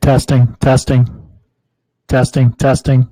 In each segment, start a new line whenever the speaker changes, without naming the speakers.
Testing, testing, testing, testing.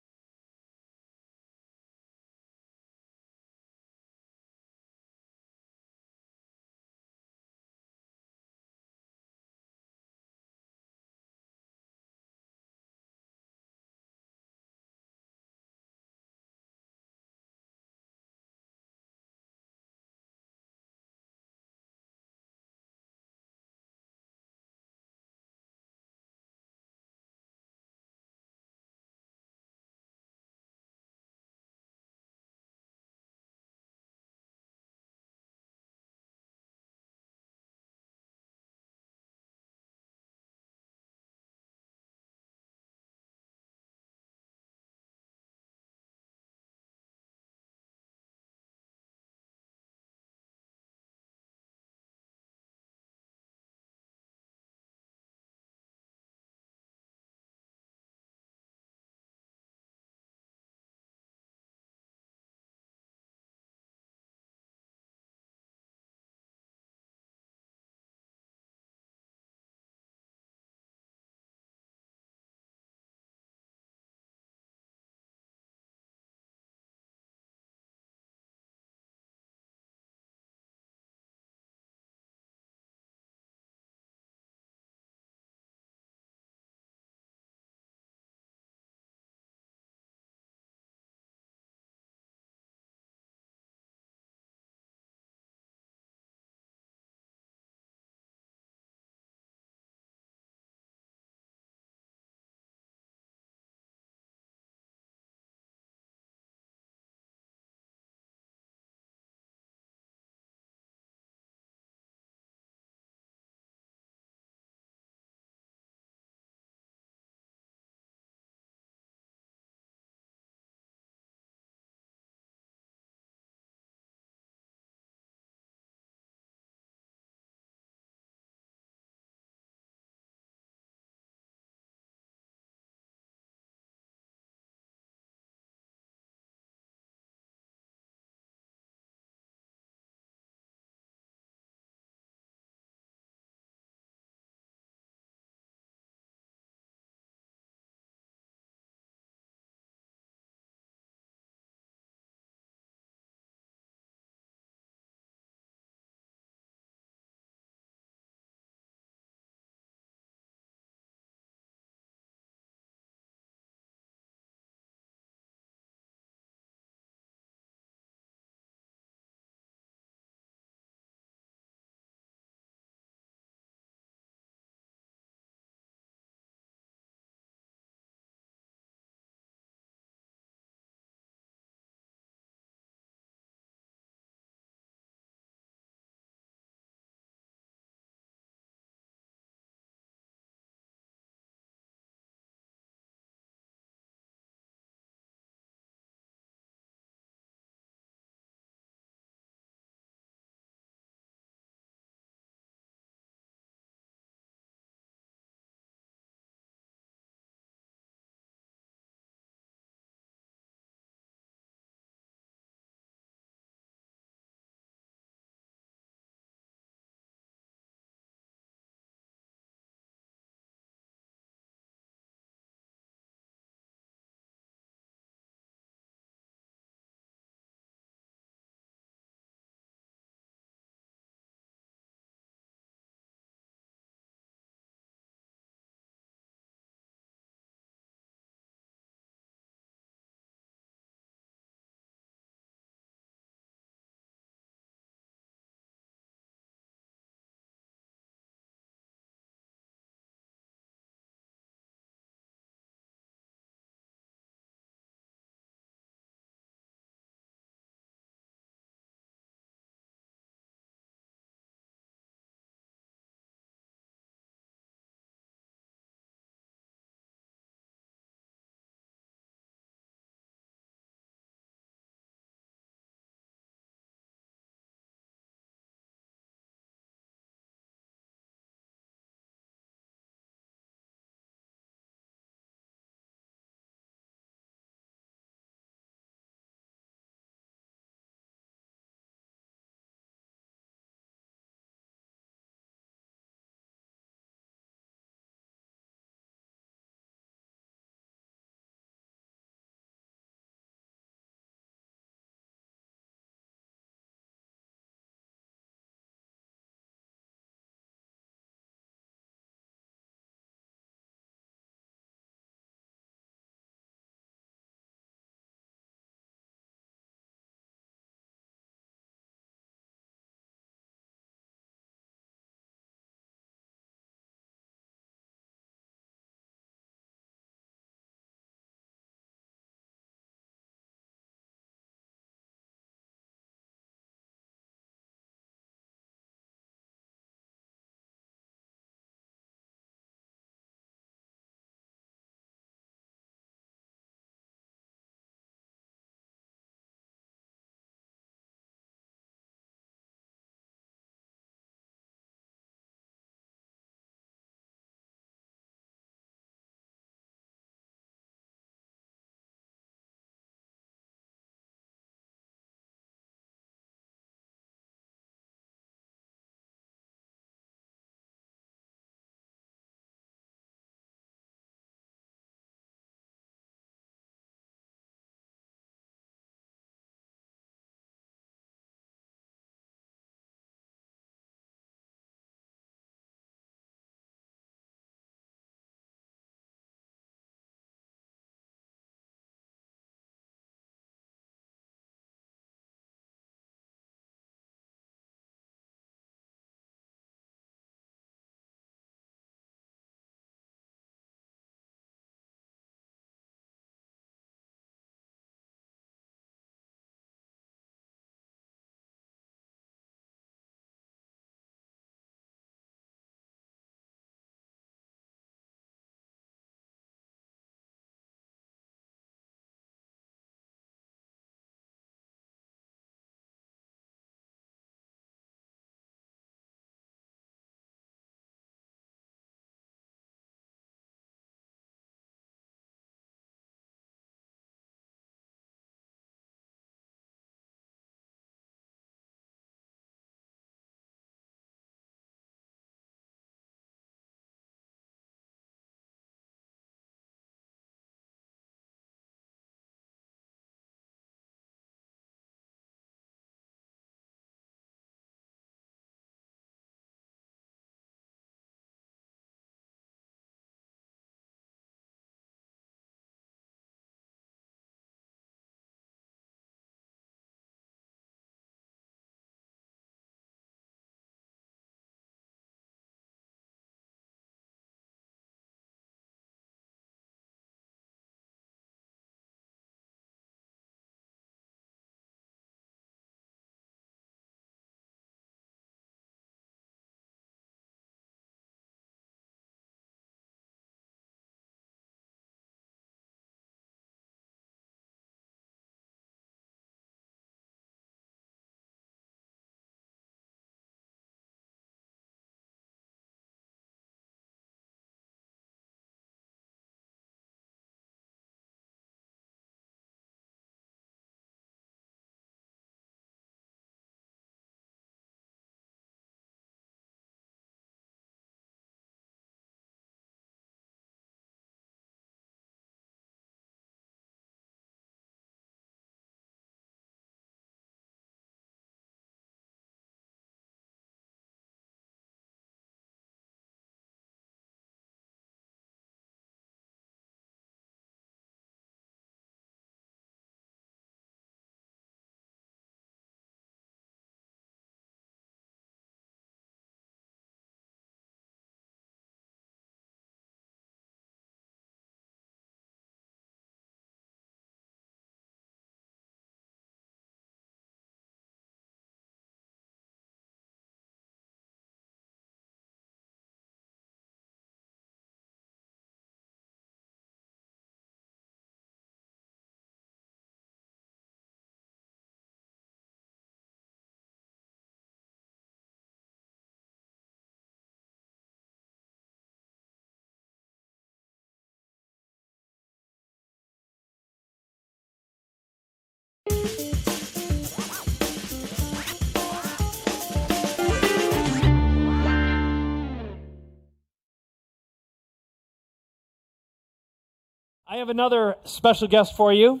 I have another special guest for you.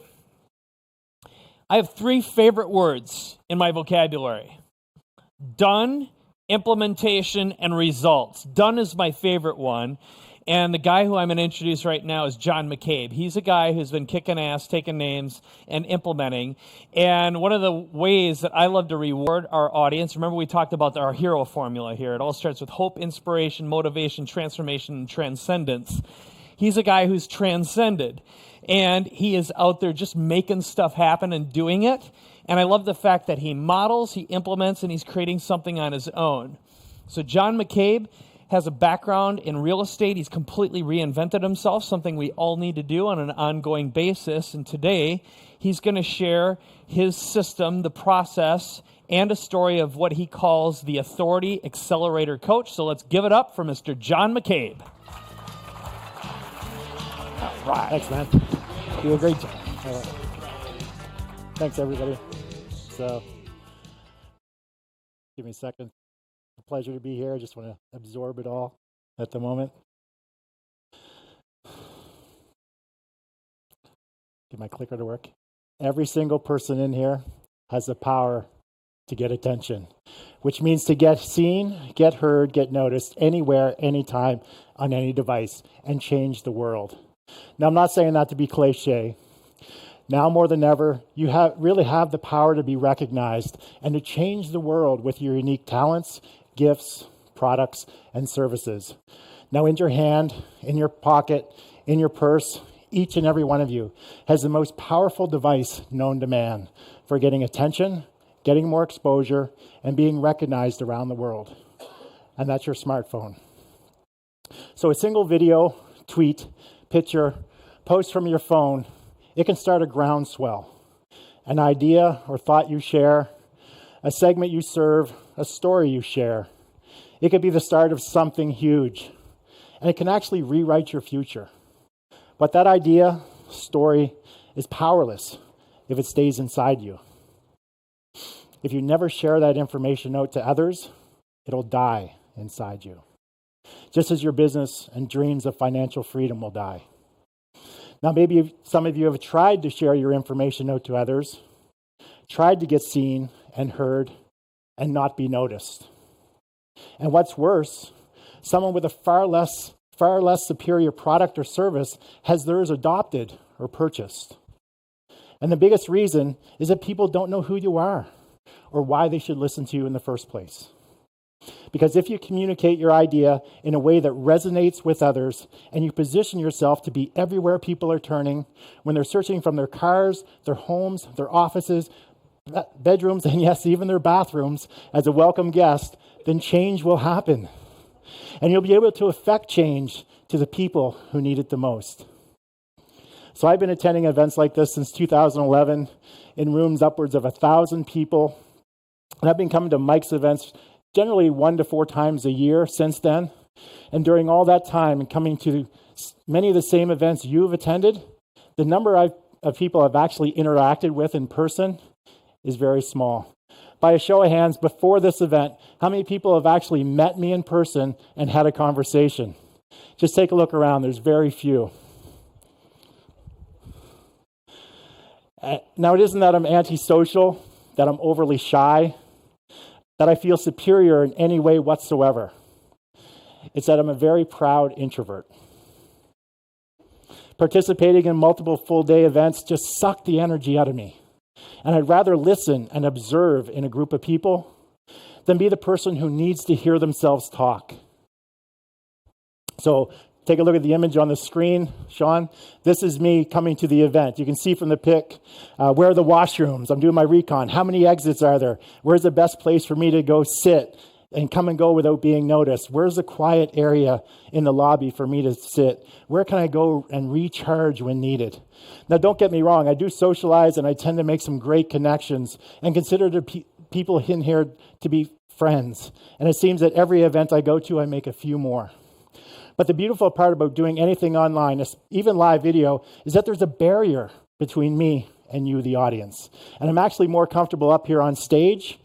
I have 3 favorite words in my vocabulary: done, implementation, and results. Done is my favorite one. And the guy who I'm going to introduce right now is John McCabe. He's a guy who's been kicking ass, taking names, and implementing. And one of the ways that I love to reward our audience, remember we talked about our hero formula here. It all starts with hope, inspiration, motivation, transformation, and transcendence. He's a guy who's transcended. And he is out there just making stuff happen and doing it. And I love the fact that he models, he implements, and he's creating something on his own. So John McCabe has a background in real estate. He's completely reinvented himself, something we all need to do on an ongoing basis. And today, he's going to share his system, the process, and a story of what he calls the Authority Accelerator Coach. So let's give it up for Mr. John McCabe.
All right. Thanks, man. You do a great job. All right. Thanks, everybody. So, give me a second. A pleasure to be here. I just want to absorb it all at the moment. Get my clicker to work. Every single person in here has the power to get attention, which means to get seen, get heard, get noticed anywhere, anytime, on any device, and change the world. Now, I'm not saying that to be cliche. Now more than ever, you really have the power to be recognized and to change the world with your unique talents, gifts, products, and services. Now in your hand, in your pocket, in your purse, each and every one of you has the most powerful device known to man for getting attention, getting more exposure, and being recognized around the world. And that's your smartphone. So a single video, tweet, picture, post from your phone, it can start a groundswell. An idea or thought you share, a segment you serve, a story you share. It could be the start of something huge, and it can actually rewrite your future. But that idea, story, is powerless if it stays inside you. If you never share that information out to others, it'll die inside you. Just as your business and dreams of financial freedom will die. Now, maybe some of you have tried to share your information out to others, tried to get seen and heard, and not be noticed. And what's worse, someone with a far less superior product or service has theirs adopted or purchased. And the biggest reason is that people don't know who you are or why they should listen to you in the first place. Because if you communicate your idea in a way that resonates with others and you position yourself to be everywhere people are turning, when they're searching from their cars, their homes, their offices, bedrooms, and yes, even their bathrooms as a welcome guest, then change will happen. And you'll be able to affect change to the people who need it the most. So I've been attending events like this since 2011 in rooms upwards of 1,000 people. And I've been coming to Mike's events generally 1 to 4 times a year since then. And during all that time and coming to many of the same events you've attended, the number of people I've actually interacted with in person is very small. By a show of hands, before this event, how many people have actually met me in person and had a conversation? Just take a look around. There's very few. Now, it isn't that I'm antisocial, that I'm overly shy, that I feel superior in any way whatsoever. It's that I'm a very proud introvert. Participating in multiple full-day events just sucked the energy out of me. And I'd rather listen and observe in a group of people than be the person who needs to hear themselves talk. So take a look at the image on the screen, Sean. This is me coming to the event. You can see from the pic, where are the washrooms? I'm doing my recon. How many exits are there? Where's the best place for me to go sit and come and go without being noticed? Where's the quiet area in the lobby for me to sit? Where can I go and recharge when needed? Now, don't get me wrong. I do socialize, and I tend to make some great connections and consider the people in here to be friends. And it seems that every event I go to, I make a few more. But the beautiful part about doing anything online, even live video, is that there's a barrier between me and you, the audience. And I'm actually more comfortable up here on stage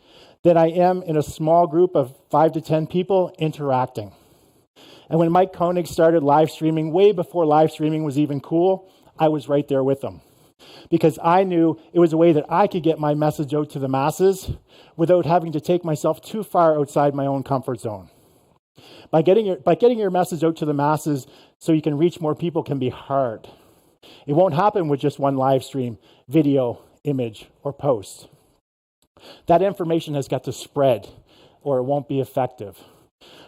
than I am in a small group of 5 to 10 people interacting. And when Mike Koenig started live streaming, way before live streaming was even cool, I was right there with them. Because I knew it was a way that I could get my message out to the masses without having to take myself too far outside my own comfort zone. By getting your message out to the masses so you can reach more people can be hard. It won't happen with just one live stream, video, image, or post. That information has got to spread or it won't be effective.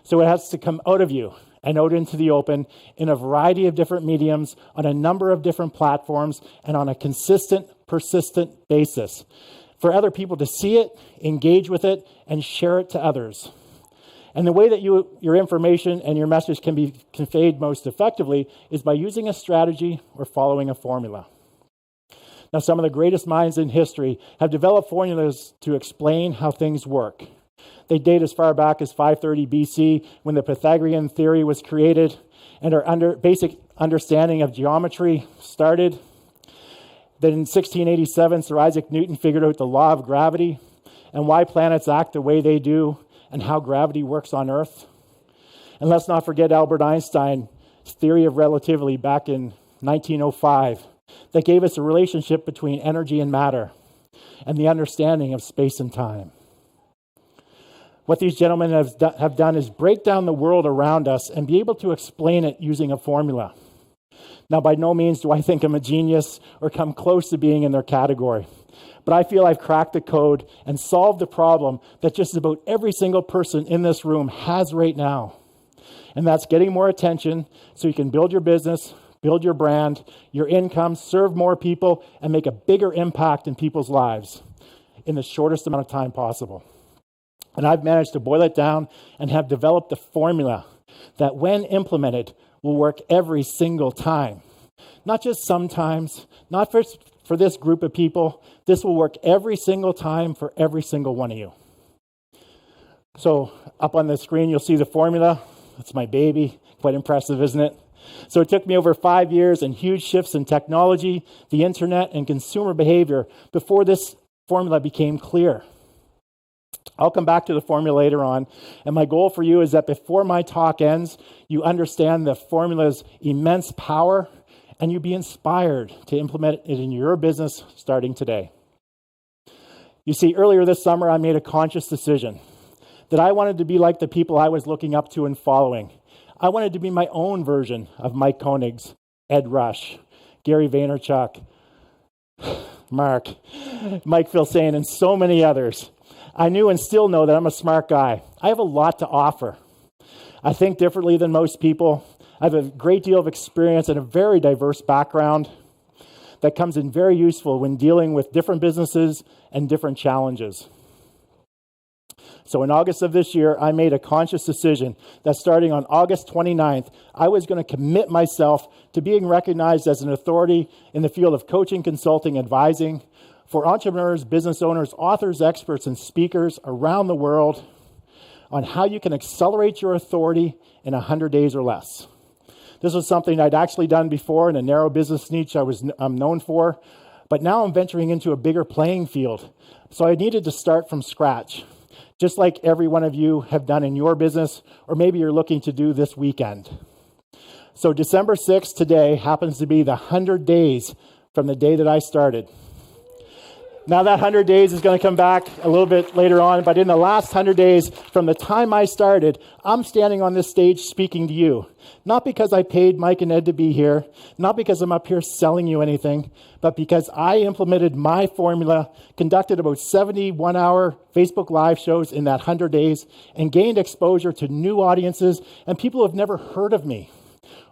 So it has to come out of you and out into the open in a variety of different mediums, on a number of different platforms, and on a consistent, persistent basis for other people to see it, engage with it, and share it to others. And the way that your information and your message can be conveyed most effectively is by using a strategy or following a formula. Now, some of the greatest minds in history have developed formulas to explain how things work. They date as far back as 530 BC, when the Pythagorean theory was created, and our basic understanding of geometry started. Then in 1687, Sir Isaac Newton figured out the law of gravity and why planets act the way they do and how gravity works on Earth. And let's not forget Albert Einstein's theory of relativity back in 1905 that gave us a relationship between energy and matter and the understanding of space and time. What these gentlemen have done is break down the world around us and be able to explain it using a formula. Now, by no means do I think I'm a genius or come close to being in their category, but I feel I've cracked the code and solved the problem that just about every single person in this room has right now. And that's getting more attention so you can build your business, build your brand, your income, serve more people, and make a bigger impact in people's lives in the shortest amount of time possible. And I've managed to boil it down and have developed a formula that, when implemented, will work every single time. Not just sometimes, not for this group of people. This will work every single time for every single one of you. So up on the screen, you'll see the formula. That's my baby. Quite impressive, isn't it? So it took me over 5 years and huge shifts in technology, the internet, and consumer behavior before this formula became clear. I'll come back to the formula later on, and my goal for you is that before my talk ends, you understand the formula's immense power, and you be inspired to implement it in your business starting today. You see, earlier this summer, I made a conscious decision that I wanted to be like the people I was looking up to and following. I wanted to be my own version of Mike Koenigs, Ed Rush, Gary Vaynerchuk, Mark, Mike Filsaime, and so many others. I knew and still know that I'm a smart guy. I have a lot to offer. I think differently than most people. I have a great deal of experience and a very diverse background that comes in very useful when dealing with different businesses and different challenges. So in August of this year, I made a conscious decision that starting on August 29th, I was going to commit myself to being recognized as an authority in the field of coaching, consulting, advising for entrepreneurs, business owners, authors, experts, and speakers around the world on how you can accelerate your authority in 100 days or less. This was something I'd actually done before in a narrow business niche I'm known for, but now I'm venturing into a bigger playing field. So I needed to start from scratch, just like every one of you have done in your business, or maybe you're looking to do this weekend. So December 6th today happens to be the 100 days from the day that I started. Now that 100 days is going to come back a little bit later on, but in the last 100 days from the time I started, I'm standing on this stage speaking to you. Not because I paid Mike and Ed to be here, not because I'm up here selling you anything, but because I implemented my formula, conducted about 70 one-hour Facebook Live shows in that 100 days, and gained exposure to new audiences and people who have never heard of me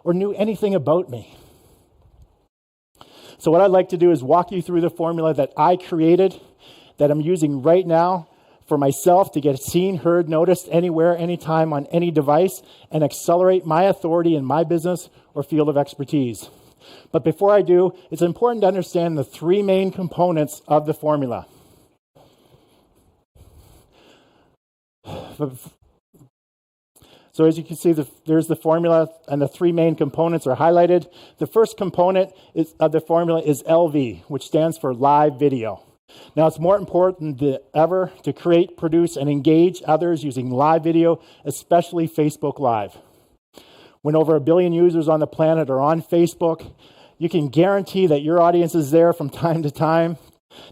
or knew anything about me. So what I'd like to do is walk you through the formula that I created, that I'm using right now for myself to get seen, heard, noticed anywhere, anytime, on any device, and accelerate my authority in my business or field of expertise. But before I do, it's important to understand the three main components of the formula. So as you can see, there's the formula, and the three main components are highlighted. The first component of the formula is LV, which stands for live video. Now, it's more important than ever to create, produce, and engage others using live video, especially Facebook Live. When over 1 billion users on the planet are on Facebook, You can guarantee that your audience is there from time to time.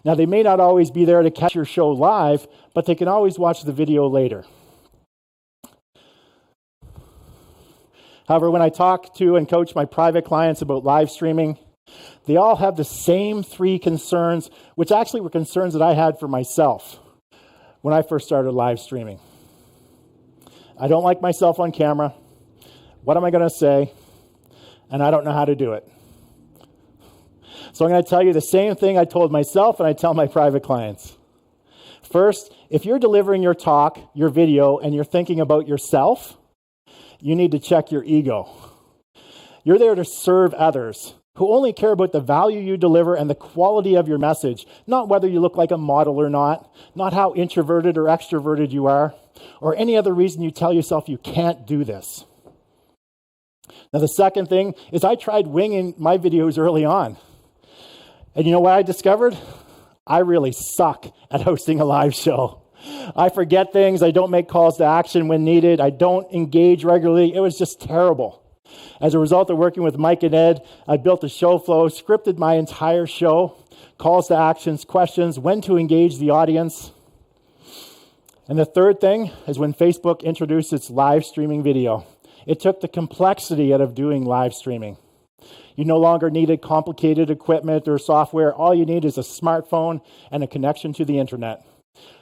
Now, they may not always be there to catch your show live, but they can always watch the video later. However, when I talk to and coach my private clients about live streaming, they all have the same 3 concerns, which actually were concerns that I had for myself when I first started live streaming. I don't like myself on camera. What am I going to say? And I don't know how to do it. So I'm going to tell you the same thing I told myself and I tell my private clients. First, if you're delivering your talk, your video, and you're thinking about yourself, you need to check your ego. You're there to serve others who only care about the value you deliver and the quality of your message, not whether you look like a model or not how introverted or extroverted you are, or any other reason you tell yourself you can't do this. Now, the second thing is I tried winging my videos early on. And you know what I discovered? I really suck at hosting a live show. I forget things. I don't make calls to action when needed. I don't engage regularly. It was just terrible. As a result of working with Mike and Ed, I built a show flow, scripted my entire show, calls to actions, questions, when to engage the audience. And the third thing is when Facebook introduced its live streaming video. It took the complexity out of doing live streaming. You no longer needed complicated equipment or software. All you need is a smartphone and a connection to the internet.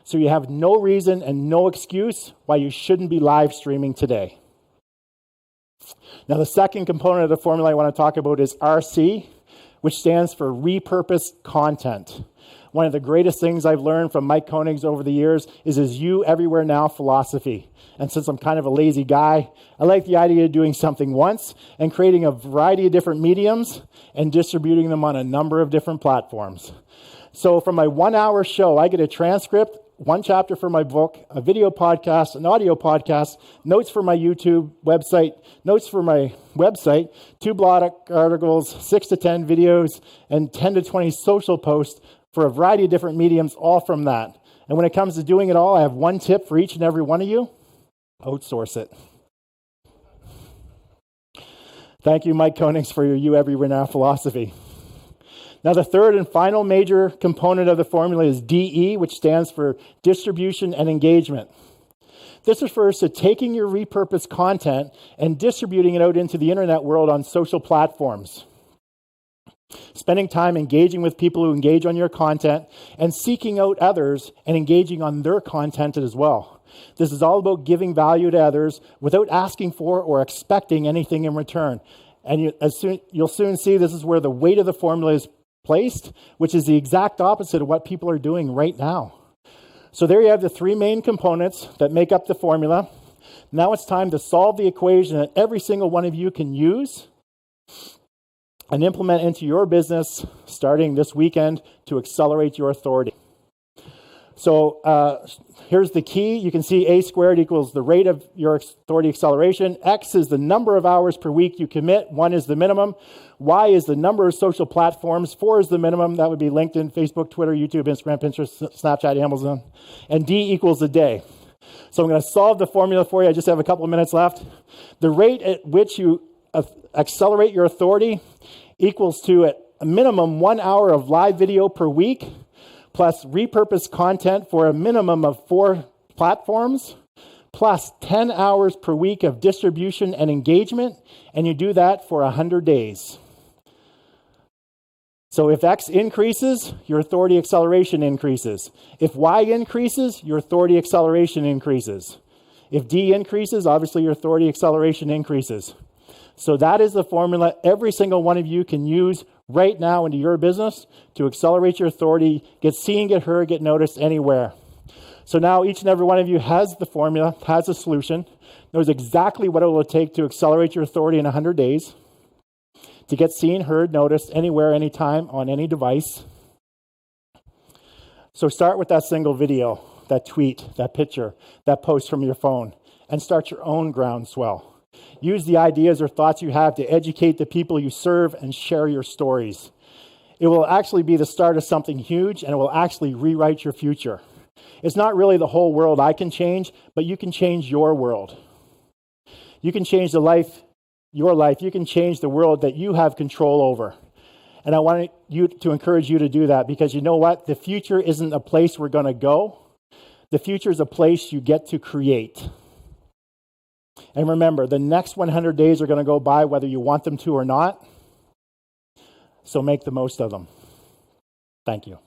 So you have no reason and no excuse why you shouldn't be live streaming today. Now, the second component of the formula I want to talk about is RC, which stands for repurposed content. One of the greatest things I've learned from Mike Koenigs over the years is his You Everywhere Now philosophy. And since I'm kind of a lazy guy, I like the idea of doing something once and creating a variety of different mediums and distributing them on a number of different platforms. So from my 1-hour show, I get a transcript, 1 chapter for my book, a video podcast, an audio podcast, notes for my YouTube website, notes for my website, 2 blog articles, 6 to 10 videos, and 10 to 20 social posts for a variety of different mediums, all from that. And when it comes to doing it all, I have 1 tip for each and every one of you. Outsource it. Thank you, Mike Koenigs, for your You Everywhere Now philosophy. Now, the third and final major component of the formula is DE, which stands for distribution and engagement. This refers to taking your repurposed content and distributing it out into the internet world on social platforms. Spending time engaging with people who engage on your content and seeking out others and engaging on their content as well. This is all about giving value to others without asking for or expecting anything in return. And you'll soon see this is where the weight of the formula is placed, which is the exact opposite of what people are doing right now. So there you have the 3 main components that make up the formula. Now it's time to solve the equation that every single one of you can use and implement into your business starting this weekend to accelerate your authority. So here's the key. You can see A squared equals the rate of your authority acceleration. X is the number of hours per week you commit. 1 is the minimum. Y is the number of social platforms. 4 is the minimum. That would be LinkedIn, Facebook, Twitter, YouTube, Instagram, Pinterest, Snapchat, Amazon. And D equals the day. So I'm going to solve the formula for you. I just have a couple of minutes left. The rate at which you accelerate your authority equals to a minimum 1 hour of live video per week, plus repurposed content for a minimum of 4 platforms, plus 10 hours per week of distribution and engagement, and you do that for 100 days. So if X increases, your authority acceleration increases. If Y increases, your authority acceleration increases. If D increases, obviously your authority acceleration increases. So that is the formula every single one of you can use right now into your business to accelerate your authority, get seen, get heard, get noticed anywhere. So now each and every one of you has the formula, has a solution, knows exactly what it will take to accelerate your authority in 100 days, to get seen, heard, noticed anywhere, anytime, on any device. So start with that single video, that tweet, that picture, that post from your phone, and start your own groundswell. Use the ideas or thoughts you have to educate the people you serve and share your stories. It will actually be the start of something huge, and it will actually rewrite your future. It's not really the whole world I can change, but you can change your world. You can change your life. You can change the world that you have control over. And I want you to encourage you to do that, because you know what? The future isn't a place we're going to go. The future is a place you get to create. And remember, the next 100 days are going to go by whether you want them to or not. So make the most of them. Thank you.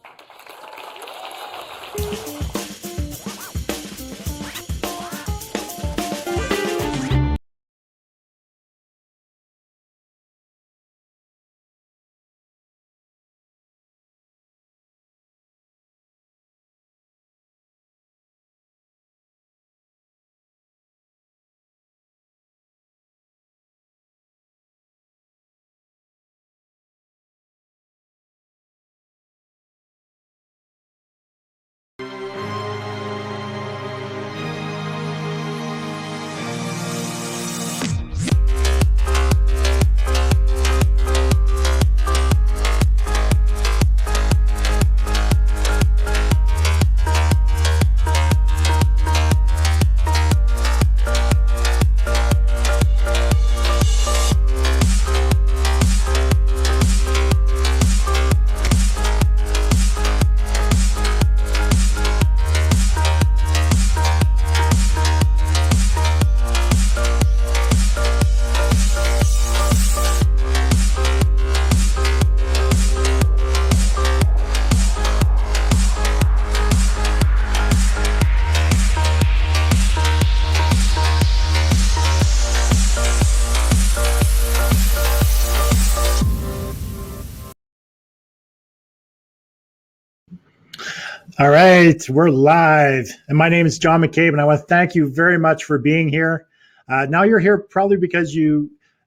All right, we're live. And my name is John McCabe, and I want to thank you very much for being here. Now you're here probably because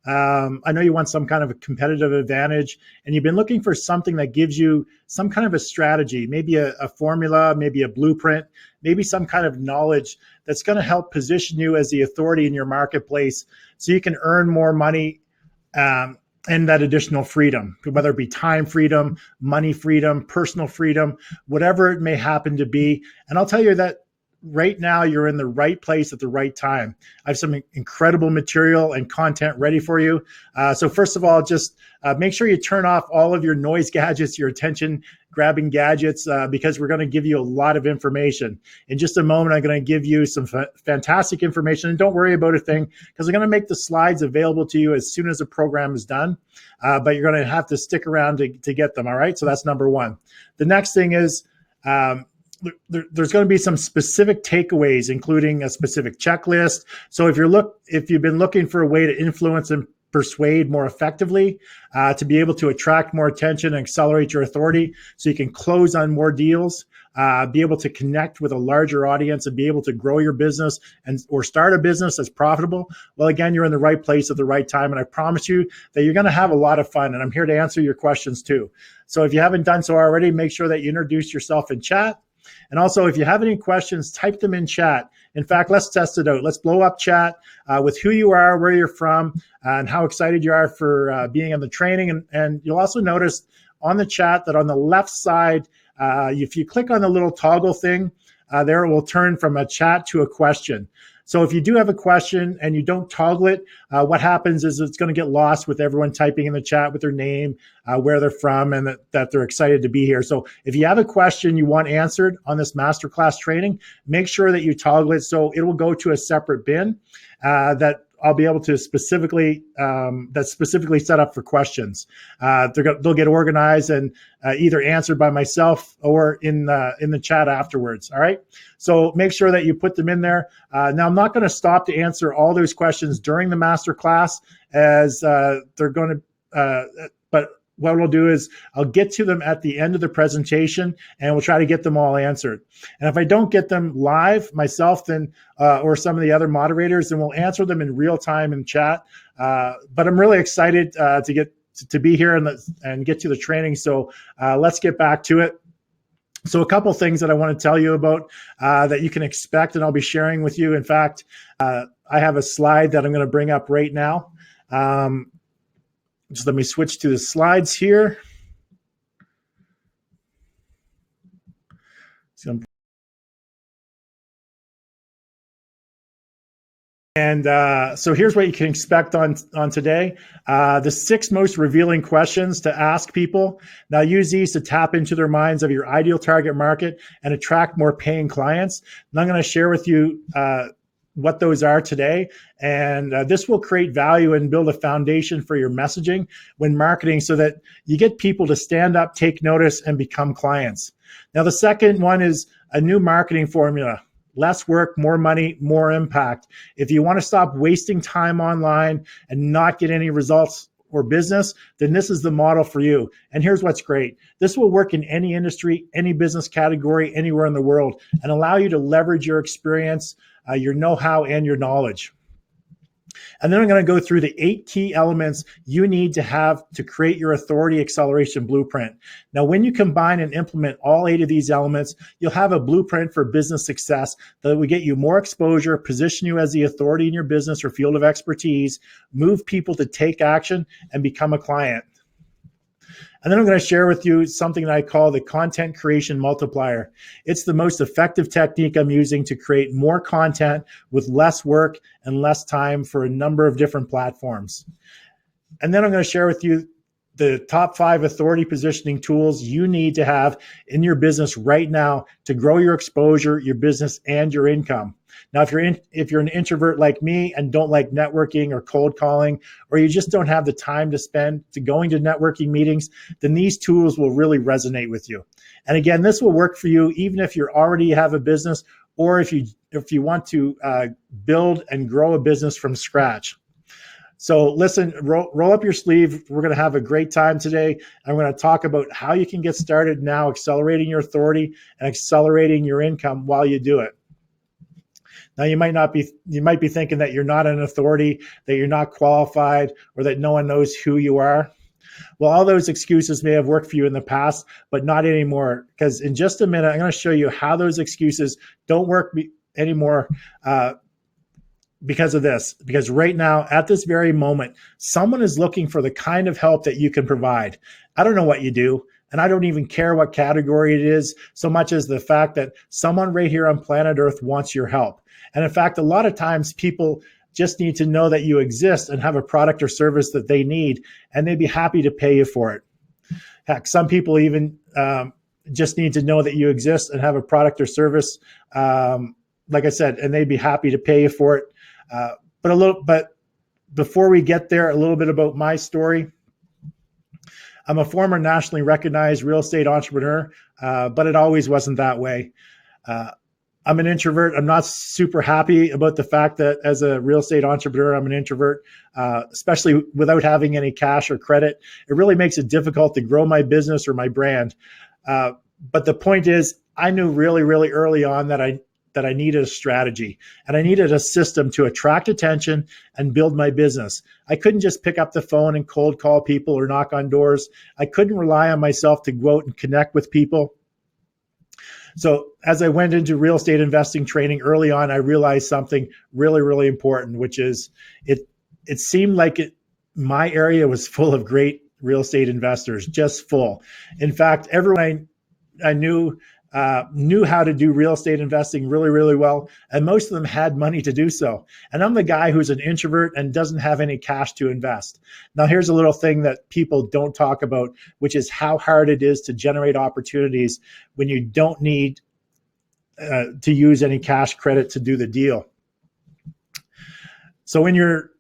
I know you want some kind of a competitive advantage, and you've been looking for something that gives you some kind of a strategy, maybe a formula, maybe a blueprint, maybe some kind of knowledge that's going to help position you as the authority in your marketplace so you can earn more money and that additional freedom, whether it be time freedom, money freedom, personal freedom, whatever it may happen to be. And I'll tell you that right now you're in the right place at the right time. I have some incredible material and content ready for you. So first of all, just make sure you turn off all of your noise gadgets, your attention grabbing gadgets, because we're going to give you a lot of information. In just a moment, I'm going to give you some fantastic information. And don't worry about a thing, because I'm going to make the slides available to you as soon as the program is done. But you're going to have to stick around to get them. All right. So that's number one. The next thing is, there's going to be some specific takeaways, including a specific checklist. So if you've been looking for a way to influence and persuade more effectively, to be able to attract more attention and accelerate your authority so you can close on more deals, be able to connect with a larger audience and be able to grow your business or start a business that's profitable, well, again, you're in the right place at the right time. And I promise you that you're going to have a lot of fun. And I'm here to answer your questions too. So if you haven't done so already, make sure that you introduce yourself in chat. And also, if you have any questions, type them in chat. In fact, let's test it out. Let's blow up chat with who you are, where you're from, and how excited you are for being in the training. And you'll also notice on the chat that on the left side, if you click on the little toggle thing, there it will turn from a chat to a question. So if you do have a question and you don't toggle it, what happens is it's going to get lost with everyone typing in the chat with their name, where they're from, and that they're excited to be here. So if you have a question you want answered on this masterclass training, make sure that you toggle it so it will go to a separate bin that I'll be able to specifically set up for questions. They'll get organized and either answered by myself or in the chat afterwards. All right. So make sure that you put them in there. Now I'm not going to stop to answer all those questions during the master class, as they're going to. But what we'll do is I'll get to them at the end of the presentation, and we'll try to get them all answered. And if I don't get them live myself, then or some of the other moderators, then we'll answer them in real time in chat. But I'm really excited to be here and get to the training. So let's get back to it. So a couple things that I want to tell you about that you can expect, and I'll be sharing with you. In fact, I have a slide that I'm going to bring up right now. Just let me switch to the slides here. So And so here's what you can expect on today. The 6 most revealing questions to ask people. Now use these to tap into their minds of your ideal target market and attract more paying clients. And I'm going to share with you what those are today. And this will create value and build a foundation for your messaging when marketing so that you get people to stand up, take notice, and become clients. Now, the second one is a new marketing formula. Less work, more money, more impact. If you want to stop wasting time online and not get any results or business, then this is the model for you. And here's what's great. This will work in any industry, any business category, anywhere in the world, and allow you to leverage your experience, your know-how, and your knowledge. And then I'm going to go through the 8 key elements you need to have to create your authority acceleration blueprint. Now, when you combine and implement all 8 of these elements, you'll have a blueprint for business success that will get you more exposure, position you as the authority in your business or field of expertise, move people to take action, and become a client. And then I'm going to share with you something that I call the content creation multiplier. It's the most effective technique I'm using to create more content with less work and less time for a number of different platforms. And then I'm going to share with you the top 5 authority positioning tools you need to have in your business right now to grow your exposure, your business, and your income. Now, if you're an introvert like me and don't like networking or cold calling, or you just don't have the time to spend to going to networking meetings, then these tools will really resonate with you. And again, this will work for you even if you already have a business or if you want to build and grow a business from scratch. So listen, roll up your sleeve. We're going to have a great time today. I'm going to talk about how you can get started now, accelerating your authority and accelerating your income while you do it. Now, you might be thinking that you're not an authority, that you're not qualified, or that no one knows who you are. Well, all those excuses may have worked for you in the past, but not anymore. Because in just a minute, I'm going to show you how those excuses don't work anymore because of this. Because right now, at this very moment, someone is looking for the kind of help that you can provide. I don't know what you do. And I don't even care what category it is so much as the fact that someone right here on planet Earth wants your help. And in fact, a lot of times people just need to know that you exist and have a product or service that they need, and they'd be happy to pay you for it. Heck, some people even just need to know that you exist and have a product or service, like I said, and they'd be happy to pay you for it. But before we get there, a little bit about my story. I'm a former nationally recognized real estate entrepreneur, but it always wasn't that way. I'm an introvert. I'm not super happy about the fact that as a real estate entrepreneur, I'm an introvert, especially without having any cash or credit. It really makes it difficult to grow my business or my brand. But the point is, I knew really, really early on that I needed a strategy and I needed a system to attract attention and build my business. I couldn't just pick up the phone and cold call people or knock on doors. I couldn't rely on myself to go out and connect with people. So as I went into real estate investing training early on, I realized something really, really important, which is it seemed like my area was full of great real estate investors, just full. In fact, everyone I knew how to do real estate investing really, really well. And most of them had money to do so. And I'm the guy who's an introvert and doesn't have any cash to invest. Now, here's a little thing that people don't talk about, which is how hard it is to generate opportunities when you don't need to use any cash credit to do the deal. So when you're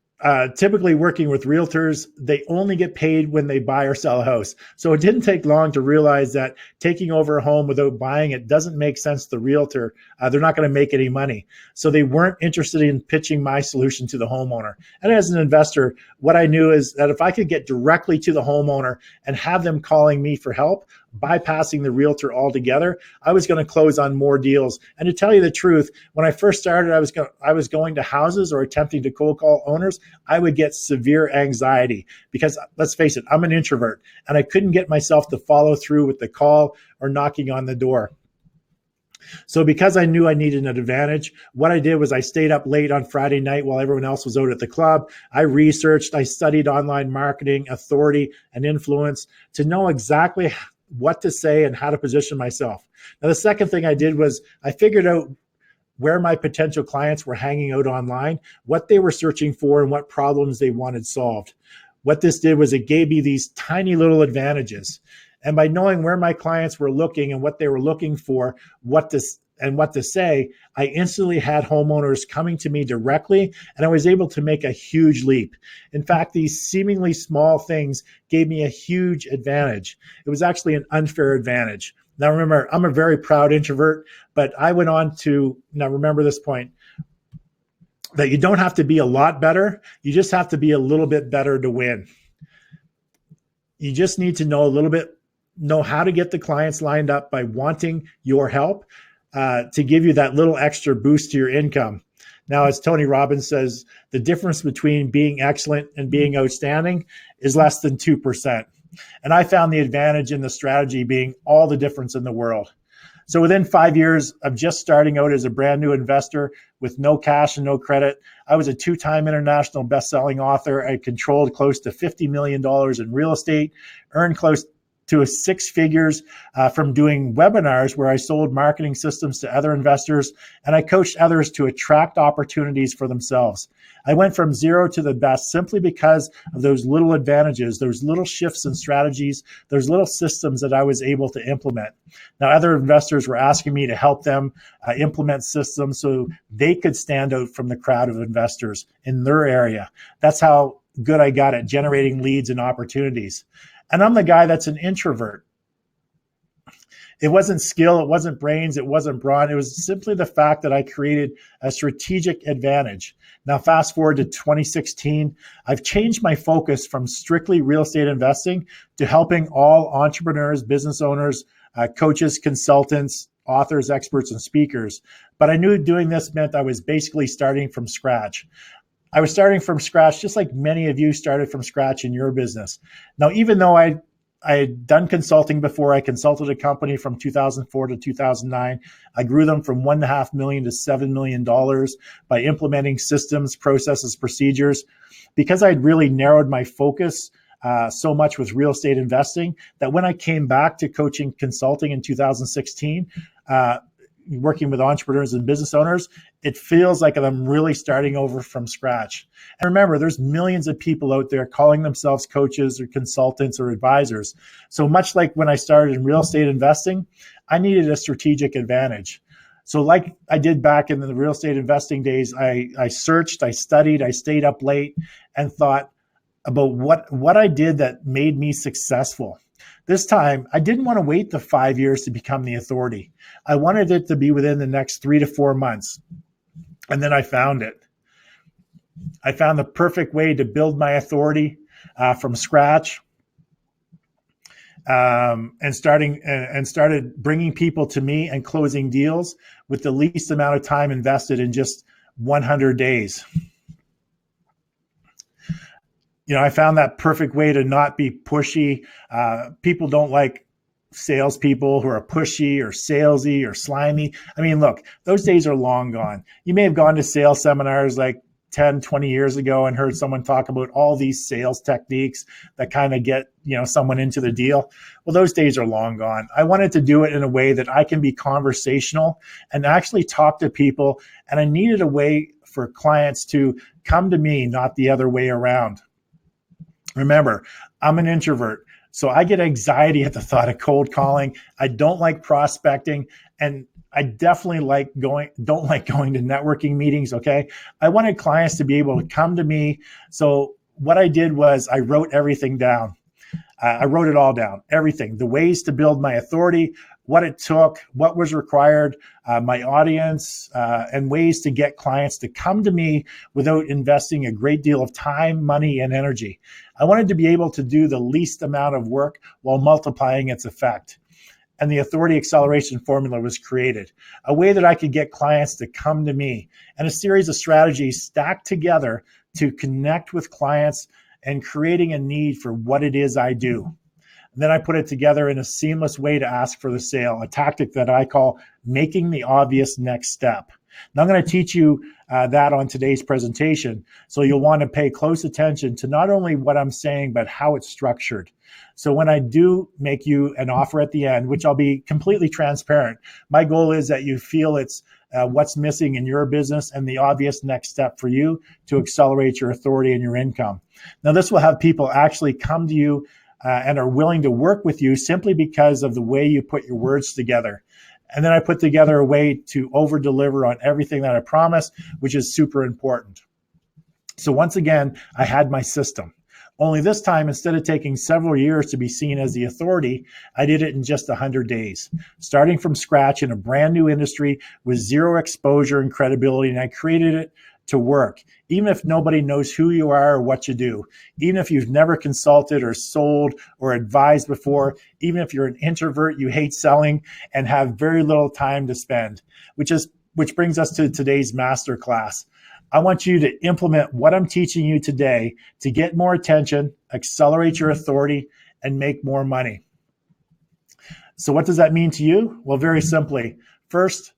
typically working with realtors, they only get paid when they buy or sell a house. So it didn't take long to realize that taking over a home without buying it doesn't make sense to the realtor. They're not going to make any money. So they weren't interested in pitching my solution to the homeowner. And as an investor, what I knew is that if I could get directly to the homeowner and have them calling me for help, bypassing the realtor altogether, I was going to close on more deals. And to tell you the truth, when I first started, I was going to houses or attempting to cold call owners. I would get severe anxiety because, let's face it, I'm an introvert and I couldn't get myself to follow through with the call or knocking on the door. So because I knew I needed an advantage, what I did was I stayed up late on Friday night while everyone else was out at the club. I researched, I studied online marketing, authority, and influence to know exactly what to say and how to position myself. Now, the second thing I did was I figured out where my potential clients were hanging out online, what they were searching for, and what problems they wanted solved. What this did was it gave me these tiny little advantages. And by knowing where my clients were looking and what they were looking for, what to say, I instantly had homeowners coming to me directly, and I was able to make a huge leap. In fact, these seemingly small things gave me a huge advantage. It was actually an unfair advantage. Now, remember, I'm a very proud introvert, but I went on to, now remember this point, that you don't have to be a lot better. You just have to be a little bit better to win. You just need to know how to get the clients lined up by wanting your help to give you that little extra boost to your income. Now, as Tony Robbins says, the difference between being excellent and being outstanding is less than 2%. And I found the advantage in the strategy being all the difference in the world. So within 5 years of just starting out as a brand new investor with no cash and no credit, I was a 2-time international best-selling author. I controlled close to $50 million in real estate, earned close to 6 figures from doing webinars where I sold marketing systems to other investors, and I coached others to attract opportunities for themselves. I went from zero to the best simply because of those little advantages, those little shifts in strategies, those little systems that I was able to implement. Now, other investors were asking me to help them implement systems so they could stand out from the crowd of investors in their area. That's how good I got at generating leads and opportunities. And I'm the guy that's an introvert. It wasn't skill, it wasn't brains, it wasn't brawn. It was simply the fact that I created a strategic advantage. Now, fast forward to 2016, I've changed my focus from strictly real estate investing to helping all entrepreneurs, business owners, coaches, consultants, authors, experts, and speakers. But I knew doing this meant I was basically starting from scratch. I was starting from scratch, just like many of you started from scratch in your business. Now, even though I had done consulting before, I consulted a company from 2004 to 2009. I grew them from $1.5 million to $7 million by implementing systems, processes, procedures. Because I'd really narrowed my focus so much with real estate investing, that when I came back to coaching consulting in 2016, working with entrepreneurs and business owners, it feels like I'm really starting over from scratch. And remember, there's millions of people out there calling themselves coaches or consultants or advisors. So much like when I started in real estate investing, I needed a strategic advantage. So like I did back in the real estate investing days, I searched, I studied, I stayed up late and thought about what I did that made me successful. This time, I didn't want to wait the 5 years to become the authority. I wanted it to be within the next 3 to 4 months. And then I found it. I found the perfect way to build my authority from scratch and started bringing people to me and closing deals with the least amount of time invested in just 100 days. You know, I found that perfect way to not be pushy. People don't like salespeople who are pushy or salesy or slimy. I mean, look, those days are long gone. You may have gone to sales seminars like 10, 20 years ago and heard someone talk about all these sales techniques that kind of get, someone into the deal. Well, those days are long gone. I wanted to do it in a way that I can be conversational and actually talk to people. And I needed a way for clients to come to me, not the other way around. Remember, I'm an introvert, so I get anxiety at the thought of cold calling. I don't like prospecting, and I definitely don't like going to networking meetings, okay? I wanted clients to be able to come to me. So what I did was I wrote everything down. I wrote it all down, everything, the ways to build my authority, what it took, what was required, my audience, and ways to get clients to come to me without investing a great deal of time, money, and energy. I wanted to be able to do the least amount of work while multiplying its effect. And the Authority Acceleration Formula was created, a way that I could get clients to come to me, and a series of strategies stacked together to connect with clients and creating a need for what it is I do. And then I put it together in a seamless way to ask for the sale, a tactic that I call making the obvious next step. Now, I'm going to teach you that on today's presentation. So you'll want to pay close attention to not only what I'm saying, but how it's structured. So when I do make you an offer at the end, which I'll be completely transparent, my goal is that you feel it's what's missing in your business and the obvious next step for you to accelerate your authority and your income. Now, this will have people actually come to you and are willing to work with you simply because of the way you put your words together. And then I put together a way to over deliver on everything that I promised, which is super important. So once again, I had my system. Only this time, instead of taking several years to be seen as the authority, I did it in just 100 days, starting from scratch in a brand new industry with zero exposure and credibility. And I created it to work, even if nobody knows who you are or what you do, even if you've never consulted or sold or advised before, even if you're an introvert, you hate selling and have very little time to spend, which brings us to today's masterclass. I want you to implement what I'm teaching you today to get more attention, accelerate your authority, and make more money. So what does that mean to you? Well, very simply, first,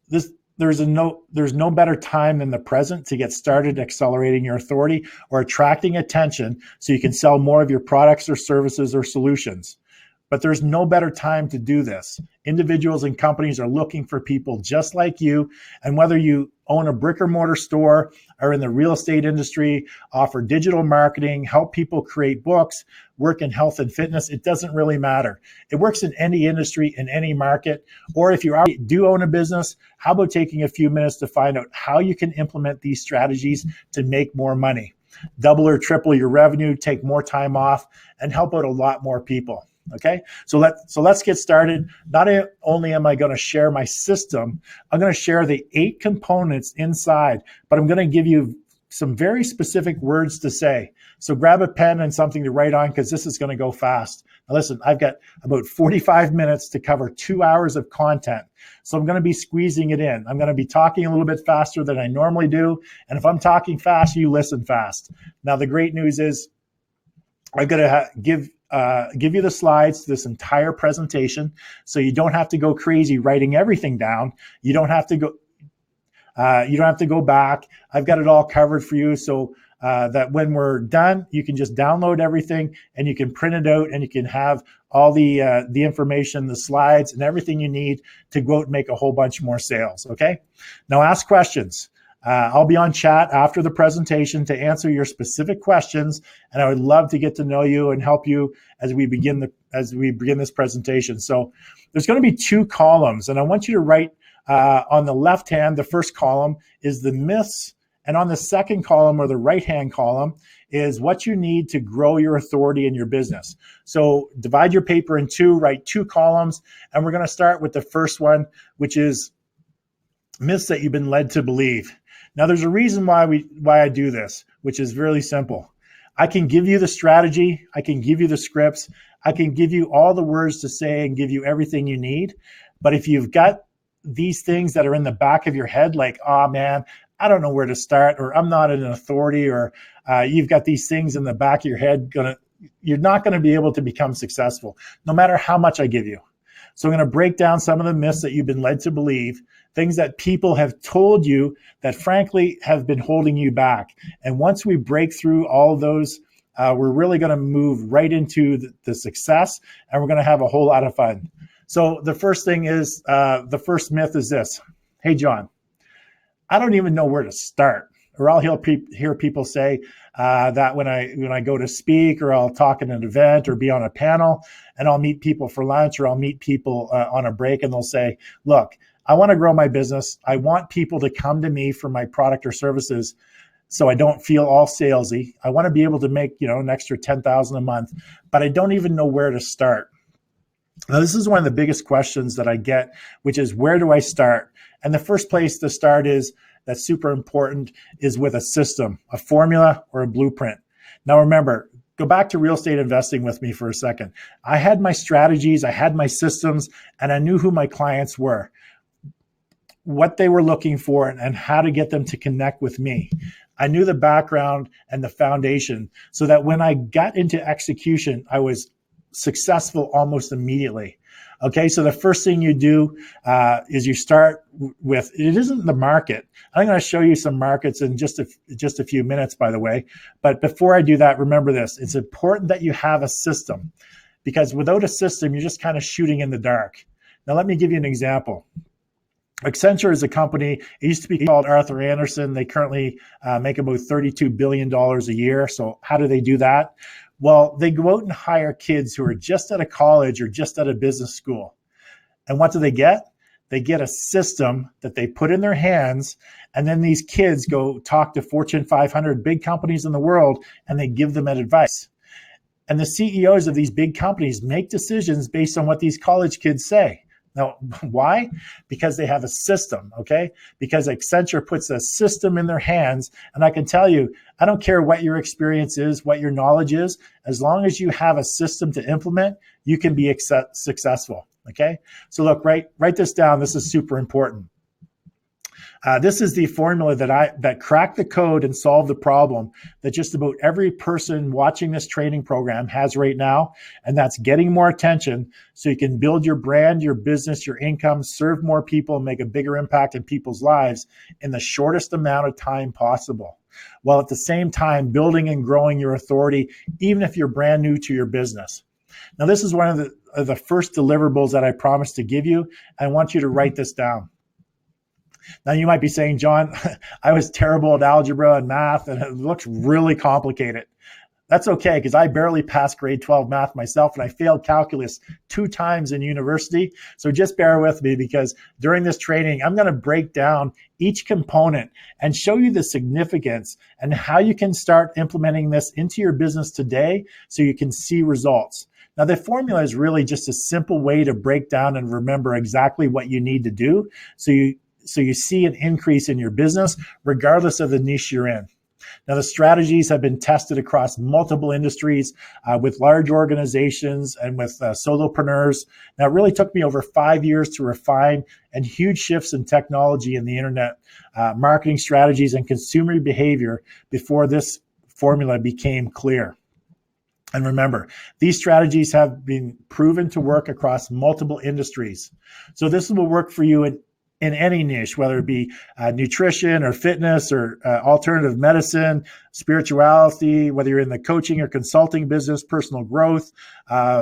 there's no better time than the present to get started accelerating your authority or attracting attention so you can sell more of your products or services or solutions. But there's no better time to do this. Individuals and companies are looking for people just like you. And whether you own a brick or mortar store, are in the real estate industry, offer digital marketing, help people create books, work in health and fitness, it doesn't really matter. It works in any industry, in any market. Or if you already do own a business, how about taking a few minutes to find out how you can implement these strategies to make more money, double or triple your revenue, take more time off, and help out a lot more people. Okay, so let's get started. Not only am I going to share my system, I'm going to share the 8 components inside, but I'm going to give you some very specific words to say. So grab a pen and something to write on because this is going to go fast. Now listen, I've got about 45 minutes to cover 2 hours of content. So I'm going to be squeezing it in. I'm going to be talking a little bit faster than I normally do. And if I'm talking fast, you listen fast. Now the great news is I'm going to give you the slides to this entire presentation, so you don't have to go crazy writing everything down. You don't have to go back. I've got it all covered for you, so that when we're done, you can just download everything and you can print it out and you can have all the information, the slides, and everything you need to go out and make a whole bunch more sales. Okay, now ask questions. I'll be on chat after the presentation to answer your specific questions, and I would love to get to know you and help you as we begin this presentation. So there's going to be 2 columns, and I want you to write on the left hand. The first column is the myths, and on the second column, or the right hand column, is what you need to grow your authority in your business. So divide your paper in 2, write 2 columns, and we're going to start with the first one, which is myths that you've been led to believe. Now, there's a reason why I do this, which is really simple. I can give you the strategy. I can give you the scripts. I can give you all the words to say and give you everything you need. But if you've got these things that are in the back of your head, like, oh man, I don't know where to start, or I'm not an authority, or you've got these things in the back of your head, you're not going to be able to become successful, no matter how much I give you. So I'm going to break down some of the myths that you've been led to believe, things that people have told you that frankly have been holding you back. And once we break through all of those, we're really going to move right into the success, and we're going to have a whole lot of fun. So the first thing is, the first myth is this. Hey, John, I don't even know where to start. Or I'll hear people say that when I go to speak, or I'll talk at an event or be on a panel, and I'll meet people for lunch, or I'll meet people on a break, and they'll say, look, I want to grow my business. I want people to come to me for my product or services so I don't feel all salesy. I want to be able to make, an extra $10,000 a month, but I don't even know where to start. Now, this is one of the biggest questions that I get, which is, where do I start? And the first place to start that's super important is with a system, a formula, or a blueprint. Now, remember, go back to real estate investing with me for a second. I had my strategies, I had my systems, and I knew who my clients were, what they were looking for, and how to get them to connect with me. I knew the background and the foundation so that when I got into execution, I was successful almost immediately. Okay, so the first thing you do is you start with, it isn't the market. I'm going to show you some markets in just a few minutes, by the way. But before I do that, remember this. It's important that you have a system, because without a system, you're just kind of shooting in the dark. Now, let me give you an example. Accenture is a company. It used to be called Arthur Andersen. They currently make about $32 billion a year. So how do they do that? Well, they go out and hire kids who are just out of college or just out of business school. And what do they get? They get a system that they put in their hands, and then these kids go talk to Fortune 500 big companies in the world, and they give them advice. And the CEOs of these big companies make decisions based on what these college kids say. Now, why? Because they have a system, okay? Because Accenture puts a system in their hands. And I can tell you, I don't care what your experience is, what your knowledge is, as long as you have a system to implement, you can be successful, okay? So look, write this down. This is super important. This is the formula that cracked the code and solved the problem that just about every person watching this training program has right now. And that's getting more attention so you can build your brand, your business, your income, serve more people, and make a bigger impact in people's lives in the shortest amount of time possible, while at the same time building and growing your authority, even if you're brand new to your business. Now, this is one of the first deliverables that I promised to give you. I want you to write this down. Now, you might be saying, John, I was terrible at algebra and math, and it looks really complicated. That's okay, because I barely passed grade 12 math myself, and I failed calculus 2 times in university. So just bear with me, because during this training, I'm going to break down each component and show you the significance and how you can start implementing this into your business today so you can see results. Now, the formula is really just a simple way to break down and remember exactly what you need to do so you see an increase in your business, regardless of the niche you're in. Now, the strategies have been tested across multiple industries with large organizations and with solopreneurs. Now, it really took me over 5 years to refine, and huge shifts in technology and the internet, marketing strategies, and consumer behavior before this formula became clear. And remember, these strategies have been proven to work across multiple industries. So this will work for you in any niche, whether it be nutrition or fitness or alternative medicine, spirituality, whether you're in the coaching or consulting business, personal growth,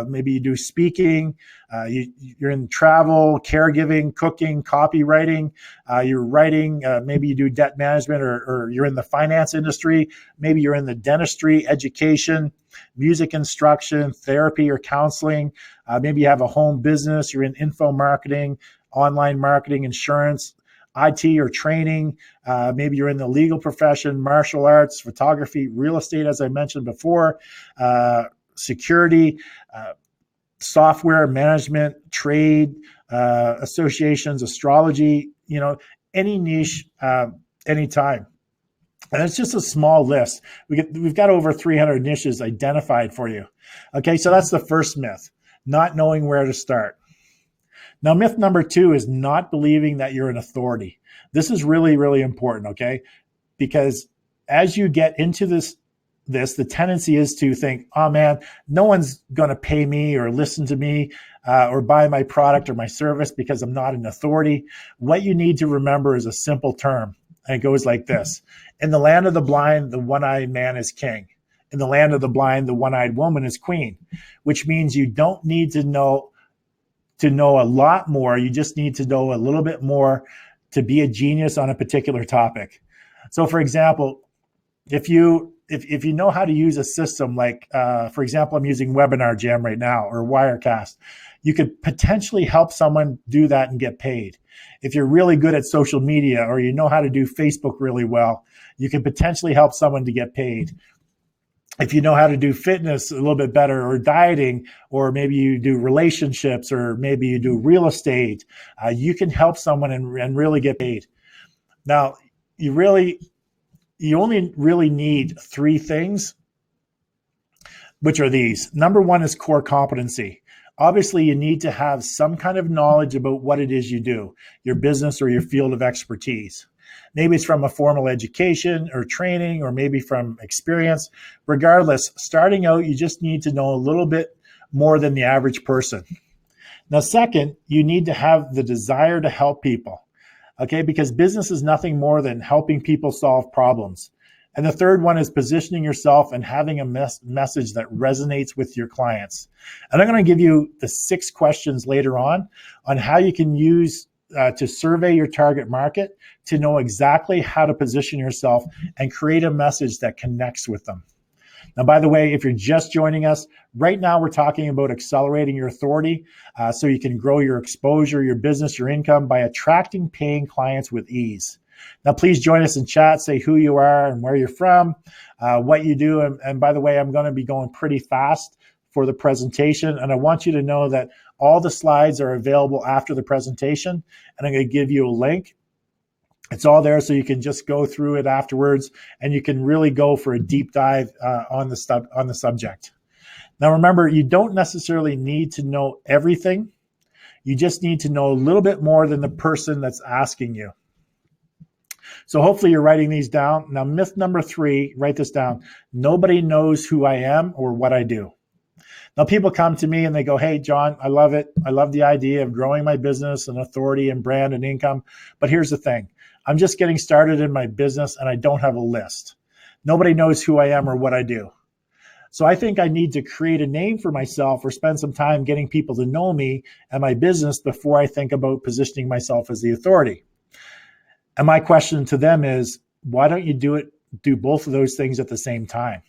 maybe you do speaking, you're in travel, caregiving, cooking, copywriting, you're writing, maybe you do debt management, or you're in the finance industry, maybe you're in the dentistry, education, music instruction, therapy or counseling, maybe you have a home business, you're in info marketing, online marketing, insurance, IT or training. Maybe you're in the legal profession, martial arts, photography, real estate, as I mentioned before, security, software management, trade, associations, astrology, any niche, anytime. And it's just a small list. We've got over 300 niches identified for you. Okay, so that's the first myth, not knowing where to start. Now, myth number 2 is not believing that you're an authority. This is really, really important, okay? Because as you get into this, the tendency is to think, oh man, no one's going to pay me or listen to me or buy my product or my service because I'm not an authority. What you need to remember is a simple term, and it goes like this. In the land of the blind, the one-eyed man is king. In the land of the blind, the one-eyed woman is queen, which means you don't need to know a lot more. You just need to know a little bit more to be a genius on a particular topic. So for example, if you know how to use a system like, for example, I'm using Webinar Jam right now, or Wirecast, you could potentially help someone do that and get paid. If you're really good at social media, or you know how to do Facebook really well, you can potentially help someone to get paid. If you know how to do fitness a little bit better, or dieting, or maybe you do relationships, or maybe you do real estate, you can help someone and really get paid. Now, you only really need 3 things, which are these. Number 1 is core competency. Obviously, you need to have some kind of knowledge about what it is you do, your business or your field of expertise. Maybe it's from a formal education or training, or maybe from experience. Regardless, starting out, you just need to know a little bit more than the average person. Now, second, you need to have the desire to help people, okay? Because business is nothing more than helping people solve problems. And the third one is positioning yourself and having a message that resonates with your clients. And I'm going to give you the 6 questions later on how you can use to survey your target market to know exactly how to position yourself and create a message that connects with them. Now, by the way, if you're just joining us, right now we're talking about accelerating your authority so you can grow your exposure, your business, your income by attracting paying clients with ease. Now, please join us in chat, say who you are and where you're from, what you do. And by the way, I'm going to be going pretty fast for the presentation. And I want you to know that all the slides are available after the presentation. And I'm going to give you a link. It's all there, so you can just go through it afterwards, and you can really go for a deep dive on the subject. Now, remember, you don't necessarily need to know everything. You just need to know a little bit more than the person that's asking you. So hopefully you're writing these down. Now, myth number 3, write this down. Nobody knows who I am or what I do. Now, people come to me and they go, hey, John, I love it. I love the idea of growing my business and authority and brand and income. But here's the thing. I'm just getting started in my business and I don't have a list. Nobody knows who I am or what I do. So I think I need to create a name for myself or spend some time getting people to know me and my business before I think about positioning myself as the authority. And my question to them is, why don't you do both of those things at the same time?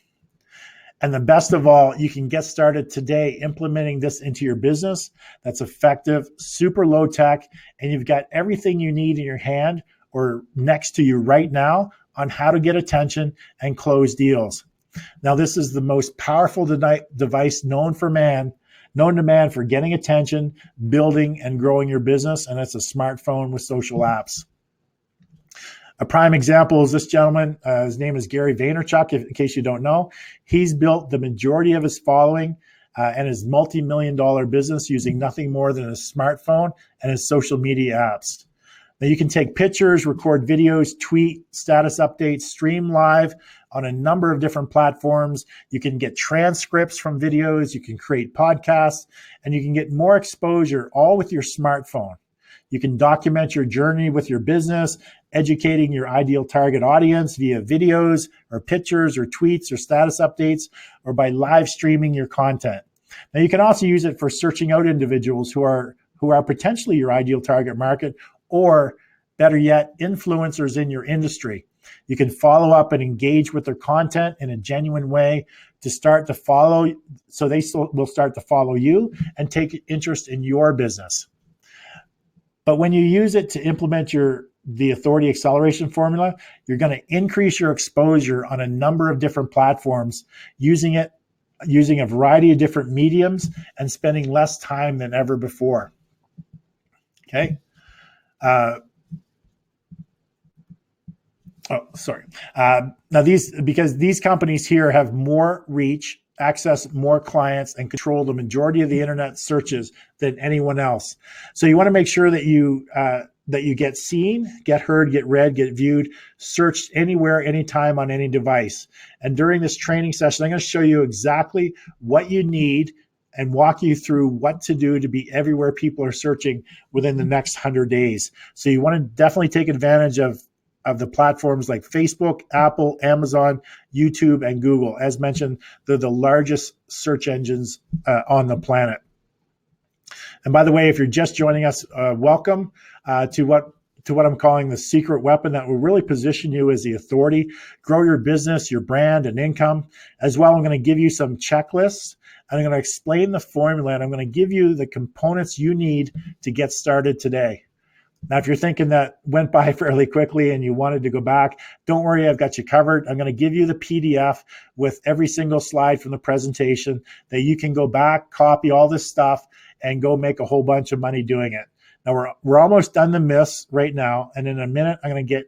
And the best of all, you can get started today implementing this into your business that's effective, super low tech, and you've got everything you need in your hand or next to you right now on how to get attention and close deals. Now, this is the most powerful device known to man for getting attention, building, and growing your business, and it's a smartphone with social apps. A prime example is this gentleman. His name is Gary Vaynerchuk, in case you don't know. He's built the majority of his following and his multi-million-dollar business using nothing more than a smartphone and his social media apps. Now, you can take pictures, record videos, tweet, status updates, stream live on a number of different platforms. You can get transcripts from videos. You can create podcasts, and you can get more exposure all with your smartphone. You can document your journey with your business, educating your ideal target audience via videos or pictures or tweets or status updates, or by live streaming your content. Now, you can also use it for searching out individuals who are potentially your ideal target market, or better yet, influencers in your industry. You can follow up and engage with their content in a genuine way to start to follow, so they will start to follow you and take interest in your business. But when you use it to implement the authority acceleration formula, you're going to increase your exposure on a number of different platforms, using a variety of different mediums and spending less time than ever before. Okay. Now because these companies here have more reach, access more clients, and control the majority of the internet searches than anyone else. So you want to make sure that you get seen, get heard, get read, get viewed, searched anywhere, anytime, on any device. And during this training session, I'm going to show you exactly what you need and walk you through what to do to be everywhere people are searching within the next 100 days. So you want to definitely take advantage of the platforms like Facebook, Apple, Amazon, YouTube, and Google. As mentioned, they're the largest search engines on the planet. And by the way, if you're just joining us, welcome to what I'm calling the secret weapon that will really position you as the authority, grow your business, your brand, and income. As well, I'm going to give you some checklists, and I'm going to explain the formula, and I'm going to give you the components you need to get started today. Now, if you're thinking that went by fairly quickly and you wanted to go back, don't worry, I've got you covered. I'm going to give you the PDF with every single slide from the presentation that you can go back, copy all this stuff, and go make a whole bunch of money doing it. Now, we're almost done the myths right now, and in a minute, I'm going to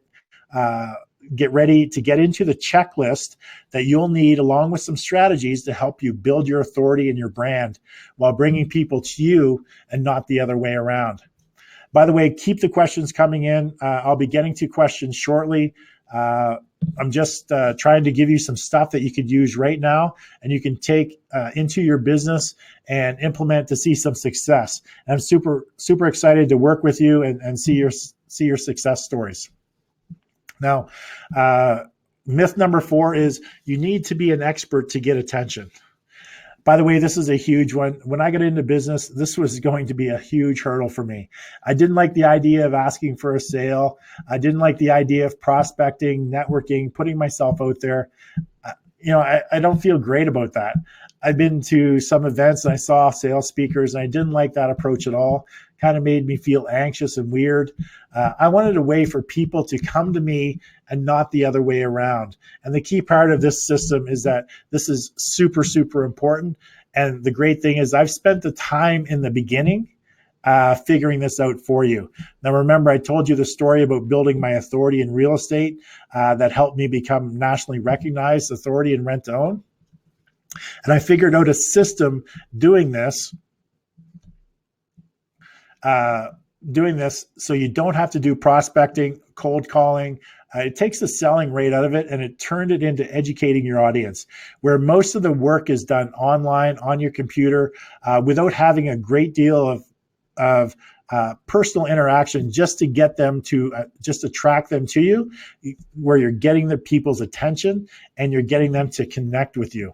get ready to get into the checklist that you'll need, along with some strategies to help you build your authority and your brand while bringing people to you and not the other way around. By the way, keep the questions coming in. I'll be getting to questions shortly. I'm just trying to give you some stuff that you could use right now and you can take into your business and implement to see some success. And I'm super excited to work with you and see your success stories. Now, myth number 4 is you need to be an expert to get attention. By the way, this is a huge one. When I got into business, this was going to be a huge hurdle for me. I didn't like the idea of asking for a sale. I didn't like the idea of prospecting, networking, putting myself out there. I don't feel great about that. I've been to some events and I saw sales speakers and I didn't like that approach at all. Kind of made me feel anxious and weird. I wanted a way for people to come to me and not the other way around. And the key part of this system is that this is super important. And the great thing is I've spent the time in the beginning figuring this out for you. Now, remember, I told you the story about building my authority in real estate that helped me become nationally recognized authority in rent to own. And I figured out a system doing this so you don't have to do prospecting, cold calling. It takes the selling rate out of it and it turned it into educating your audience, where most of the work is done online on your computer without having a great deal of personal interaction just to get them to just attract them to you, where you're getting the people's attention and you're getting them to connect with you.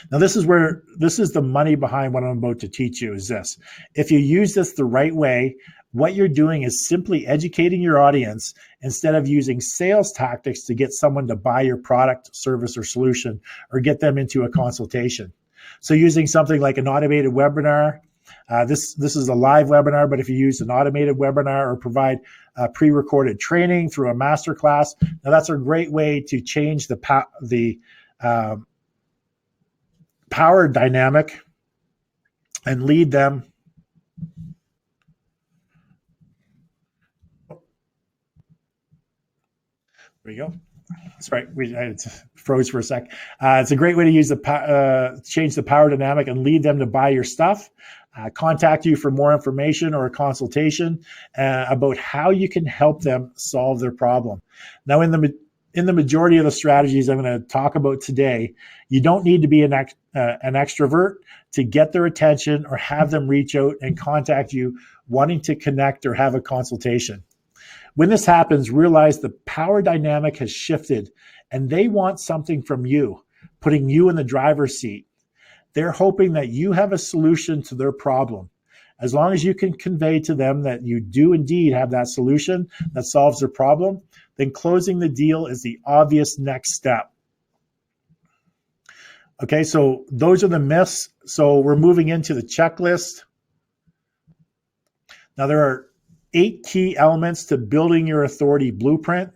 Now, this is the money behind what I'm about to teach you is this. If you use this the right way, what you're doing is simply educating your audience instead of using sales tactics to get someone to buy your product, service, or solution, or get them into a consultation. So using something like an automated webinar, this is a live webinar, but if you use an automated webinar or provide pre-recorded training through a masterclass, now that's a great way to change the power dynamic and lead them. There we go. That's right. It froze for a sec. It's a great way to use change the power dynamic and lead them to buy your stuff. Contact you for more information or a consultation about how you can help them solve their problem. Now, in the majority of the strategies I'm going to talk about today, you don't need to be an extrovert to get their attention or have them reach out and contact you wanting to connect or have a consultation. When this happens, realize the power dynamic has shifted and they want something from you, putting you in the driver's seat. They're hoping that you have a solution to their problem. As long as you can convey to them that you do indeed have that solution that solves their problem, then closing the deal is the obvious next step. Okay, so those are the myths. So we're moving into the checklist. Now, there are 8 key elements to building your authority blueprint.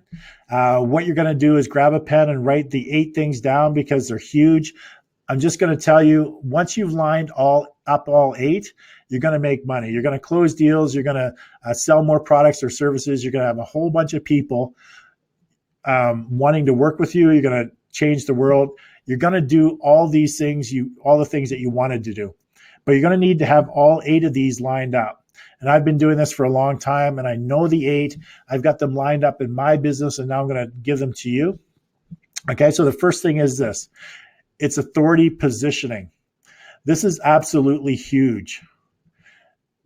What you're going to do is grab a pen and write the 8 things down because they're huge. I'm just going to tell you, once you've lined all 8, you're going to make money. You're going to close deals. You're going to sell more products or services. You're going to have a whole bunch of people wanting to work with you. You're going to change the world. You're going to do all these things, all the things that you wanted to do. But you're going to need to have all 8 of these lined up. And I've been doing this for a long time, and I know the 8. I've got them lined up in my business, and now I'm going to give them to you. Okay, so the first thing is this. It's authority positioning. This is absolutely huge.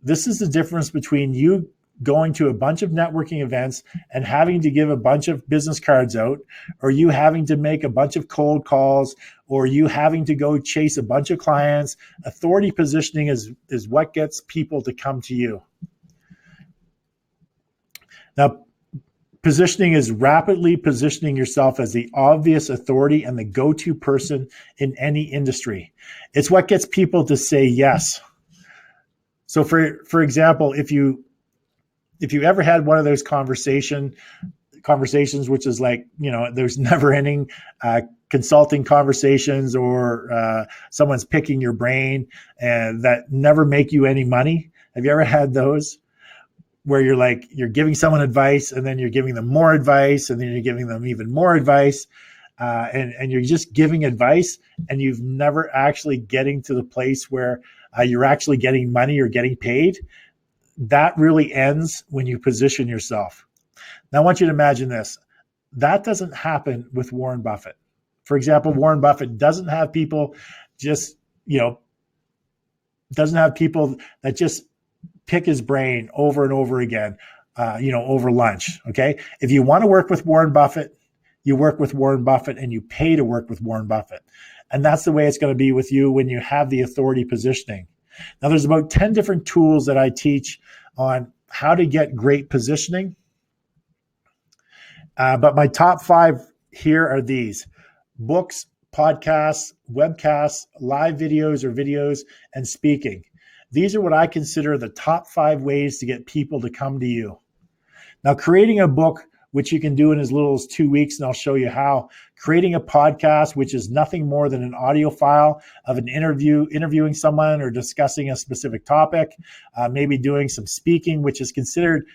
This is the difference between you going to a bunch of networking events and having to give a bunch of business cards out, or you having to make a bunch of cold calls, or you having to go chase a bunch of clients. Authority positioning is what gets people to come to you. Now, positioning is rapidly positioning yourself as the obvious authority and the go-to person in any industry. It's what gets people to say yes. So for example, if you ever had one of those conversations, which is like, there's never ending consulting conversations or someone's picking your brain and that never make you any money. Have you ever had those where you're giving someone advice and then you're giving them more advice and then you're giving them even more advice and you're just giving advice and you've never actually getting to the place where you're actually getting money or getting paid? That really ends when you position yourself. Now, I want you to imagine this. That doesn't happen with Warren Buffett. For example, Warren Buffett doesn't have people just, doesn't have people that just pick his brain over and over again, over lunch. Okay. If you want to work with Warren Buffett, you work with Warren Buffett and you pay to work with Warren Buffett. And that's the way it's going to be with you when you have the authority positioning. Now, there's about 10 different tools that I teach on how to get great positioning. But my top 5 here are these: books, podcasts, webcasts, live videos or videos, and speaking. These are what I consider the top 5 ways to get people to come to you. Now, creating a book, which you can do in as little as 2 weeks, and I'll show you how. Creating a podcast, which is nothing more than an audio file of an interviewing someone or discussing a specific topic. Maybe doing some speaking, which is considered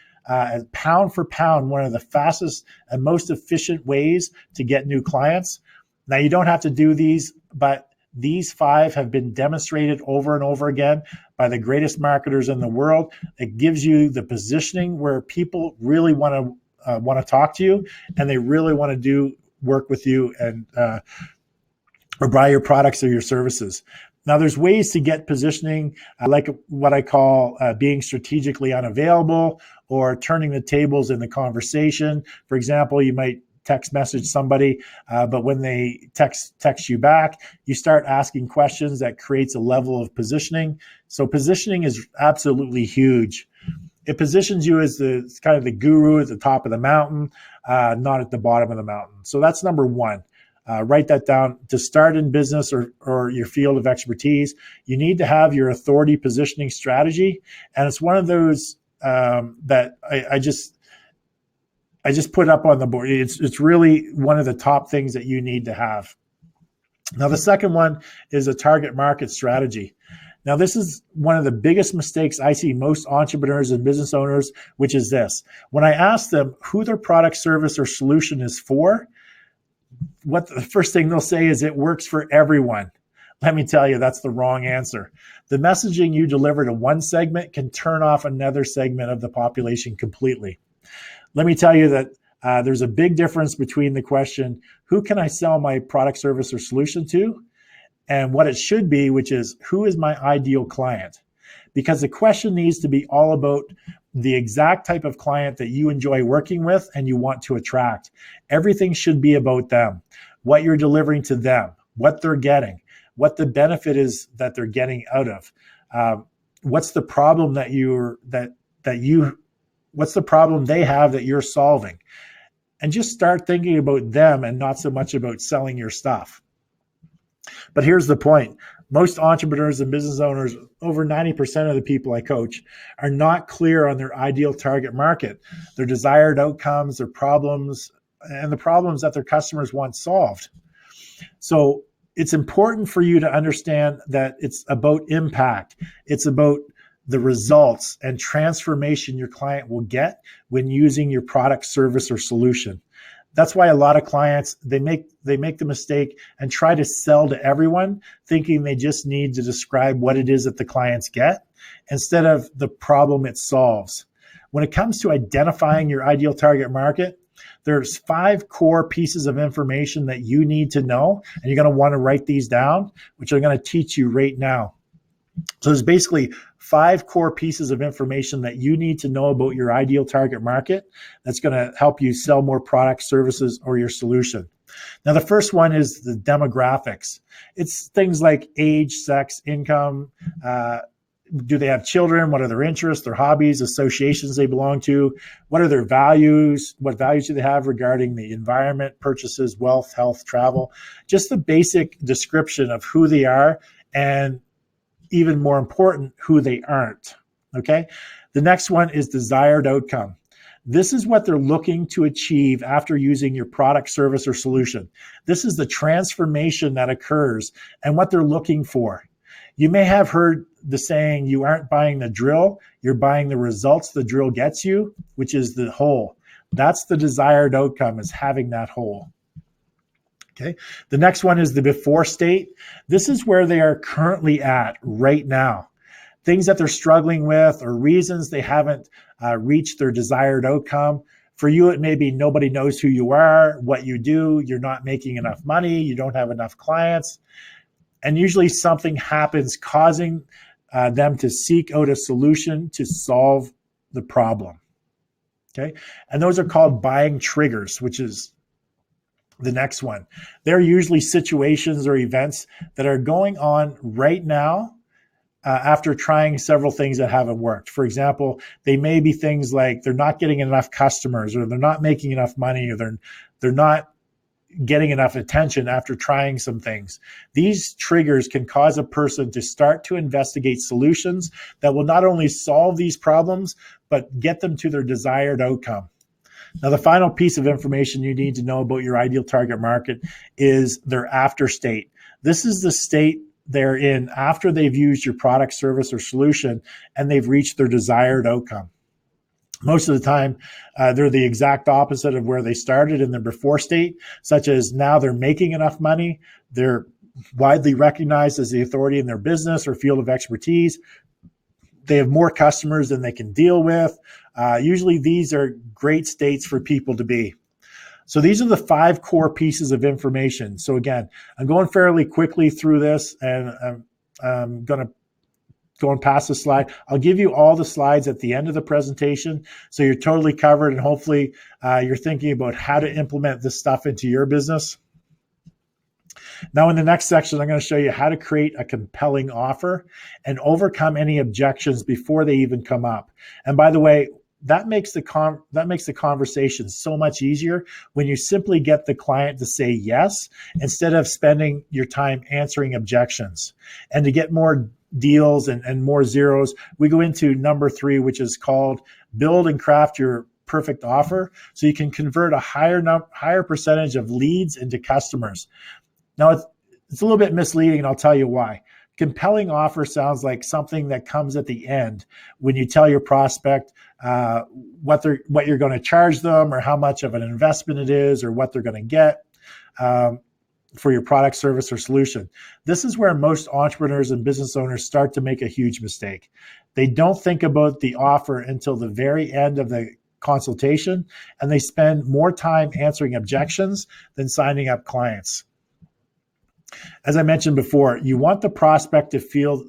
pound for pound one of the fastest and most efficient ways to get new clients. Now, you don't have to do these, but these 5 have been demonstrated over and over again by the greatest marketers in the world. It gives you the positioning where people really want to talk to you, and they really want to do work with you and or buy your products or your services. Now, there's ways to get positioning, like what I call being strategically unavailable or turning the tables in the conversation. For example, you might text message somebody, but when they text you back, you start asking questions that creates a level of positioning. So positioning is absolutely huge. It positions you as the kind of the guru at the top of the mountain, not at the bottom of the mountain. So that's number 1. Write that down. To start in business or your field of expertise, you need to have your authority positioning strategy. And it's one of those that I just put up on the board. It's really one of the top things that you need to have. Now, the second one is a target market strategy. Now, this is one of the biggest mistakes I see most entrepreneurs and business owners, which is this. When I ask them who their product, service, or solution is for, what the first thing they'll say is it works for everyone. Let me tell you, that's the wrong answer. The messaging you deliver to one segment can turn off another segment of the population completely. Let me tell you that there's a big difference between the question, who can I sell my product, service, or solution to? And what it should be, which is, who is my ideal client? Because the question needs to be all about the exact type of client that you enjoy working with and you want to attract. Everything should be about them, what you're delivering to them, what they're getting, what the benefit is that they're getting out of. What's the problem what's the problem they have that you're solving? And just start thinking about them and not so much about selling your stuff. But here's the point. Most entrepreneurs and business owners, over 90% of the people I coach, are not clear on their ideal target market, their desired outcomes, their problems, and the problems that their customers want solved. So it's important for you to understand that it's about impact. It's about the results and transformation your client will get when using your product, service, or solution. That's why a lot of clients, they make the mistake and try to sell to everyone, thinking they just need to describe what it is that the clients get instead of the problem it solves. When it comes to identifying your ideal target market, there's 5 core pieces of information that you need to know, and you're going to want to write these down, which I'm going to teach you right now. So there's basically 5 core pieces of information that you need to know about your ideal target market that's going to help you sell more products, services, or your solution. Now, the first one is the demographics. It's things like age, sex, income. Do they have children? What are their interests, their hobbies, associations they belong to? What are their values? What values do they have regarding the environment, purchases, wealth, health, travel? Just the basic description of who they are, and even more important, who they aren't. Okay. The next one is desired outcome. This is what they're looking to achieve after using your product, service, or solution. This is the transformation that occurs and what they're looking for. You may have heard the saying, you aren't buying the drill, you're buying the results the drill gets you, which is the hole. That's the desired outcome, is having that hole. Okay. The next one is the before state. This is where they are currently at right now. Things that they're struggling with or reasons they haven't reached their desired outcome. For you, it may be nobody knows who you are, what you do, you're not making enough money, you don't have enough clients. And usually something happens causing them to seek out a solution to solve the problem. Okay. And those are called buying triggers, which is the next one. They're usually situations or events that are going on right now after trying several things that haven't worked. For example, they may be things like they're not getting enough customers, or they're not making enough money, or they're not getting enough attention after trying some things. These triggers can cause a person to start to investigate solutions that will not only solve these problems, but get them to their desired outcome. Now, the final piece of information you need to know about your ideal target market is their after state. This is the state they're in after they've used your product, service, or solution, and they've reached their desired outcome. Most of the time, they're the exact opposite of where they started in their before state, such as now they're making enough money, they're widely recognized as the authority in their business or field of expertise, they have more customers than they can deal with. Usually these are great states for people to be. So these are the 5 core pieces of information. So again, I'm going fairly quickly through this, and I'm going past the slide. I'll give you all the slides at the end of the presentation, so you're totally covered, and hopefully you're thinking about how to implement this stuff into your business. Now, in the next section, I'm going to show you how to create a compelling offer and overcome any objections before they even come up. And by the way, that makes the conversation so much easier when you simply get the client to say yes, instead of spending your time answering objections. And to get more deals and more zeros, we go into number 3, which is called build and craft your perfect offer, so you can convert a higher percentage of leads into customers. Now, it's a little bit misleading, and I'll tell you why. Compelling offer sounds like something that comes at the end when you tell your prospect what you're going to charge them, or how much of an investment it is, or what they're going to get for your product, service, or solution. This is where most entrepreneurs and business owners start to make a huge mistake. They don't think about the offer until the very end of the consultation, and they spend more time answering objections than signing up clients. As I mentioned before, you want the prospect to feel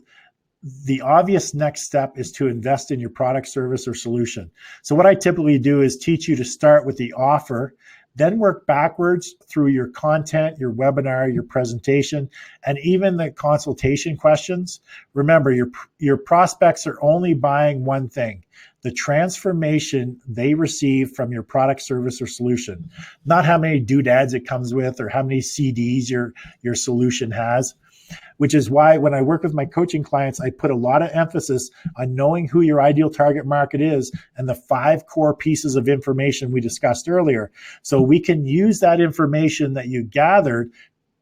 the obvious next step is to invest in your product, service, or solution. So what I typically do is teach you to start with the offer, then work backwards through your content, your webinar, your presentation, and even the consultation questions. Remember, your prospects are only buying one thing: the transformation they receive from your product, service, or solution, not how many doodads it comes with or how many CDs your solution has. Which is why when I work with my coaching clients, I put a lot of emphasis on knowing who your ideal target market is and the 5 core pieces of information we discussed earlier. So we can use that information that you gathered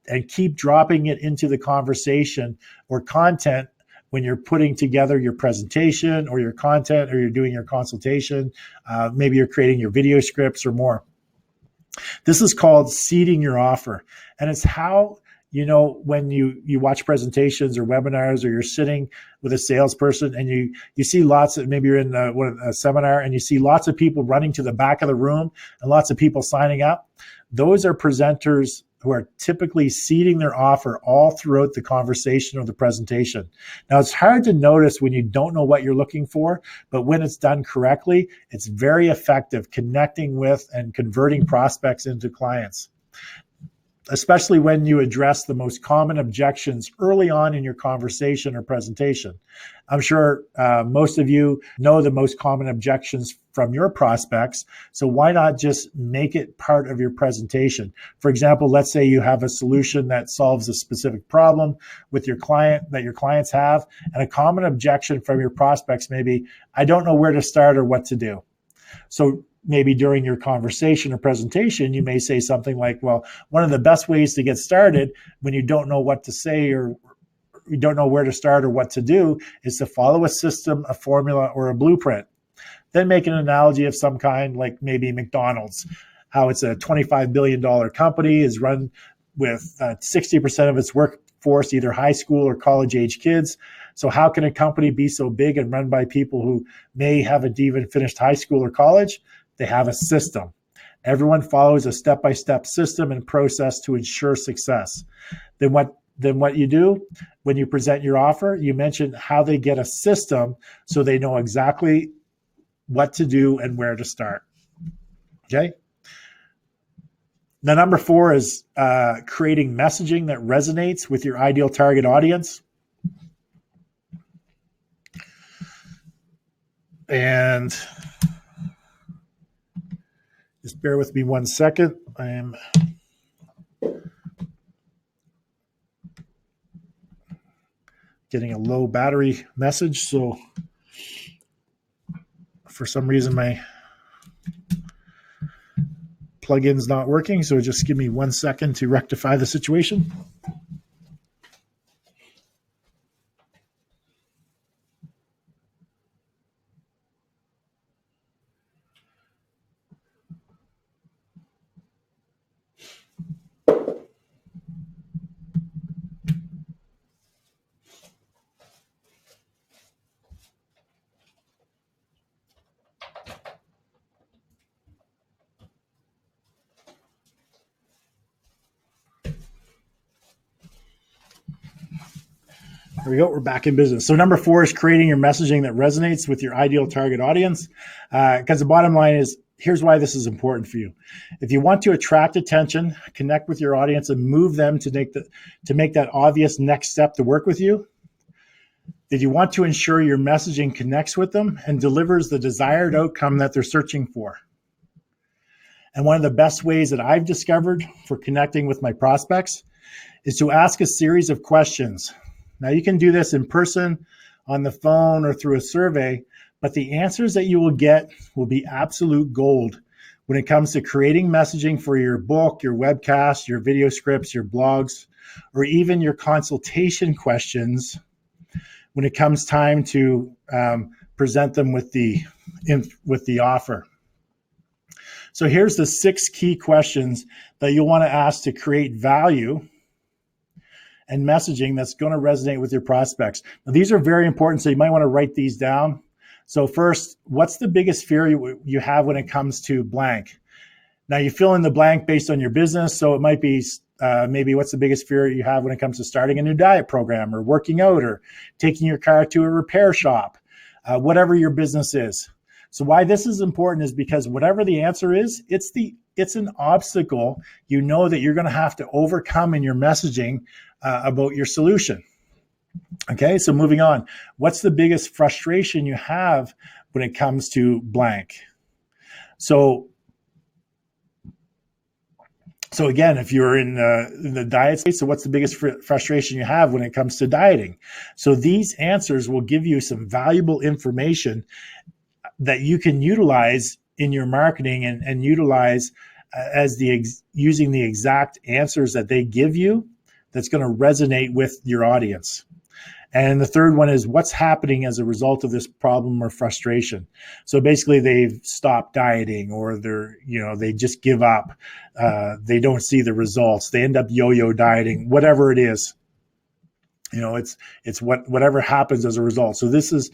and keep dropping it into the conversation or content when you're putting together your presentation or your content, or you're doing your consultation. Maybe you're creating your video scripts or more. This is called seeding your offer. And it's how, when you watch presentations or webinars, or you're sitting with a salesperson and you see lots of, maybe you're in a seminar and you see lots of people running to the back of the room and lots of people signing up. Those are presenters who are typically seeding their offer all throughout the conversation or the presentation. Now, it's hard to notice when you don't know what you're looking for, but when it's done correctly, it's very effective connecting with and converting prospects into clients, especially when you address the most common objections early on in your conversation or presentation. I'm sure most of you know the most common objections from your prospects, so why not just make it part of your presentation? For example, let's say you have a solution that solves a specific problem with your client that your clients have, and a common objection from your prospects may be, I don't know where to start or what to do. So maybe during your conversation or presentation, you may say something like, well, one of the best ways to get started when you don't know what to say or you don't know where to start or what to do is to follow a system, a formula, or a blueprint. Then make an analogy of some kind, like maybe McDonald's, how it's a $25 billion company, is run with 60% of its workforce either high school or college age kids. So how can a company be so big and run by people who may haven't even finished high school or college? They have a system. Everyone follows a step-by-step system and process to ensure success. Then what you do when you present your offer, you mention how they get a system so they know exactly what to do and where to start. Okay. Now, number 4 is creating messaging that resonates with your ideal target audience. And just bear with me one second. I am getting a low battery message. So for some reason, my plugin's not working. So just give me 1 second to rectify the situation. There we go. We're back in business. So number 4 is creating your messaging that resonates with your ideal target audience. Because the bottom line is, here's why this is important for you. If you want to attract attention, connect with your audience, and move them to make that obvious next step to work with you, then you want to ensure your messaging connects with them and delivers the desired outcome that they're searching for. And one of the best ways that I've discovered for connecting with my prospects is to ask a series of questions. Now, you can do this in person, on the phone, or through a survey, but the answers that you will get will be absolute gold when it comes to creating messaging for your book, your webcast, your video scripts, your blogs, or even your consultation questions when it comes time to present them with the offer. So here's the 6 key questions that you'll want to ask to create value and messaging that's going to resonate with your prospects. Now, these are very important, so you might want to write these down. So first, what's the biggest fear you have when it comes to blank? Now, you fill in the blank based on your business, so it might be maybe what's the biggest fear you have when it comes to starting a new diet program, or working out, or taking your car to a repair shop, whatever your business is. So why this is important is because whatever the answer is, it's an obstacle you know that you're going to have to overcome in your messaging about your solution. Okay, so moving on. What's the biggest frustration you have when it comes to blank? So again, if you're in the diet space, so what's the biggest frustration you have when it comes to dieting? So these answers will give you some valuable information that you can utilize in your marketing and utilize as using the exact answers that they give you that's going to resonate with your audience. And the third one is what's happening as a result of this problem or frustration. So basically they've stopped dieting, or they just give up. They don't see the results. They end up yo-yo dieting, whatever it is. It's whatever happens as a result. So this is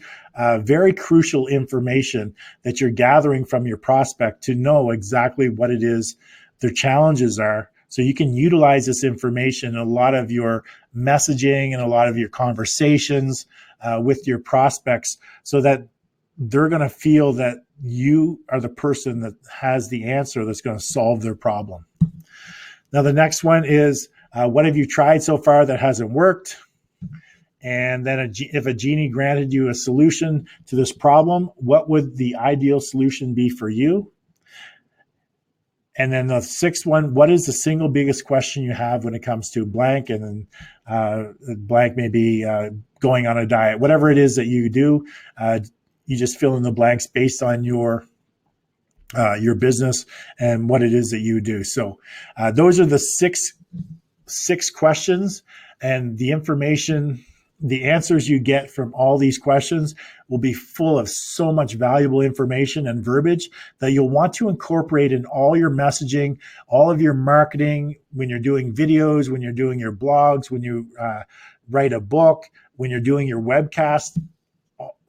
very crucial information that you're gathering from your prospect to know exactly what it is their challenges are. So you can utilize this information in a lot of your messaging and a lot of your conversations with your prospects, so that they're going to feel that you are the person that has the answer that's going to solve their problem. Now, the next one is, what have you tried so far that hasn't worked? And then if a genie granted you a solution to this problem, what would the ideal solution be for you? And then the 6th one, what is the single biggest question you have when it comes to blank? And then blank may be going on a diet. Whatever it is that you do, you just fill in the blanks based on your business and what it is that you do. So those are the six questions, and the information, the answers you get from all these questions will be full of so much valuable information and verbiage that you'll want to incorporate in all your messaging, all of your marketing, when you're doing videos, when you're doing your blogs, when you write a book, when you're doing your webcast.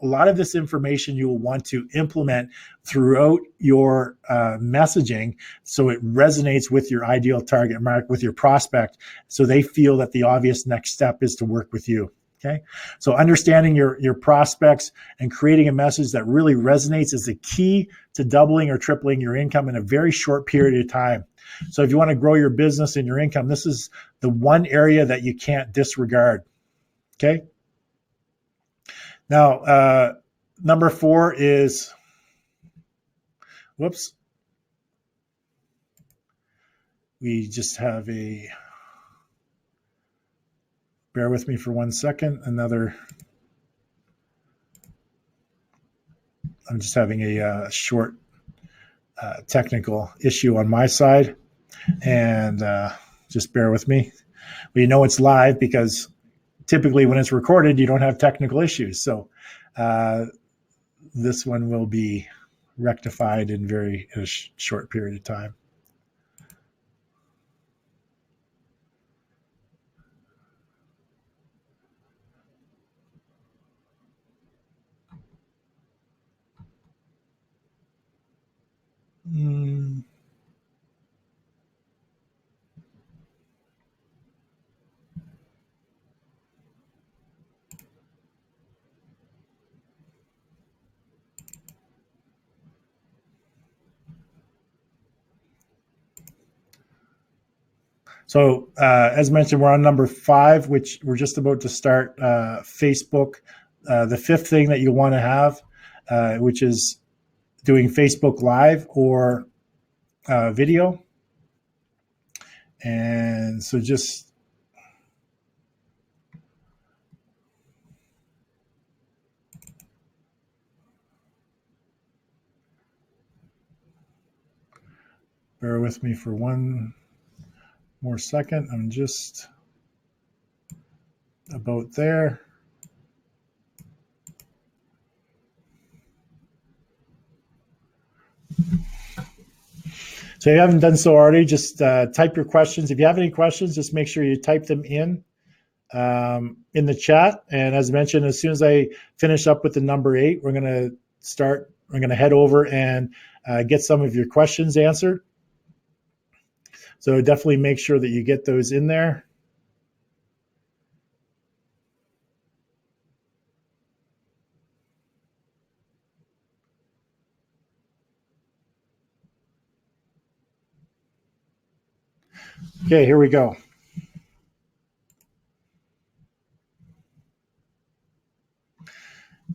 a lot of this information you will want to implement throughout your messaging so it resonates with your ideal target market, with your prospect, so they feel that the obvious next step is to work with you. Okay, so understanding your prospects and creating a message that really resonates is the key to doubling or tripling your income in a very short period of time. So if you want to grow your business and your income, this is the one area that you can't disregard. Okay. Now, number 4 is, whoops. We just have bear with me for 1 second. I'm just having a short technical issue on my side, and just bear with me. But you know it's live because typically when it's recorded, you don't have technical issues. So this one will be rectified in a short period of time. So as mentioned, we're on number 5, which we're just about to start Facebook. The 5th thing that you want to have, which is doing Facebook Live or video. And so just bear with me for 1 more second. I'm just about there. So if you haven't done so already, just type your questions. If you have any questions, just make sure you type them in the chat. And as mentioned, as soon as I finish up with the number 8, we're going to head over and get some of your questions answered. So definitely make sure that you get those in there. Okay, here we go.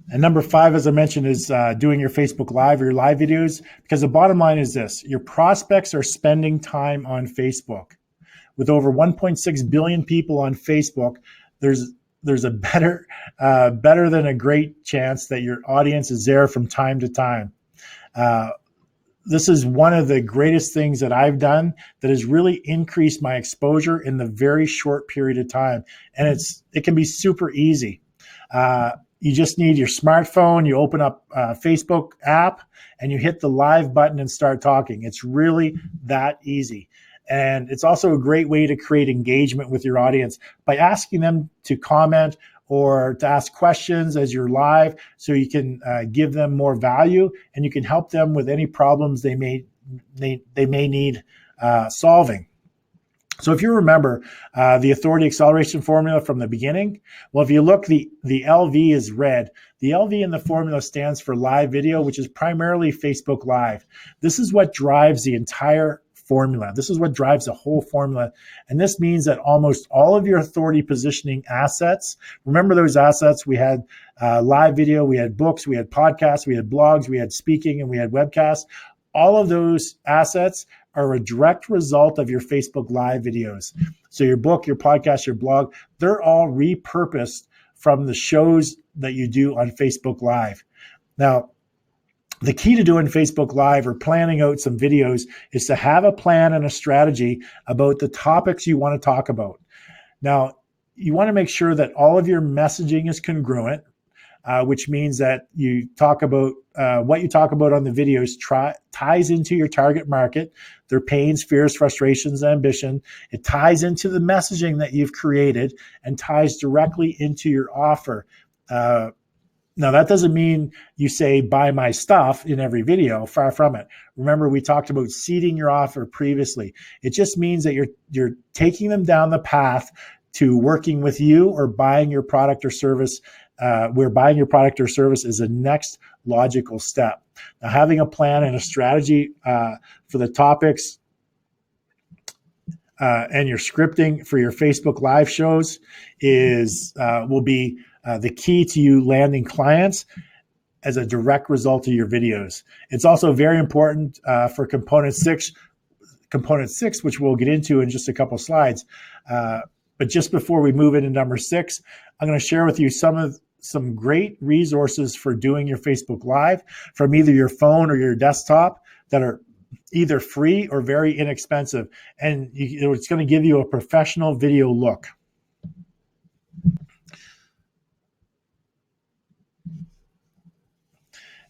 And number 5, as I mentioned, is doing your Facebook Live or your live videos, because the bottom line is this: your prospects are spending time on Facebook. With over 1.6 billion people on Facebook, there's a better than a great chance that your audience is there from time to time. This is one of the greatest things that I've done that has really increased my exposure in the very short period of time. And it can be super easy. You just need your smartphone, you open up Facebook app, and you hit the live button and start talking. It's really that easy. And it's also a great way to create engagement with your audience by asking them to comment or to ask questions as you're live, so you can give them more value, and you can help them with any problems they may need solving. So if you remember the Authority Acceleration Formula from the beginning, well, if you look, the LV is red. The LV in the formula stands for live video, which is primarily Facebook Live. This is what drives the entire formula. This is what drives the whole formula. And this means that almost all of your authority positioning assets, remember those assets, we had live video, we had books, we had podcasts, we had blogs, we had speaking, and we had webcasts. All of those assets are a direct result of your Facebook Live videos. So your book, your podcast, your blog, they're all repurposed from the shows that you do on Facebook Live. Now, the key to doing Facebook Live or planning out some videos is to have a plan and a strategy about the topics you want to talk about. Now, you want to make sure that all of your messaging is congruent, which means that you talk about what you talk about on the videos ties into your target market, their pains, fears, frustrations, ambition. It ties into the messaging that you've created and ties directly into your offer. Now, that doesn't mean you say, buy my stuff in every video, far from it. Remember, we talked about seeding your offer previously. It just means that you're taking them down the path to working with you or buying your product or service, where buying your product or service is the next logical step. Now, having a plan and a strategy for the topics and your scripting for your Facebook Live shows will be the key to you landing clients as a direct result of your videos. It's also very important for component six, which we'll get into in just a couple slides. But just before we move into number 6, I'm going to share with you some great resources for doing your Facebook Live from either your phone or your desktop that are either free or very inexpensive. And it's going to give you a professional video look.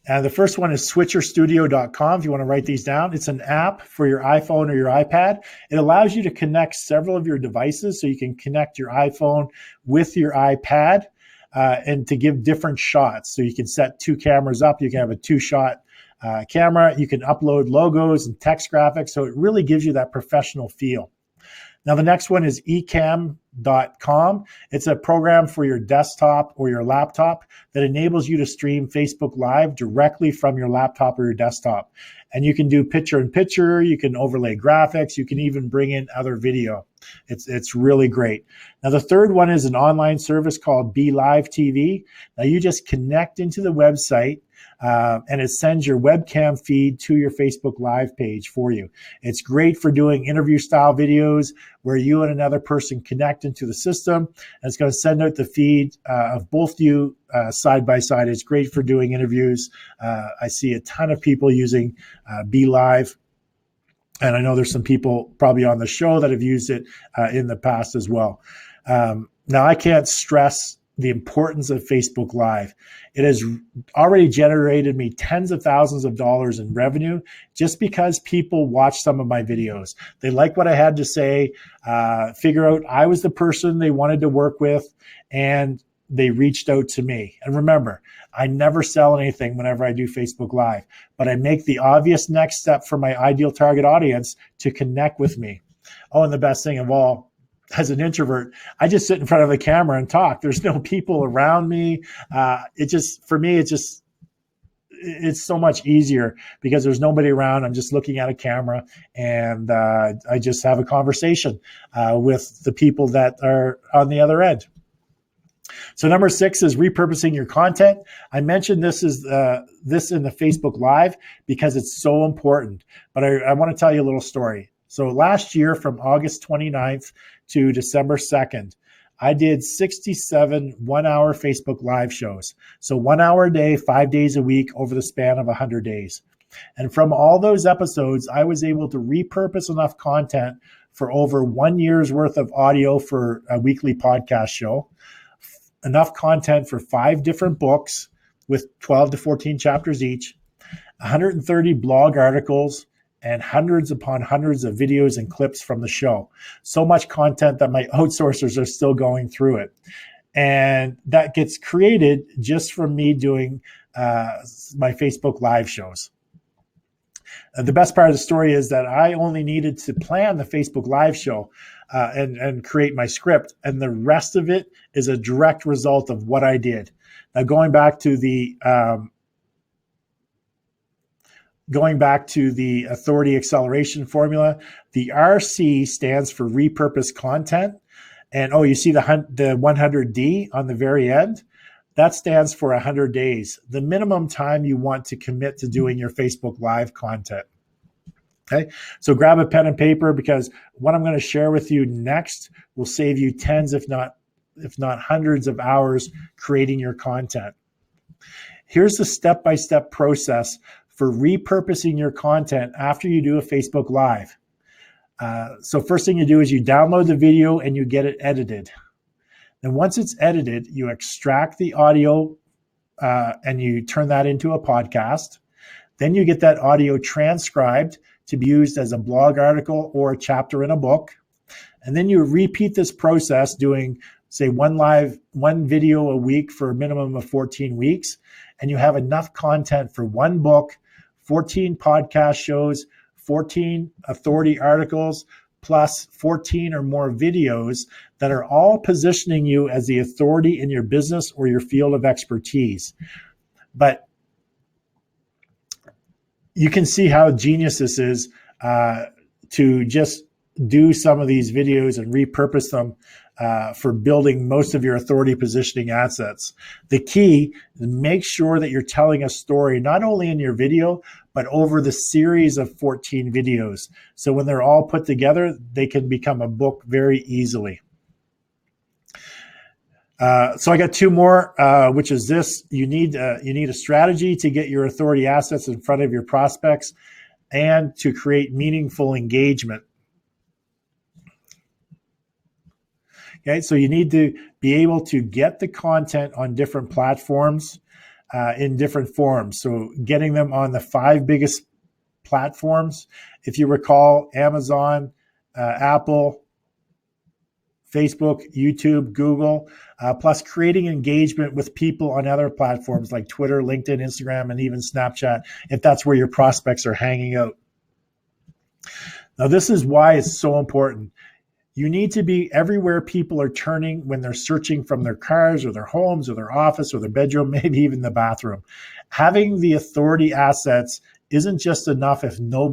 The first one is switcherstudio.com. If you want to write these down, it's an app for your iPhone or your iPad. It allows you to connect several of your devices, so you can connect your iPhone with your iPad and to give different shots. So you can set 2 cameras up. You can have a 2-shot camera. You can upload logos and text graphics. So it really gives you that professional feel. Now, the next one is eCam.com. It's a program for your desktop or your laptop that enables you to stream Facebook Live directly from your laptop or your desktop. And you can do picture-in-picture, you can overlay graphics, you can even bring in other video. It's really great. Now, the third one is an online service called BeLive TV. Now, you just connect into the website and it sends your webcam feed to your Facebook Live page for you. It's great for doing interview style videos where you and another person connect into the system, and it's going to send out the feed of both you side by side. It's great for doing interviews. I see a ton of people using BeLive, and I know there's some people probably on the show that have used it in the past as well. Now, I can't stress the importance of Facebook Live. It has already generated me tens of thousands of dollars in revenue just because people watch some of my videos. They like what I had to say, figure out I was the person they wanted to work with, and they reached out to me. And remember, I never sell anything whenever I do Facebook Live, but I make the obvious next step for my ideal target audience to connect with me. Oh, and the best thing of all, as an introvert, I just sit in front of a camera and talk. There's no people around me. For me, it's so much easier because there's nobody around. I'm just looking at a camera, and I just have a conversation with the people that are on the other end. So number 6 is repurposing your content. I mentioned this in the Facebook Live because it's so important, but I want to tell you a little story. So last year, from August 29th to December 2nd, I did 67 one-hour Facebook Live shows. So 1 hour a day, 5 days a week over the span of 100 days. And from all those episodes, I was able to repurpose enough content for over 1 year's worth of audio for a weekly podcast show, enough content for 5 different books with 12 to 14 chapters each, 130 blog articles, and hundreds upon hundreds of videos and clips from the show. So much content that my outsourcers are still going through it. And that gets created just from me doing my Facebook Live shows. The best part of the story is that I only needed to plan the Facebook Live show and create my script, and the rest of it is a direct result of what I did. Now, going back to the authority acceleration formula, the RC stands for repurposed content. And you see the 100D on the very end? That stands for 100 days, the minimum time you want to commit to doing your Facebook Live content. Okay, so grab a pen and paper, because what I'm going to share with you next will save you tens, if not hundreds of hours creating your content. Here's the step-by-step process for repurposing your content after you do a Facebook Live. So first thing you do is you download the video and you get it edited. Then once it's edited, you extract the audio and you turn that into a podcast. Then you get that audio transcribed to be used as a blog article or a chapter in a book. And then you repeat this process doing, say, one video a week for a minimum of 14 weeks. And you have enough content for one book, 14 podcast shows, 14 authority articles, plus 14 or more videos that are all positioning you as the authority in your business or your field of expertise. But you can see how genius this is to just do some of these videos and repurpose them for building most of your authority positioning assets. The key is make sure that you're telling a story, not only in your video, but over the series of 14 videos. So when they're all put together, they can become a book very easily. So I got two more, which is this. You need a strategy to get your authority assets in front of your prospects and to create meaningful engagement. Okay, so you need to be able to get the content on different platforms in different forms. So getting them on the 5 biggest platforms, if you recall, Amazon, Apple, Facebook, YouTube, Google, plus creating engagement with people on other platforms like Twitter, LinkedIn, Instagram, and even Snapchat, if that's where your prospects are hanging out. Now, this is why it's so important. You need to be everywhere people are turning when they're searching from their cars or their homes or their office or their bedroom, maybe even the bathroom. Having the authority assets isn't just enough if no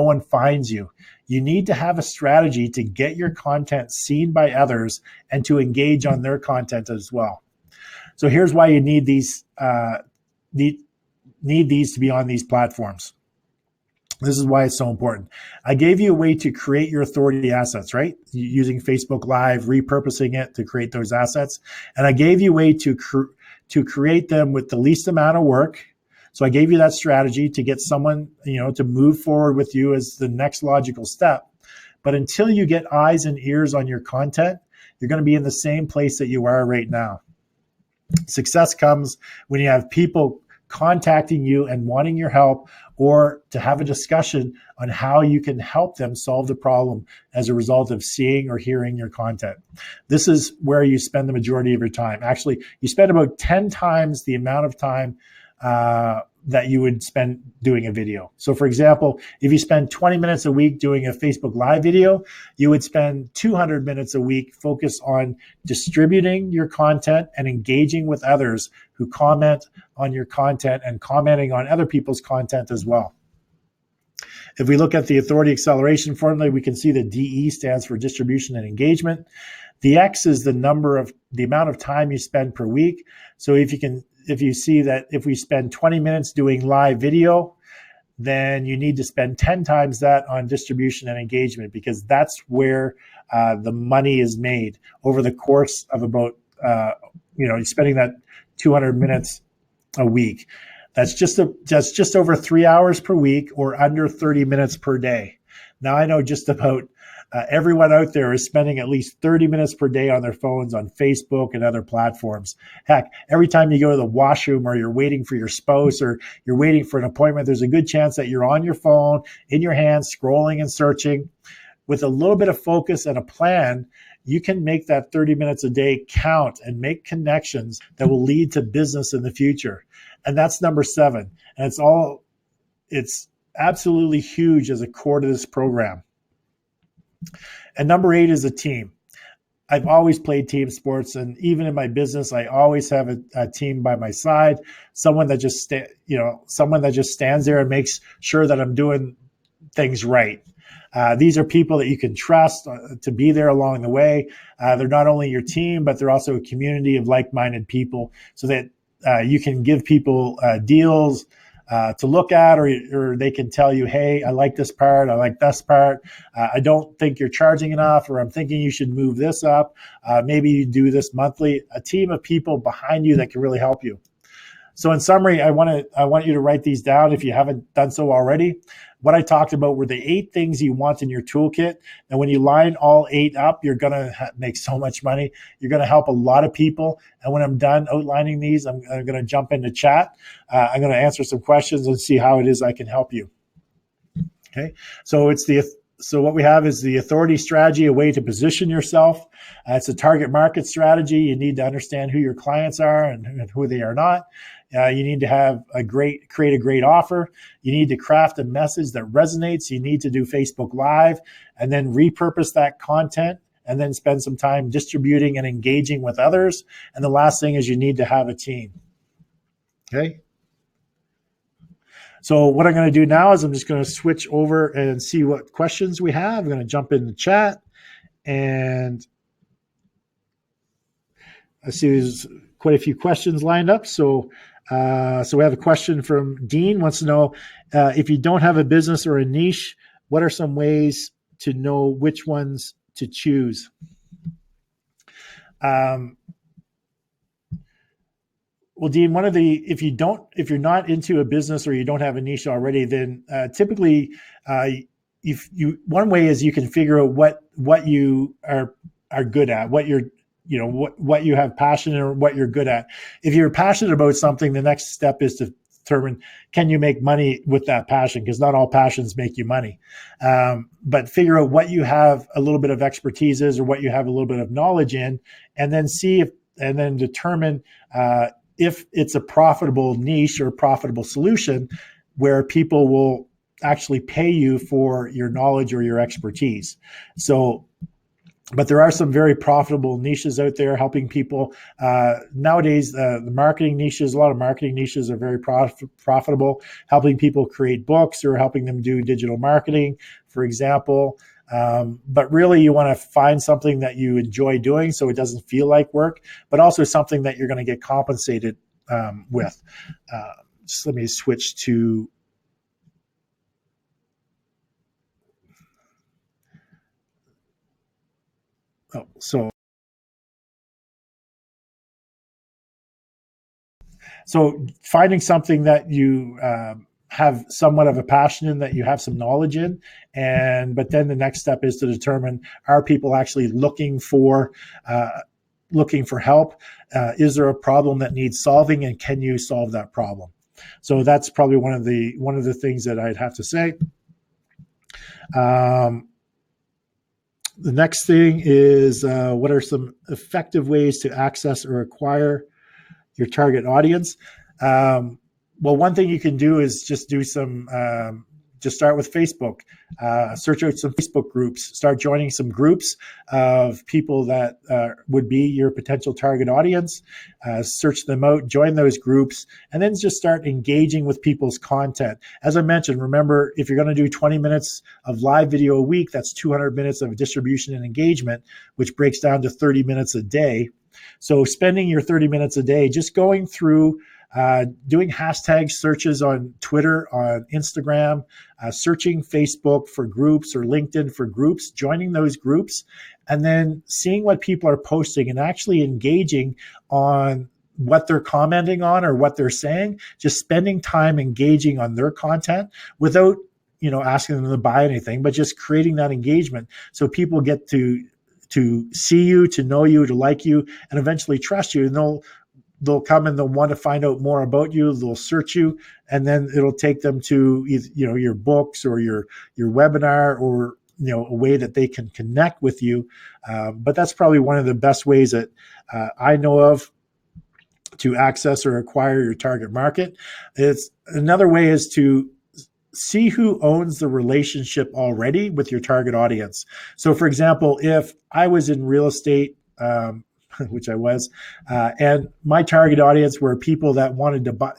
one finds you. You need to have a strategy to get your content seen by others and to engage on their content as well. So here's why you need these need these to be on these platforms. This is why it's so important. I gave you a way to create your authority assets, right? Using Facebook Live, repurposing it to create those assets. And I gave you a way to create them with the least amount of work. So I gave you that strategy to get someone, to move forward with you as the next logical step. But until you get eyes and ears on your content, you're going to be in the same place that you are right now. Success comes when you have people contacting you and wanting your help, or to have a discussion on how you can help them solve the problem as a result of seeing or hearing your content. This is where you spend the majority of your time. Actually, you spend about 10 times the amount of time that you would spend doing a video. So for example, if you spend 20 minutes a week doing a Facebook Live video, you would spend 200 minutes a week focused on distributing your content and engaging with others who comment on your content and commenting on other people's content as well. If we look at the authority acceleration formula, we can see that DE stands for distribution and engagement. The X is the amount of time you spend per week. So if you see that if we spend 20 minutes doing live video, then you need to spend 10 times that on distribution and engagement, because that's where the money is made over the course of about, spending that 200 minutes a week. That's just over 3 hours per week, or under 30 minutes per day. Now, I know just about everyone out there is spending at least 30 minutes per day on their phones, on Facebook and other platforms. Heck, every time you go to the washroom, or you're waiting for your spouse, or you're waiting for an appointment, there's a good chance that you're on your phone, in your hand, scrolling and searching. With a little bit of focus and a plan, you can make that 30 minutes a day count and make connections that will lead to business in the future. And that's number 7. And it's absolutely huge as a core to this program. And number 8 is a team. I've always played team sports, and even in my business, I always have a team by my side, someone that just stands there and makes sure that I'm doing things right. These are people that you can trust to be there along the way. They're not only your team, but they're also a community of like-minded people, so that you can give people deals to look at, or they can tell you, hey, I like this part, I like this part, I don't think you're charging enough, or I'm thinking you should move this up, maybe you do this monthly. A team of people behind you that can really help you. So in summary, I want you to write these down if you haven't done so already. What I talked about were the 8 things you want in your toolkit. And when you line all 8 up, you're going to make so much money. You're going to help a lot of people. And when I'm done outlining these, I'm going to jump into chat. I'm going to answer some questions and see how it is I can help you. Okay. So it's So what we have is the authority strategy, a way to position yourself. It's a target market strategy. You need to understand who your clients are and who they are not. You need to have create a great offer. You need to craft a message that resonates. You need to do Facebook Live and then repurpose that content and then spend some time distributing and engaging with others. And the last thing is you need to have a team. Okay. So what I'm going to do now is I'm just going to switch over and see what questions we have. I'm going to jump in the chat, and I see there's quite a few questions lined up. So we have a question from Dean, wants to know if you don't have a business or a niche, what are some ways to know which ones to choose? Well, Dean, if you're not into a business or you don't have a niche already, then typically, one way is you can figure out what you are good at, what you have passion or what you're good at. If you're passionate about something, the next step is to determine, can you make money with that passion? Because not all passions make you money. But figure out what you have a little bit of expertise is, or what you have a little bit of knowledge in, and then determine if it's a profitable niche or profitable solution where people will actually pay you for your knowledge or your expertise. So, but there are some very profitable niches out there helping people. Nowadays, the marketing niches, a lot of marketing niches are very profitable, helping people create books or helping them do digital marketing, for example. But really, you want to find something that you enjoy doing so it doesn't feel like work, but also something that you're going to get compensated with. Just let me switch to So finding something that you have somewhat of a passion in, that you have some knowledge in, but then the next step is to determine, are people actually looking for help? Is there a problem that needs solving, and can you solve that problem? So that's probably one of the things that I'd have to say. The next thing is, what are some effective ways to access or acquire your target audience? Well, one thing you can do is just start with Facebook. Search out some Facebook groups. Start joining some groups of people that would be your potential target audience. Search them out, join those groups, and then just start engaging with people's content. As I mentioned, remember, if you're going to do 20 minutes of live video a week, that's 200 minutes of distribution and engagement, which breaks down to 30 minutes a day. So spending your 30 minutes a day just going through, doing hashtag searches on Twitter, on Instagram, searching Facebook for groups or LinkedIn for groups, joining those groups, and then seeing what people are posting and actually engaging on what they're commenting on or what they're saying, just spending time engaging on their content without, asking them to buy anything, but just creating that engagement so people get to see you, to know you, to like you, and eventually trust you. And they'll come and they'll want to find out more about you. They'll search you, and then it'll take them to either, your books or your webinar, or a way that they can connect with you. But that's probably one of the best ways that I know of to access or acquire your target market. It's another way is to see who owns the relationship already with your target audience. So, for example, if I was in real estate, which I was, and my target audience were people that wanted to buy,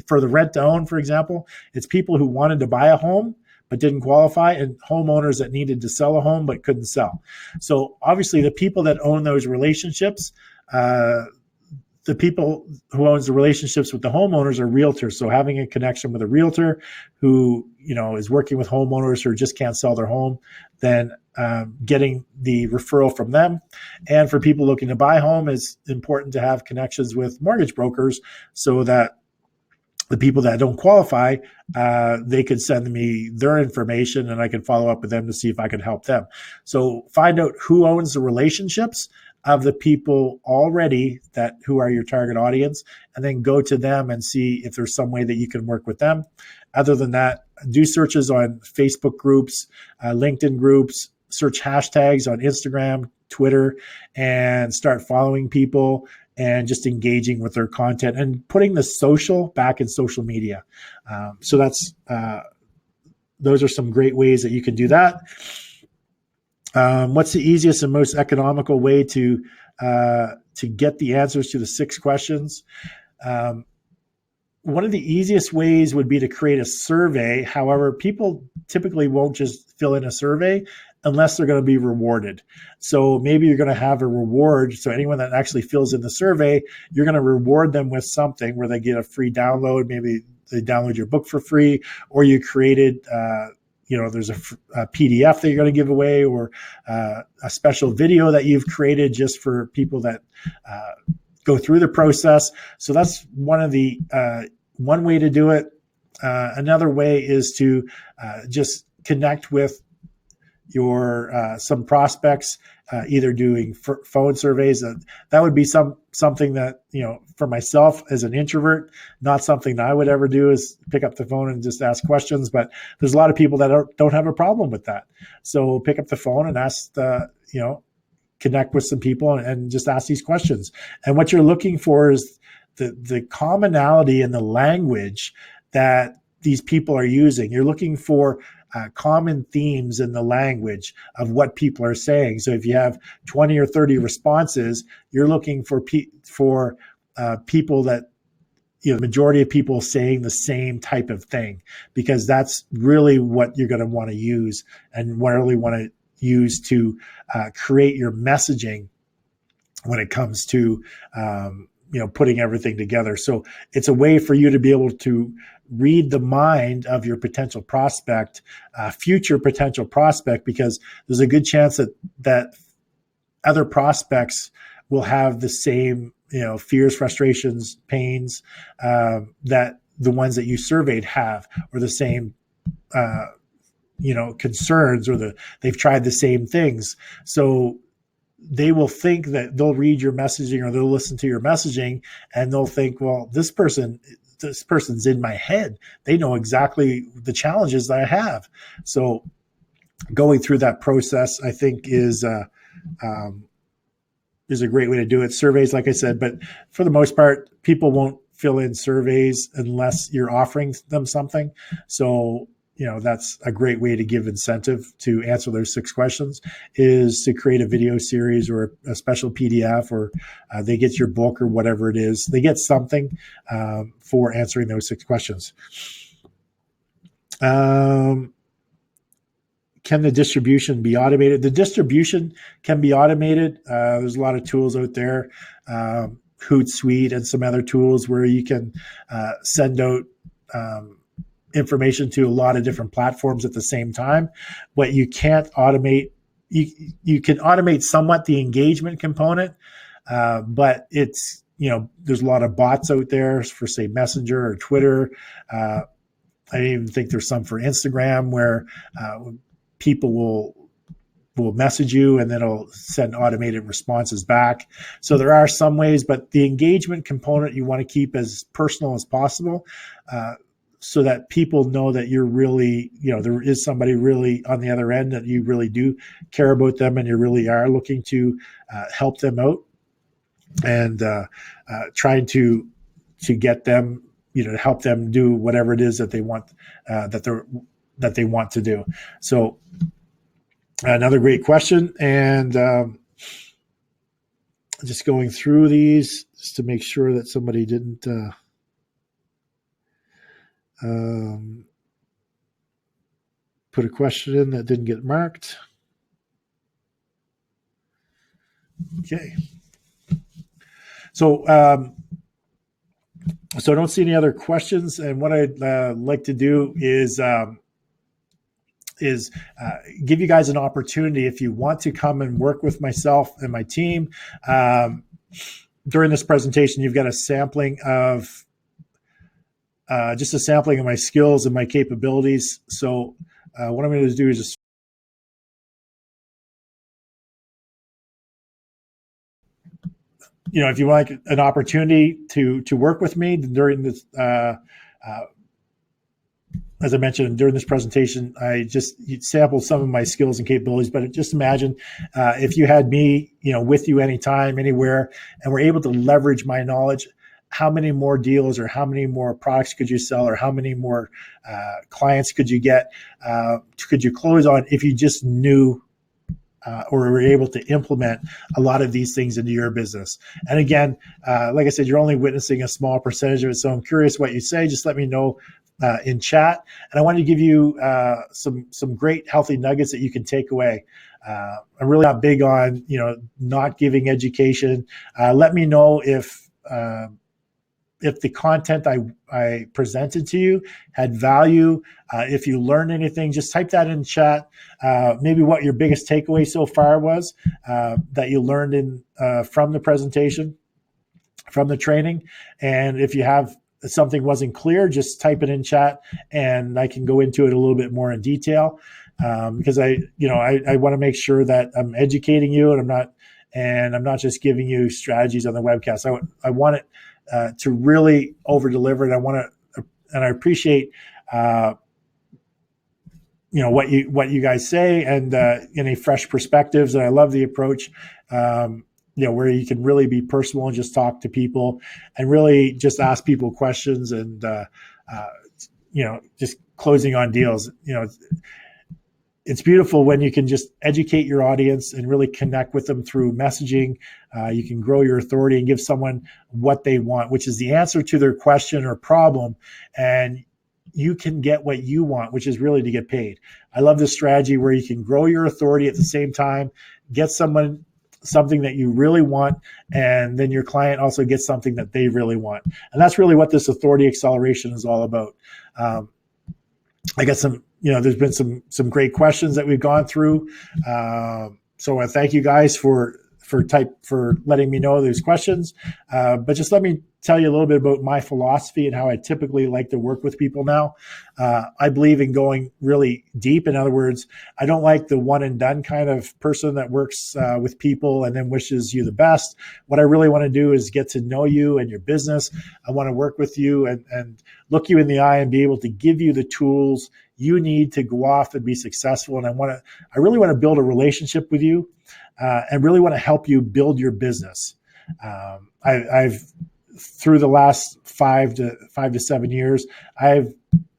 for the rent to own, for example, it's people who wanted to buy a home but didn't qualify, and homeowners that needed to sell a home but couldn't sell. So obviously the people that own those relationships, the people who owns the relationships with the homeowners are realtors. So having a connection with a realtor who, is working with homeowners who just can't sell their home, then getting the referral from them. And for people looking to buy a home, it's important to have connections with mortgage brokers so that the people that don't qualify, they could send me their information and I can follow up with them to see if I can help them. So find out who owns the relationships. of the people already who are your target audience, and then go to them and see if there's some way that you can work with them. Other than that, do searches on Facebook groups, LinkedIn groups, search hashtags on Instagram, Twitter, and start following people and just engaging with their content and putting the social back in social media. So those are some great ways that you can do that. What's the easiest and most economical way to get the answers to the 6 questions? One of the easiest ways would be to create a survey. However, people typically won't just fill in a survey unless they're going to be rewarded. So maybe you're going to have a reward. So anyone that actually fills in the survey, you're going to reward them with something where they get a free download. Maybe they download your book for free, or you created, there's a PDF that you're going to give away, or a special video that you've created just for people that go through the process. So that's one way to do it. Another way is to just connect with your some prospects, either doing phone surveys. That would be something that, for myself as an introvert, not something that I would ever do, is pick up the phone and just ask questions. But there's a lot of people that don't have a problem with that. So pick up the phone and ask connect with some people and just ask these questions. And what you're looking for is the commonality in the language that these people are using. You're looking for common themes in the language of what people are saying. So if you have 20 or 30 responses, you're looking for people that, the majority of people saying the same type of thing, because that's really what you're going to want to use and really want to use to create your messaging when it comes to putting everything together. So it's a way for you to be able to read the mind of your potential prospect, future potential prospect, because there's a good chance that other prospects will have the same fears, frustrations, pains that the ones that you surveyed have, or the same concerns, or they've tried the same things. So they will think that they'll read your messaging, or they'll listen to your messaging, and they'll think, well, this person's in my head. They know exactly the challenges that I have. So going through that process, I think, is a great way to do it. Surveys, like I said, but for the most part, people won't fill in surveys unless you're offering them something. So that's a great way to give incentive to answer those 6 questions, is to create a video series or a special PDF, or they get your book or whatever it is. They get something for answering those 6 questions. Can the distribution be automated? The distribution can be automated. There's a lot of tools out there, Hootsuite and some other tools, where you can send out information to a lot of different platforms at the same time. But you can't automate. You can automate somewhat the engagement component, but it's there's a lot of bots out there for, say, Messenger or Twitter. I even think there's some for Instagram where people will message you and then it'll send automated responses back. So there are some ways, but the engagement component you want to keep as personal as possible, so that people know that you're really, there is somebody really on the other end, that you really do care about them and you really are looking to help them out, and trying to get them, to help them do whatever it is that they want, that they want to do. So another great question. And just going through these just to make sure that somebody didn't put a question in that didn't get marked. Okay. So I don't see any other questions. And what I'd like to do is give you guys an opportunity, if you want to come and work with myself and my team. During this presentation, you've got a sampling of just a sampling of my skills and my capabilities. So what I'm going to do is just if you like an opportunity to work with me during this, as I mentioned during this presentation, I just sampled some of my skills and capabilities. But just imagine if you had me, with you anytime, anywhere, and we're able to leverage my knowledge. How many more deals, or how many more products could you sell, or how many more clients could you get? Could you close on if you just knew or were able to implement a lot of these things into your business? And again, like I said, you're only witnessing a small percentage of it. So I'm curious what you say. Just let me know in chat. And I wanted to give you some great healthy nuggets that you can take away. I'm really not big on, not giving education. Let me know if the content I presented to you had value. If you learned anything, just type that in chat. Maybe what your biggest takeaway so far was that you learned from the presentation, from the training. And if you have something wasn't clear, just type it in chat and I can go into it a little bit more in detail. Because I want to make sure that I'm educating you, and I'm not just giving you strategies on the webcast. I want it to really over deliver, and I appreciate what you guys say, and any fresh perspectives. And I love the approach, where you can really be personal and just talk to people and really just ask people questions, and just closing on deals. It's beautiful when you can just educate your audience and really connect with them through messaging. You can grow your authority and give someone what they want, which is the answer to their question or problem. And you can get what you want, which is really to get paid. I love this strategy where you can grow your authority at the same time, get someone something that you really want, and then your client also gets something that they really want. And that's really what this authority acceleration is all about. I got some, there's been some great questions that we've gone through. So I want to thank you guys for letting me know those questions. But just let me tell you a little bit about my philosophy and how I typically like to work with people now. I believe in going really deep. In other words, I don't like the one and done kind of person that works with people and then wishes you the best. What I really want to do is get to know you and your business. I want to work with you and look you in the eye and be able to give you the tools you need to go off and be successful. And I really want to build a relationship with you. And really want to help you build your business. I've through the last 5 to 7 years, I've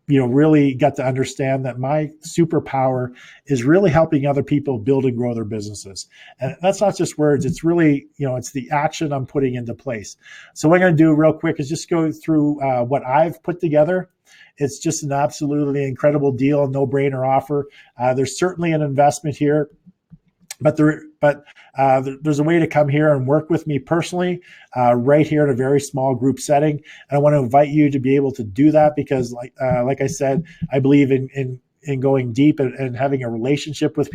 really got to understand that my superpower is really helping other people build and grow their businesses. And that's not just words. It's really, it's the action I'm putting into place. So what I'm going to do real quick is just go through what I've put together. It's just an absolutely incredible deal, no-brainer offer. There's certainly an investment here. But there's a way to come here and work with me personally, right here in a very small group setting. And I want to invite you to be able to do that because, like I said, I believe in going deep and having a relationship with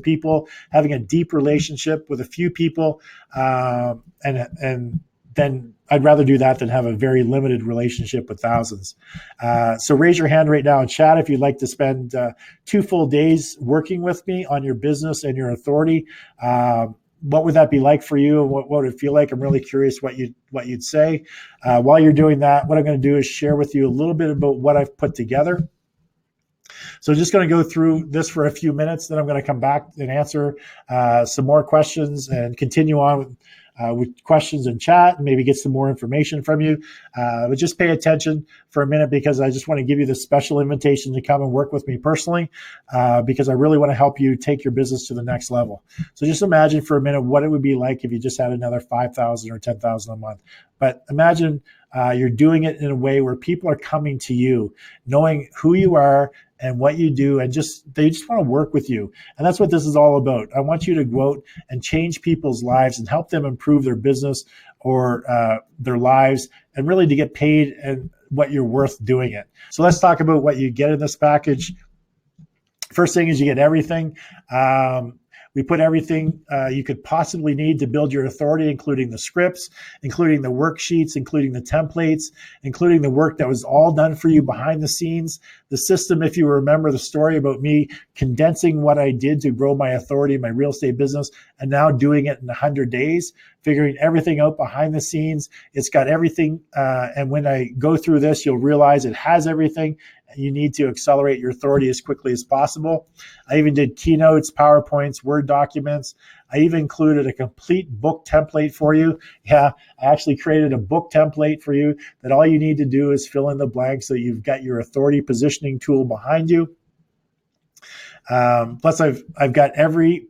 people, having a deep relationship with a few people, and then I'd rather do that than have a very limited relationship with thousands. So raise your hand right now in chat if you'd like to spend 2 full days working with me on your business and your authority. What would that be like for you? And what would it feel like? I'm really curious what you'd say. While you're doing that, what I'm going to do is share with you a little bit about what I've put together. So just going to go through this for a few minutes, then I'm going to come back and answer some more questions and continue on with questions in chat and maybe get some more information from you. But just pay attention for a minute because I just want to give you this special invitation to come and work with me personally because I really want to help you take your business to the next level. So just imagine for a minute what it would be like if you just had another 5,000 or 10,000 a month. But imagine you're doing it in a way where people are coming to you, knowing who you are and what you do, and they just want to work with you. And that's what this is all about. I want you to go out and change people's lives and help them improve their business or their lives, and really to get paid and what you're worth doing it. So let's talk about what you get in this package. First thing is you get everything. We put everything you could possibly need to build your authority, including the scripts, including the worksheets, including the templates, including the work that was all done for you behind the scenes. The system, if you remember the story about me condensing what I did to grow my authority, my real estate business, and now doing it in 100 days, figuring everything out behind the scenes. It's got everything. And when I go through this, you'll realize it has everything. You need to accelerate your authority as quickly as possible. I even did keynotes, PowerPoints, Word documents. I even included a complete book template for you. Yeah, I actually created a book template for you that all you need to do is fill in the blanks so you've got your authority positioning tool behind you. Plus, I've got every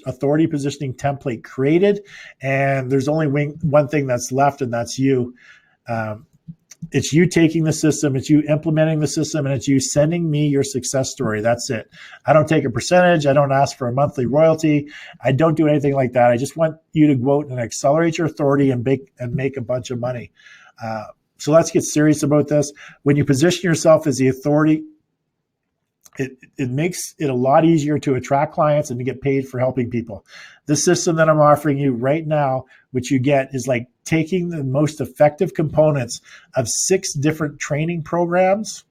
authority positioning template created, and there's only one thing that's left, and that's you. It's you taking the system, it's you implementing the system, and it's you sending me your success story. That's it. I don't take a percentage. I don't ask for a monthly royalty. I don't do anything like that. I just want you to go out and accelerate your authority and make a bunch of money. So let's get serious about this. When you position yourself as the authority, it makes it a lot easier to attract clients and to get paid for helping people. The system that I'm offering you right now, which you get, is like taking the most effective components of 6 different training programs,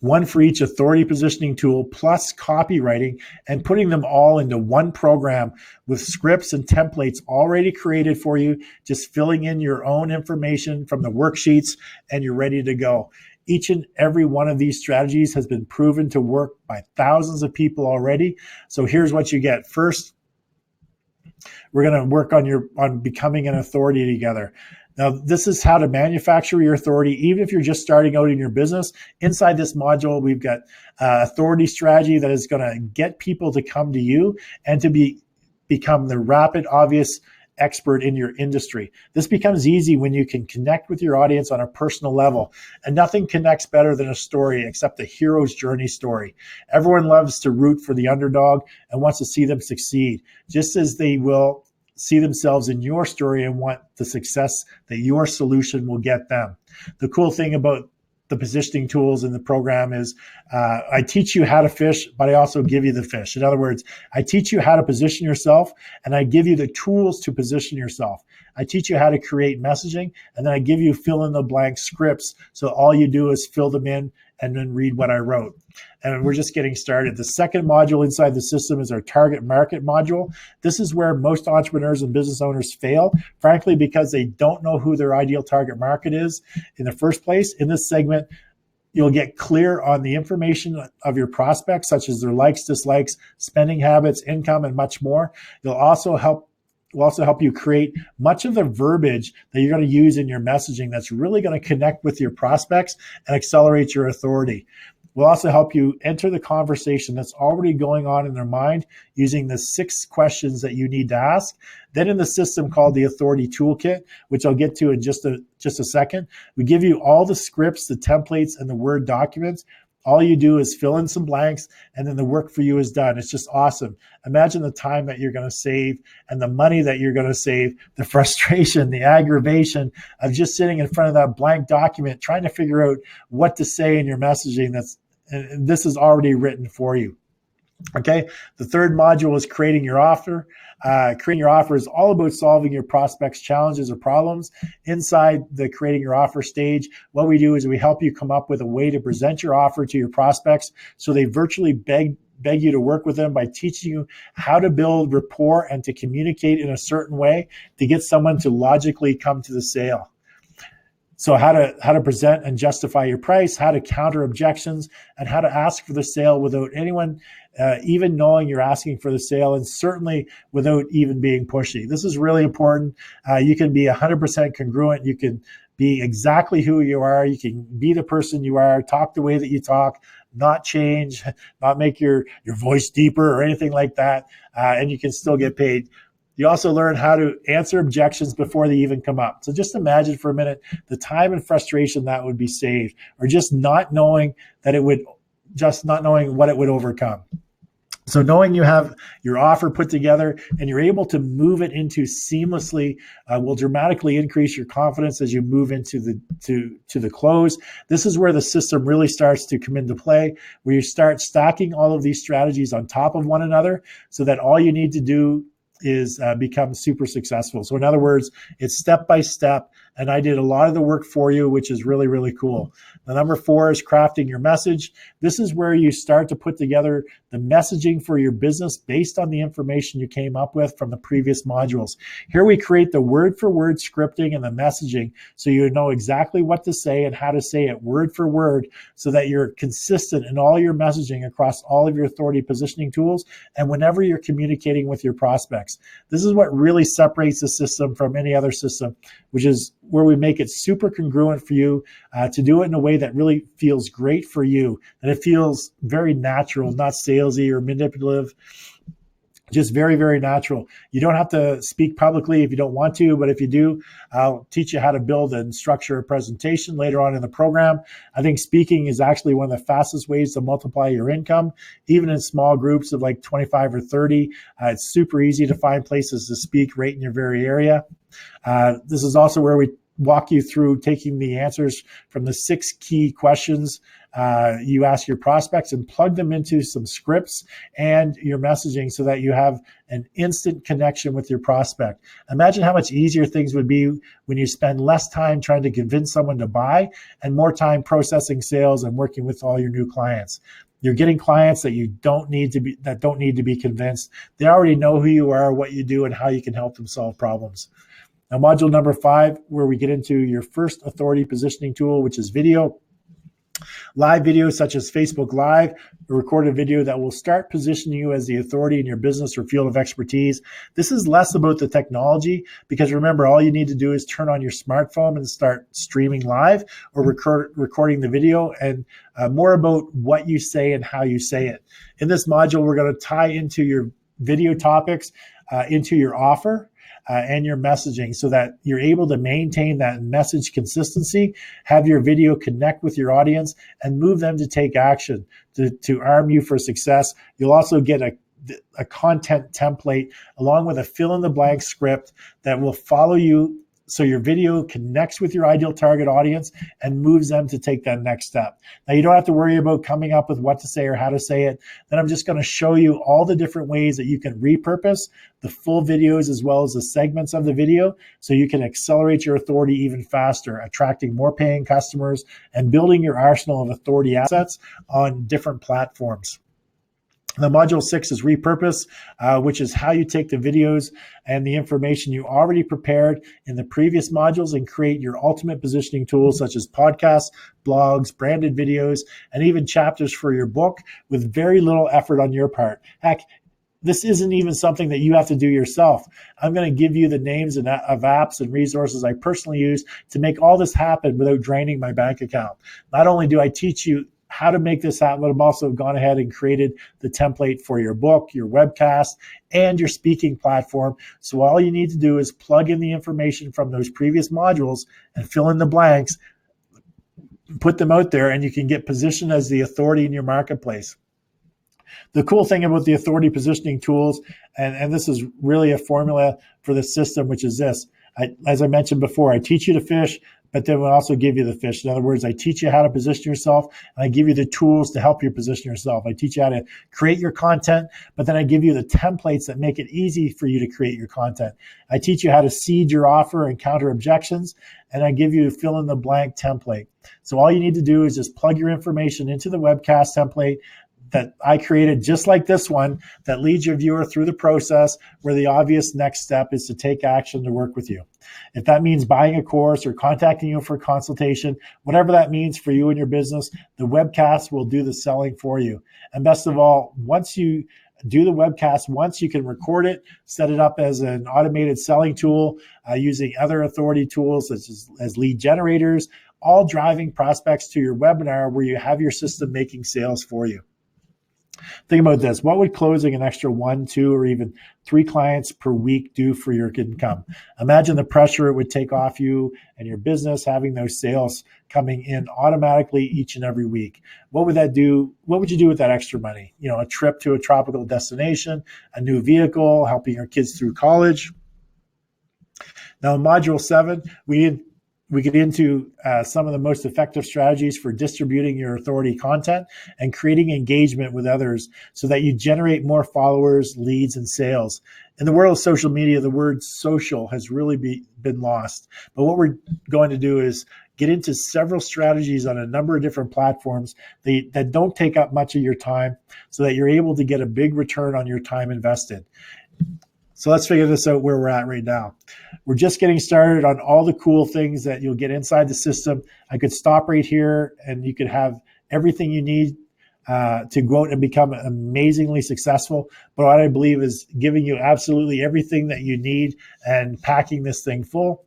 one for each authority positioning tool, plus copywriting, and putting them all into one program with scripts and templates already created for you, just filling in your own information from the worksheets, and you're ready to go. Each and every one of these strategies has been proven to work by thousands of people already. So here's what you get. First, we're going to work on becoming an authority together. Now, this is how to manufacture your authority, even if you're just starting out in your business. Inside this module, we've got authority strategy that is going to get people to come to you and to become the rapid, obvious expert in your industry. This becomes easy when you can connect with your audience on a personal level. And nothing connects better than a story except a hero's journey story. Everyone loves to root for the underdog and wants to see them succeed, just as they will see themselves in your story and want the success that your solution will get them. The cool thing about the positioning tools in the program is I teach you how to fish, but I also give you the fish. In other words, I teach you how to position yourself, and I give you the tools to position yourself. I teach you how to create messaging, and then I give you fill-in-the-blank scripts, so all you do is fill them in and then read what I wrote. And we're just getting started. The second module inside the system is our target market module. This is where most entrepreneurs and business owners fail, frankly, because they don't know who their ideal target market is in the first place. In this segment, you'll get clear on the information of your prospects, such as their likes, dislikes, spending habits, income, and much more. We'll also help you create much of the verbiage that you're going to use in your messaging that's really going to connect with your prospects and accelerate your authority. We'll also help you enter the conversation that's already going on in their mind using the 6 questions that you need to ask. Then in the system called the Authority Toolkit, which I'll get to in just a second, we give you all the scripts, the templates, and the Word documents. All you do is fill in some blanks, and then the work for you is done. It's just awesome. Imagine the time that you're going to save and the money that you're going to save, the frustration, the aggravation of just sitting in front of that blank document, trying to figure out what to say in your messaging. And this is already written for you. Okay. The third module is creating your offer. Creating your offer is all about solving your prospects' challenges or problems. Inside the creating your offer stage, what we do is we help you come up with a way to present your offer to your prospects so they virtually beg you to work with them by teaching you how to build rapport and to communicate in a certain way to get someone to logically come to the sale. So how to present and justify your price, how to counter objections, and how to ask for the sale without anyone even knowing you're asking for the sale, and certainly without even being pushy. This is really important. You can be 100% congruent. You can be exactly who you are. You can be the person you are, talk the way that you talk, not change, not make your voice deeper or anything like that, and you can still get paid. You also learn how to answer objections before they even come up. So just imagine for a minute the time and frustration that would be saved, or just not knowing what it would overcome. So knowing you have your offer put together and you're able to move it into seamlessly will dramatically increase your confidence as you move into the close. This is where the system really starts to come into play, where you start stacking all of these strategies on top of one another so that all you need to do is become super successful. So in other words, it's step by step, and I did a lot of the work for you, which is really, really cool. The number 4 is crafting your message. This is where you start to put together the messaging for your business based on the information you came up with from the previous modules. Here we create the word for word scripting and the messaging so you know exactly what to say and how to say it word for word so that you're consistent in all your messaging across all of your authority positioning tools and whenever you're communicating with your prospects. This is what really separates the system from any other system, which is where we make it super congruent for you to do it in a way that really feels great for you, and it feels very natural, not salesy or manipulative, just very, very natural. You don't have to speak publicly if you don't want to, but if you do, I'll teach you how to build and structure a presentation later on in the program. I think speaking is actually one of the fastest ways to multiply your income, even in small groups of like 25 or 30. It's super easy to find places to speak right in your very area. This is also where we walk you through taking the answers from the 6 key questions you ask your prospects and plug them into some scripts and your messaging so that you have an instant connection with your prospect. Imagine how much easier things would be when you spend less time trying to convince someone to buy and more time processing sales and working with all your new clients. You're getting clients that don't need to be convinced. They already know who you are, what you do, and how you can help them solve problems. Now, module number 5, where we get into your first authority positioning tool, which is video. Live videos such as Facebook Live, a recorded video that will start positioning you as the authority in your business or field of expertise. This is less about the technology because remember, all you need to do is turn on your smartphone and start streaming live or recording the video, and more about what you say and how you say it. In this module, we're going to tie into your video topics into your offer and your messaging so that you're able to maintain that message consistency, have your video connect with your audience, and move them to take action to arm you for success. You'll also get a content template along with a fill-in-the-blank script that will follow you so your video connects with your ideal target audience and moves them to take that next step. Now, you don't have to worry about coming up with what to say or how to say it. Then I'm just going to show you all the different ways that you can repurpose the full videos as well as the segments of the video so you can accelerate your authority even faster, attracting more paying customers and building your arsenal of authority assets on different platforms. The module 6 is repurpose, which is how you take the videos and the information you already prepared in the previous modules and create your ultimate positioning tools such as podcasts, blogs, branded videos, and even chapters for your book with very little effort on your part. Heck, this isn't even something that you have to do yourself. I'm going to give you the names of apps and resources I personally use to make all this happen without draining my bank account. Not only do I teach you how to make this happen, but I've also gone ahead and created the template for your book, your webcast, and your speaking platform. So all you need to do is plug in the information from those previous modules and fill in the blanks, put them out there, and you can get positioned as the authority in your marketplace. The cool thing about the authority positioning tools, and this is really a formula for the system, which is this. As I mentioned before, I teach you to fish, but then we'll also give you the fish. In other words, I teach you how to position yourself, and I give you the tools to help you position yourself. I teach you how to create your content, but then I give you the templates that make it easy for you to create your content. I teach you how to seed your offer and counter objections, and I give you a fill-in-the-blank template. So all you need to do is just plug your information into the webcast template that I created just like this one that leads your viewer through the process where the obvious next step is to take action to work with you. If that means buying a course or contacting you for a consultation, whatever that means for you and your business, the webcast will do the selling for you. And best of all, once you do the webcast, once you can record it, set it up as an automated selling tool using other authority tools such as lead generators, all driving prospects to your webinar where you have your system making sales for you. Think about this. What would closing an extra 1, 2, or even 3 clients per week do for your income? Imagine the pressure it would take off you and your business having those sales coming in automatically each and every week. What would that do? What would you do with that extra money? You know, a trip to a tropical destination, a new vehicle, helping your kids through college. Now, in Module 7, we get into some of the most effective strategies for distributing your authority content and creating engagement with others so that you generate more followers, leads, and sales. In the world of social media, the word social has really been lost. But what we're going to do is get into several strategies on a number of different platforms that don't take up much of your time so that you're able to get a big return on your time invested. So let's figure this out where we're at right now. We're just getting started on all the cool things that you'll get inside the system. I could stop right here and you could have everything you need to go out and become amazingly successful. But what I believe is giving you absolutely everything that you need and packing this thing full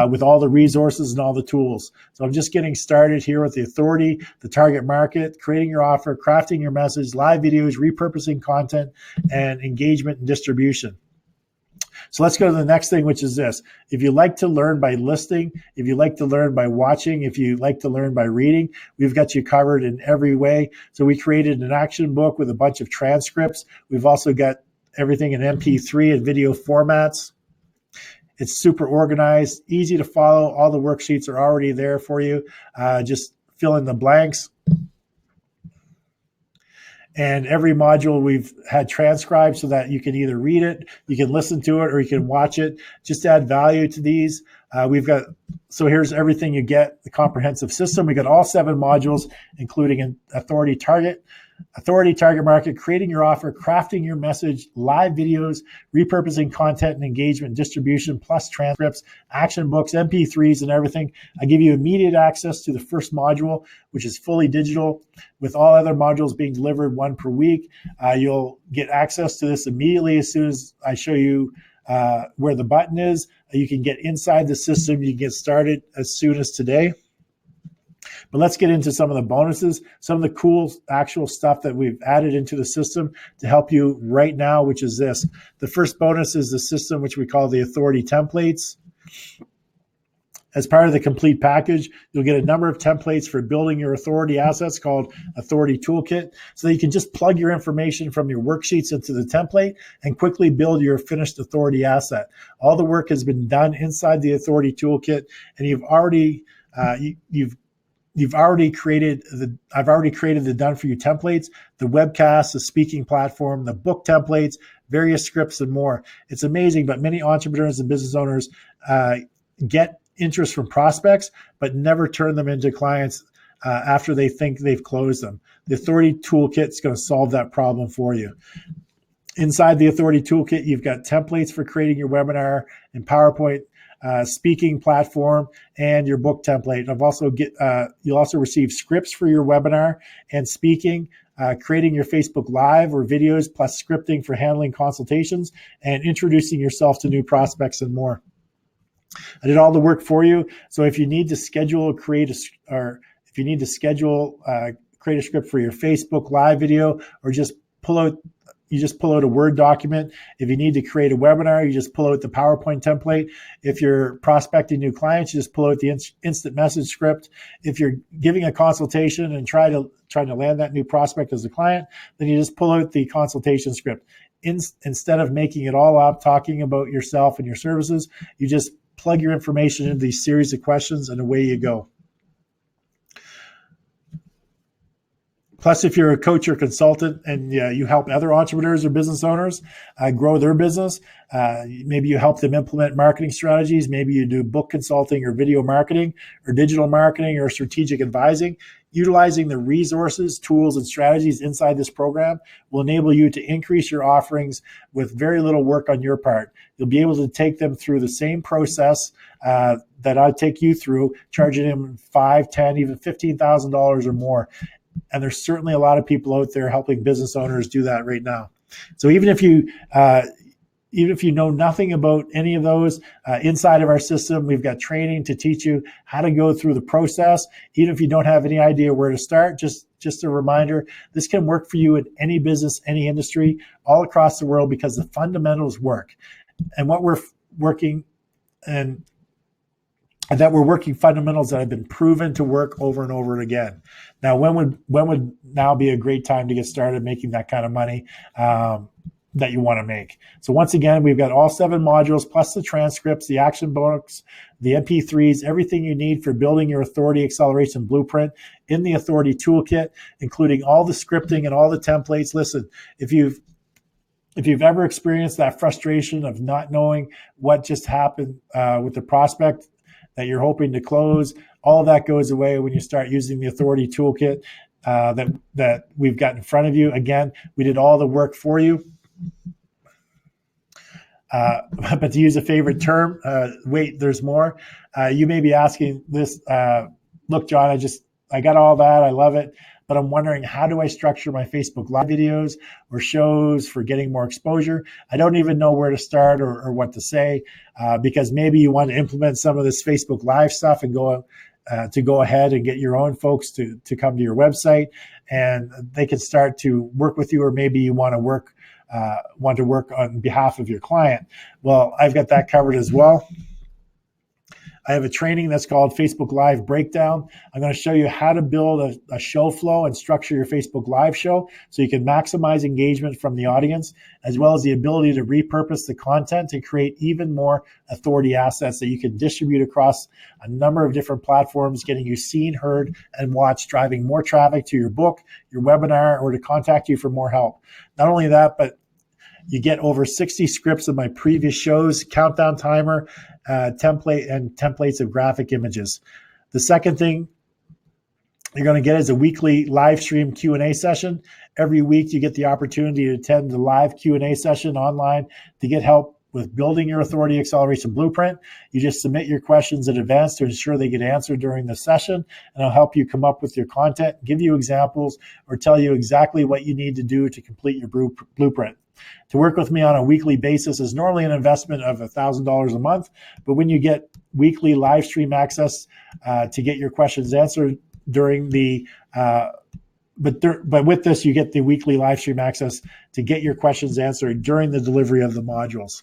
with all the resources and all the tools. So I'm just getting started here with the authority, the target market, creating your offer, crafting your message, live videos, repurposing content, and engagement and distribution. So let's go to the next thing, which is this. If you like to learn by listening, if you like to learn by watching, if you like to learn by reading, we've got you covered in every way. So we created an action book with a bunch of transcripts. We've also got everything in MP3 and video formats. It's super organized, easy to follow. All the worksheets are already there for you. Just fill in the blanks. And every module we've had transcribed so that you can either read it, you can listen to it, or you can watch it. Just to add value to these. So here's everything you get, the comprehensive system. We got all 7 modules, including an authority target market, creating your offer, crafting your message, live videos, repurposing content and engagement, distribution, plus transcripts, action books, MP3s, and everything. I give you immediate access to the first module, which is fully digital, with all other modules being delivered 1 per week. You'll get access to this immediately as soon as I show you where the button is. You can get inside the system. You can get started as soon as today. But let's get into some of the bonuses, some of the cool actual stuff that we've added into the system to help you right now, which is this. The first bonus is the system, which we call the authority templates. As part of the complete package, you'll get a number of templates for building your authority assets called Authority Toolkit, so that you can just plug your information from your worksheets into the template and quickly build your finished authority asset. All the work has been done inside the Authority Toolkit, and I've already created the done for you templates, the webcast, the speaking platform, the book templates, various scripts, and more. It's amazing, but many entrepreneurs and business owners get interest from prospects, but never turn them into clients after they think they've closed them. The Authority Toolkit is going to solve that problem for you. Inside the Authority Toolkit, you've got templates for creating your webinar and PowerPoint speaking platform and your book template. You'll also receive scripts for your webinar and speaking, creating your Facebook Live or videos, plus scripting for handling consultations and introducing yourself to new prospects and more. I did all the work for you. So if you need to schedule, create a script for your Facebook Live video, or you just pull out a Word document. If you need to create a webinar, you just pull out the PowerPoint template. If you're prospecting new clients, you just pull out the instant message script. If you're giving a consultation and trying to land that new prospect as a client, then you just pull out the consultation script. Instead of making it all up, talking about yourself and your services, you just plug your information into these series of questions and away you go. Plus, if you're a coach or consultant and you help other entrepreneurs or business owners grow their business, maybe you help them implement marketing strategies, maybe you do book consulting or video marketing or digital marketing or strategic advising, utilizing the resources, tools, and strategies inside this program will enable you to increase your offerings with very little work on your part. You'll be able to take them through the same process that I take you through, charging them $5,000, $10,000, even $15,000 or more. And there's certainly a lot of people out there helping business owners do that right now. So even if you even if you know nothing about any of those, inside of our system, we've got training to teach you how to go through the process. Even if you don't have any idea where to start, just a reminder, this can work for you in any business, any industry, all across the world, because the fundamentals work. And what we're working and that we're working fundamentals that have been proven to work over and over again. Now, when would now be a great time to get started making that kind of money that you want to make? So once again, we've got all 7 modules plus the transcripts, the action books, the MP3s, everything you need for building your authority acceleration blueprint in the Authority Toolkit, including all the scripting and all the templates. Listen, if you've ever experienced that frustration of not knowing what just happened with the prospect that you're hoping to close, all of that goes away when you start using the Authority Toolkit that we've got in front of you. Again, we did all the work for you. But to use a favorite term, wait, there's more. You may be asking this, look, John, I got all that. I love it. But I'm wondering, how do I structure my Facebook Live videos or shows for getting more exposure? I don't even know where to start or what to say, because maybe you want to implement some of this Facebook Live stuff and go ahead and get your own folks to come to your website, and they can start to work with you, or maybe you want to work on behalf of your client. Well, I've got that covered as well. I have a training that's called Facebook Live Breakdown. I'm going to show you how to build a show flow and structure your Facebook Live show so you can maximize engagement from the audience, as well as the ability to repurpose the content to create even more authority assets that you can distribute across a number of different platforms, getting you seen, heard, and watched, driving more traffic to your book, your webinar, or to contact you for more help. Not only that, but you get over 60 scripts of my previous shows, countdown timer, templates of graphic images. The second thing you're going to get is a weekly live stream Q&A session. Every week you get the opportunity to attend the live Q&A session online to get help with building your authority acceleration blueprint. You just submit your questions in advance to ensure they get answered during the session, and I'll help you come up with your content, give you examples, or tell you exactly what you need to do to complete your blueprint. To work with me on a weekly basis is normally an investment of $1,000 a month, but when you get weekly live stream access to get your questions answered during the but with this, you get the weekly live stream access to get your questions answered during the delivery of the modules.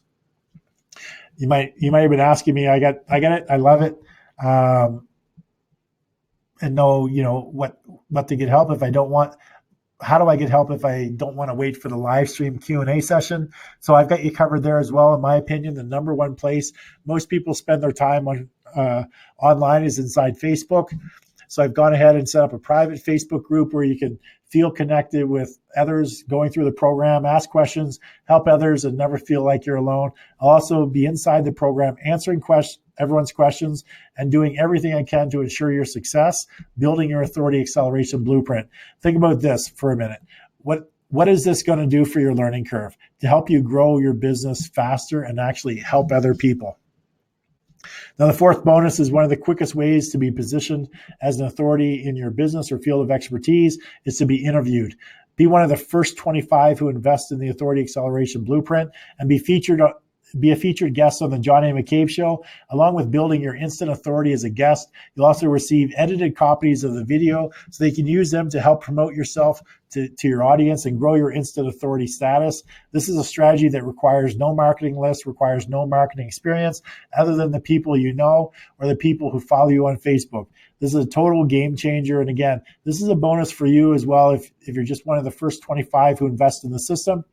You might have been asking me, I get it, I love it, and know what to get help if I don't want. How do I get help if I don't want to wait for the live stream Q&A session? So I've got you covered there as well. In my opinion, the number one place most people spend their time on online is inside Facebook. So I've gone ahead and set up a private Facebook group where you can feel connected with others going through the program, ask questions, help others, and never feel like you're alone. I'll also be inside the program answering everyone's questions and doing everything I can to ensure your success, building your authority acceleration blueprint. Think about this for a minute. What is this going to do for your learning curve to help you grow your business faster and actually help other people? Now, the fourth bonus is one of the quickest ways to be positioned as an authority in your business or field of expertise is to be interviewed. Be one of the first 25 who invest in the Authority Acceleration Blueprint and be a featured guest on the John A. McCabe Show. Along with building your instant authority as a guest, you'll also receive edited copies of the video so they can use them to help promote yourself to your audience and grow your instant authority status. This is a strategy that requires no marketing list, requires no marketing experience other than the people you know or the people who follow you on Facebook. This is a total game changer. And again, this is a bonus for you as well if you're just one of the first 25 who invest in the system.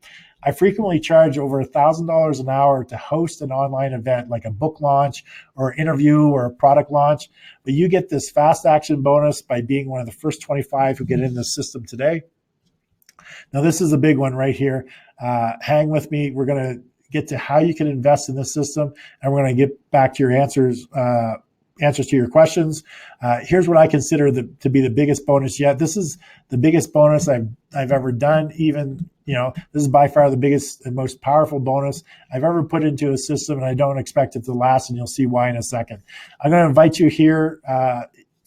I frequently charge over $1,000 an hour to host an online event like a book launch or interview or a product launch. But you get this fast action bonus by being one of the first 25 who get in the system today. Now, this is a big one right here. Hang with me. We're going to get to how you can invest in the system, and we're going to get back to your answers to your questions. Here's what I consider to be the biggest bonus yet. This is the biggest bonus I've ever done. Even, this is by far the biggest and most powerful bonus I've ever put into a system, and I don't expect it to last, and you'll see why in a second. I'm going to invite you here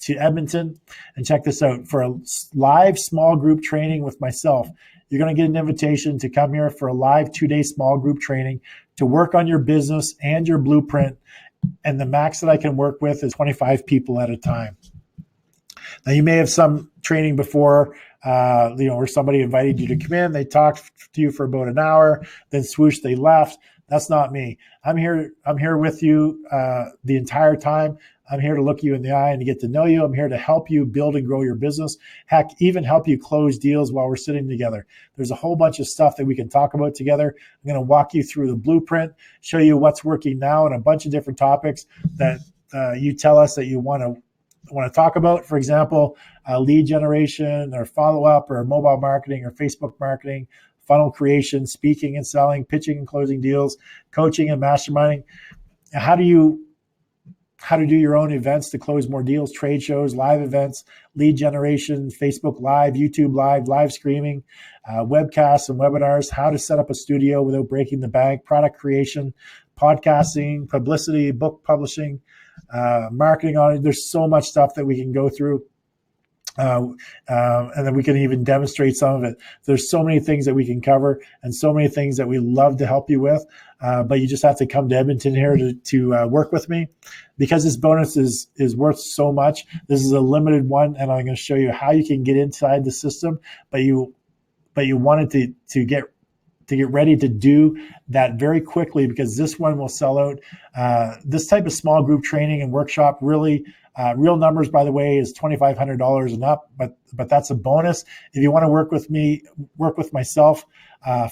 to Edmonton, and check this out, for a live small group training with myself you're going to get an invitation to come here for a live 2-day small group training to work on your business and your blueprint. And the max that I can work with is 25 people at a time. Now, you may have some training before, where somebody invited you to come in, they talked to you for about an hour, then swoosh, they left. That's not me. I'm here with you the entire time. I'm here to look you in the eye and to get to know you. I'm here to help you build and grow your business. Heck, even help you close deals while we're sitting together. There's a whole bunch of stuff that we can talk about together. I'm going to walk you through the blueprint, show you what's working now, and a bunch of different topics that you tell us that you want to talk about. For example, lead generation or follow-up or mobile marketing or Facebook marketing, funnel creation, speaking and selling, pitching and closing deals, coaching and masterminding. How to do your own events to close more deals, trade shows, live events, lead generation, Facebook Live, YouTube Live, live streaming, webcasts and webinars, how to set up a studio without breaking the bank, product creation, podcasting, publicity, book publishing, marketing on it. There's so much stuff that we can go through. And then we can even demonstrate some of it. There's so many things that we can cover and so many things that we love to help you with. But you just have to come to Edmonton here to work with me, because this bonus is worth so much. This is a limited one, and I'm going to show you how you can get inside the system, but you wanted to get ready to do that very quickly, because this one will sell out. This type of small group training and workshop really, real numbers, by the way, is $2,500 and up, but that's a bonus. If you want to work with me, work with myself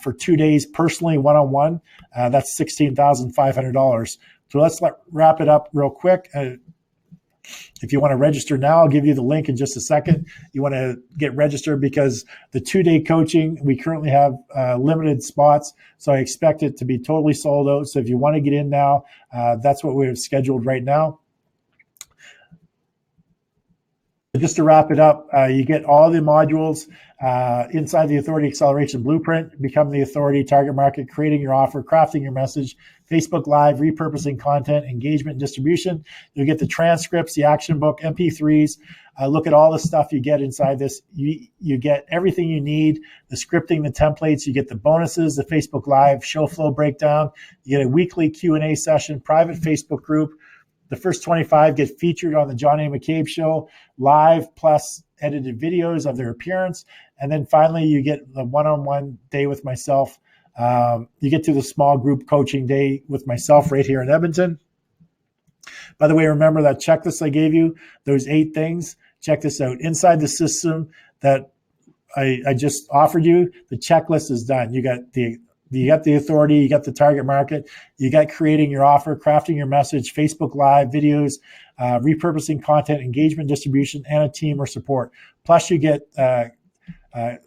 for 2 days personally, one-on-one, that's $16,500. So let's wrap it up real quick. If you want to register now, I'll give you the link in just a second. You want to get registered because the 2-day coaching, we currently have limited spots. So I expect it to be totally sold out. So if you want to get in now, that's what we have scheduled right now. Just to wrap it up, you get all the modules inside the Authority Acceleration Blueprint, Become the Authority, Target Market, Creating Your Offer, Crafting Your Message, Facebook Live, Repurposing Content, Engagement, and Distribution. You'll get the transcripts, the action book, MP3s. Look at all the stuff you get inside this. You get everything you need, the scripting, the templates. You get the bonuses, the Facebook Live show flow breakdown. You get a weekly Q&A session, private Facebook group. The first 25 get featured on the John A. McCabe Show live, plus edited videos of their appearance. And then finally, you get the one-on-one day with myself. You get to the small group coaching day with myself right here in Edmonton. By the way, remember that checklist I gave you, those 8 things. Check this out. Inside the system that I just offered you, the checklist is done. You got the authority, you got the target market, you got creating your offer, crafting your message, Facebook Live, videos, repurposing content, engagement, distribution, and a team or support. Plus you get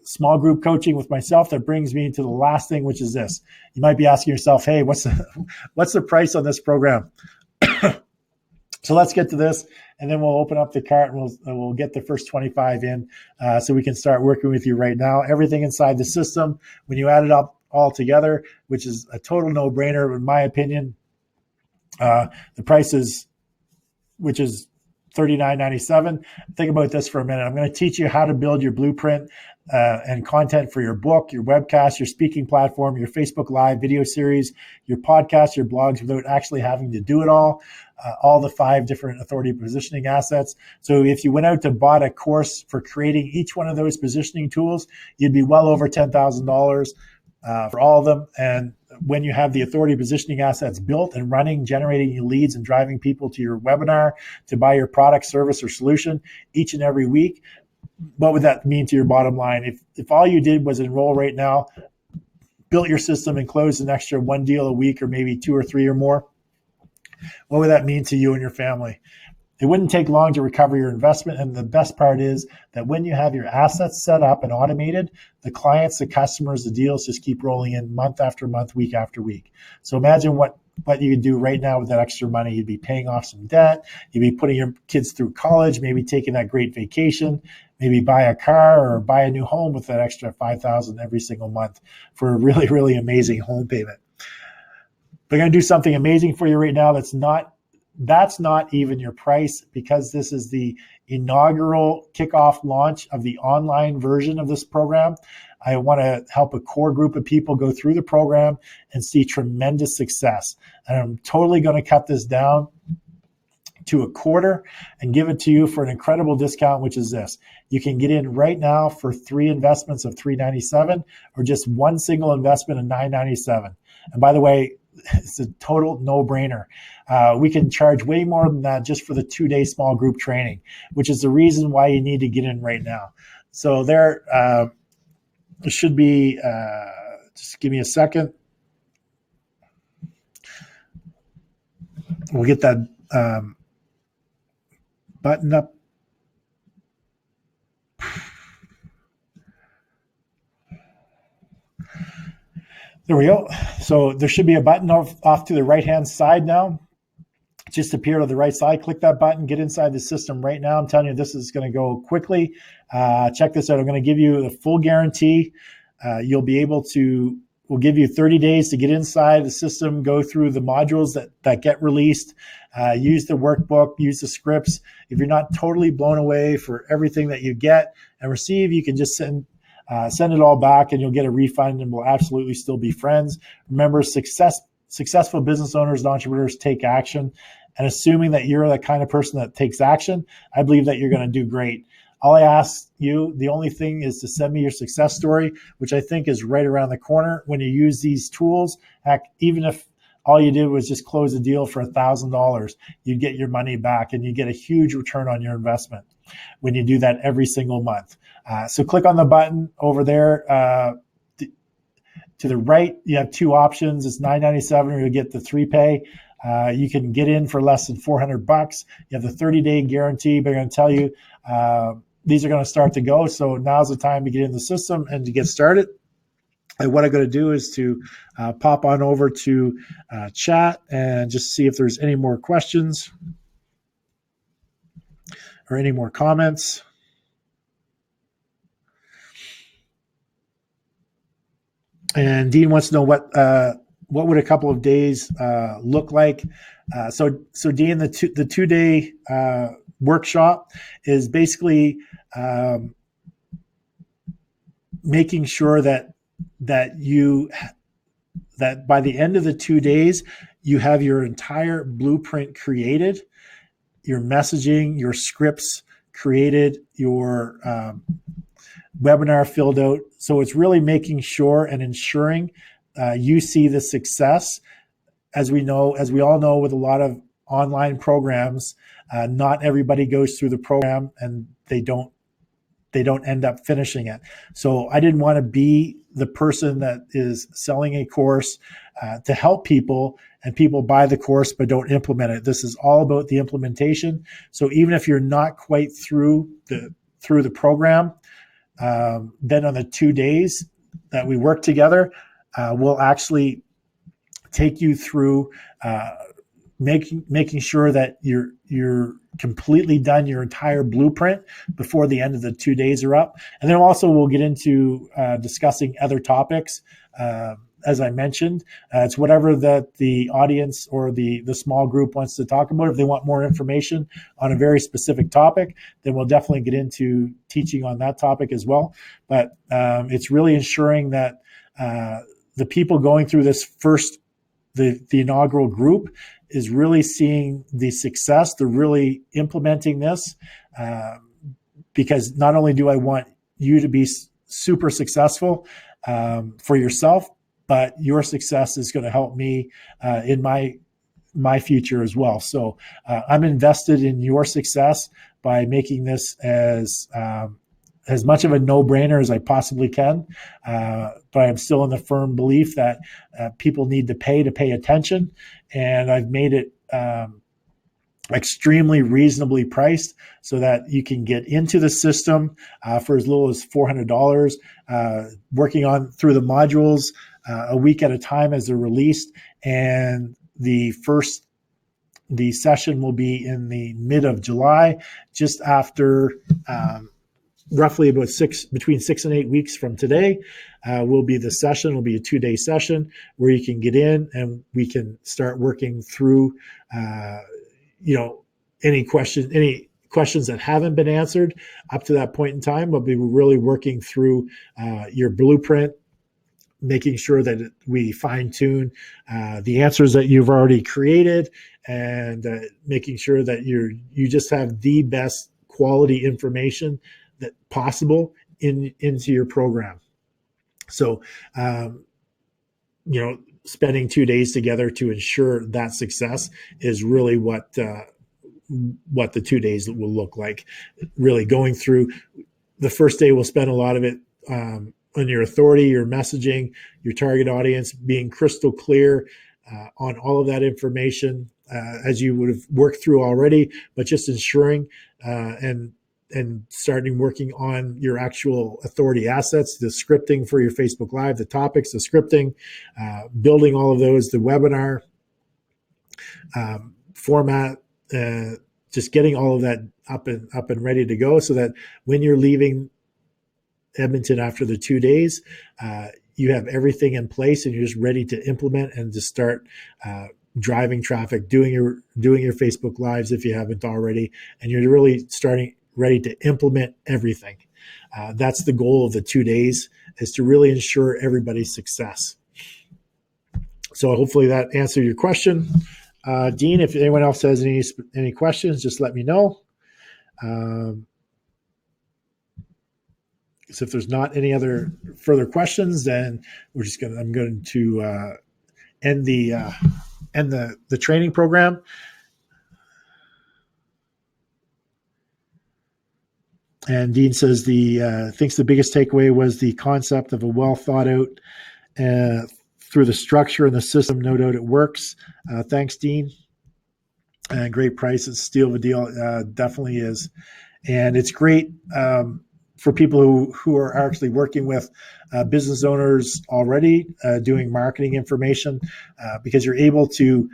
small group coaching with myself. That brings me to the last thing, which is this. You might be asking yourself, hey, what's the price on this program? So let's get to this, and then we'll open up the cart and we'll get the first 25 in so we can start working with you right now. Everything inside the system, when you add it up all together, which is a total no-brainer in my opinion, the price is, which is $39.97. Think about this for a minute. I'm going to teach you how to build your blueprint and content for your book, your webcast, your speaking platform, your Facebook Live video series, your podcast, your blogs, without actually having to do it all the 5 different authority positioning assets. So if you went out to bought a course for creating each one of those positioning tools, you'd be well over $10,000 for all of them. And when you have the authority positioning assets built and running, generating you leads and driving people to your webinar to buy your product, service, or solution each and every week, what would that mean to your bottom line? If all you did was enroll right now, built your system and closed an extra 1 deal a week, or maybe 2 or 3 or more, what would that mean to you and your family? It wouldn't take long to recover your investment. And the best part is that when you have your assets set up and automated, the clients, the customers, the deals just keep rolling in month after month, week after week. So imagine what you could do right now with that extra money. You'd be paying off some debt. You'd be putting your kids through college, maybe taking that great vacation, maybe buy a car or buy a new home with that extra $5,000 every single month for a really, really amazing home payment. We're going to do something amazing for you right now. That's not even your price, because this is the inaugural kickoff launch of the online version of this program. I want to help a core group of people go through the program and see tremendous success. And I'm totally going to cut this down to a quarter and give it to you for an incredible discount, which is this. You can get in right now for 3 investments of $397 or just one single investment of $997. And by the way, it's a total no-brainer. We can charge way more than that just for the 2-day small group training, which is the reason why you need to get in right now. So there should be, just give me a second. We'll get that button up. There we go. So there should be a button off to the right-hand side now. Just appear to the right side. Click that button. Get inside the system right now. I'm telling you, this is going to go quickly. Check this out. I'm going to give you the full guarantee. You'll be able to, we'll give you 30 days to get inside the system, go through the modules that get released, use the workbook, use the scripts. If you're not totally blown away for everything that you get and receive, you can just send it all back and you'll get a refund and we'll absolutely still be friends. Remember, successful business owners and entrepreneurs take action. And assuming that you're the kind of person that takes action, I believe that you're going to do great. All I ask you, the only thing is to send me your success story, which I think is right around the corner. When you use these tools, heck, even if all you did was just close a deal for $1,000, you'd get your money back and you get a huge return on your investment when you do that every single month. So click on the button over there. To the right, you have 2 options. It's $997 or you'll get the 3-pay. You can get in for less than $400. You have the 30-day guarantee, but I'm going to tell you, these are going to start to go. So now's the time to get in the system and to get started. And what I'm going to do is to pop on over to chat and just see if there's any more questions or any more comments. And Dean wants to know what would a couple of days look like. So Dean, the 2-day workshop is basically making sure that by the end of the 2 days, you have your entire blueprint created, your messaging, your scripts created, your webinar filled out. So it's really making sure and ensuring you see the success. As we all know, with a lot of online programs, not everybody goes through the program and they don't end up finishing it. So I didn't want to be the person that is selling a course to help people and people buy the course but don't implement it. This is all about the implementation. So even if you're not quite through the program, then on the 2 days that we work together, we'll actually take you through making sure that you're completely done your entire blueprint before the end of the 2 days are up. And then also we'll get into discussing other topics. As I mentioned, it's whatever that the audience or the small group wants to talk about. If they want more information on a very specific topic, then we'll definitely get into teaching on that topic as well. But it's really ensuring that the people going through this the inaugural group is really seeing the success. They're really implementing this because not only do I want you to be super successful for yourself, but your success is going to help me in my future as well. So I'm invested in your success by making this as much of a no-brainer as I possibly can. But I'm still in the firm belief that people need to pay attention. And I've made it extremely reasonably priced so that you can get into the system for as little as $400, working on through the modules a week at a time as they're released. And the session will be in the mid of July, just after roughly about between 6 and 8 weeks from today will be the session. It'll be a 2-day session where you can get in and we can start working through, any questions questions that haven't been answered up to that point in time. We'll be really working through your blueprint, making sure that we fine tune the answers that you've already created, and making sure that you just have the best quality information that possible into your program. So, spending 2 days together to ensure that success is really what the 2 days will look like. Really going through the first day, we'll spend a lot of it on your authority, your messaging, your target audience, being crystal clear on all of that information as you would have worked through already, but just ensuring and starting working on your actual authority assets, the scripting for your Facebook Live, the topics, the scripting, building all of those, the webinar format, just getting all of that up and ready to go, so that when you're leaving Edmonton after the 2 days, you have everything in place and you're just ready to implement and to start driving traffic, doing your Facebook Lives if you haven't already, and you're really ready to implement everything. That's the goal of the 2 days, is to really ensure everybody's success. So hopefully that answered your question. Dean, if anyone else has any questions, just let me know. So if there's not any other further questions, then I'm going to end the training program. And Dean says thinks the biggest takeaway was the concept of a well thought out through the structure and the system. No doubt it works. Thanks, Dean. And great price. It's steal of a deal. Definitely is. And it's great for people who are actually working with business owners already, doing marketing information, because you're able to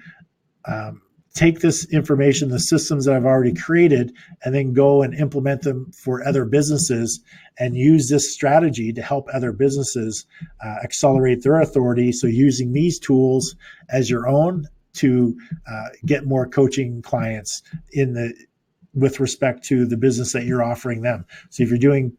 take this information, the systems that I've already created, and then go and implement them for other businesses and use this strategy to help other businesses accelerate their authority. So using these tools as your own to get more coaching clients with respect to the business that you're offering them. So if you're doing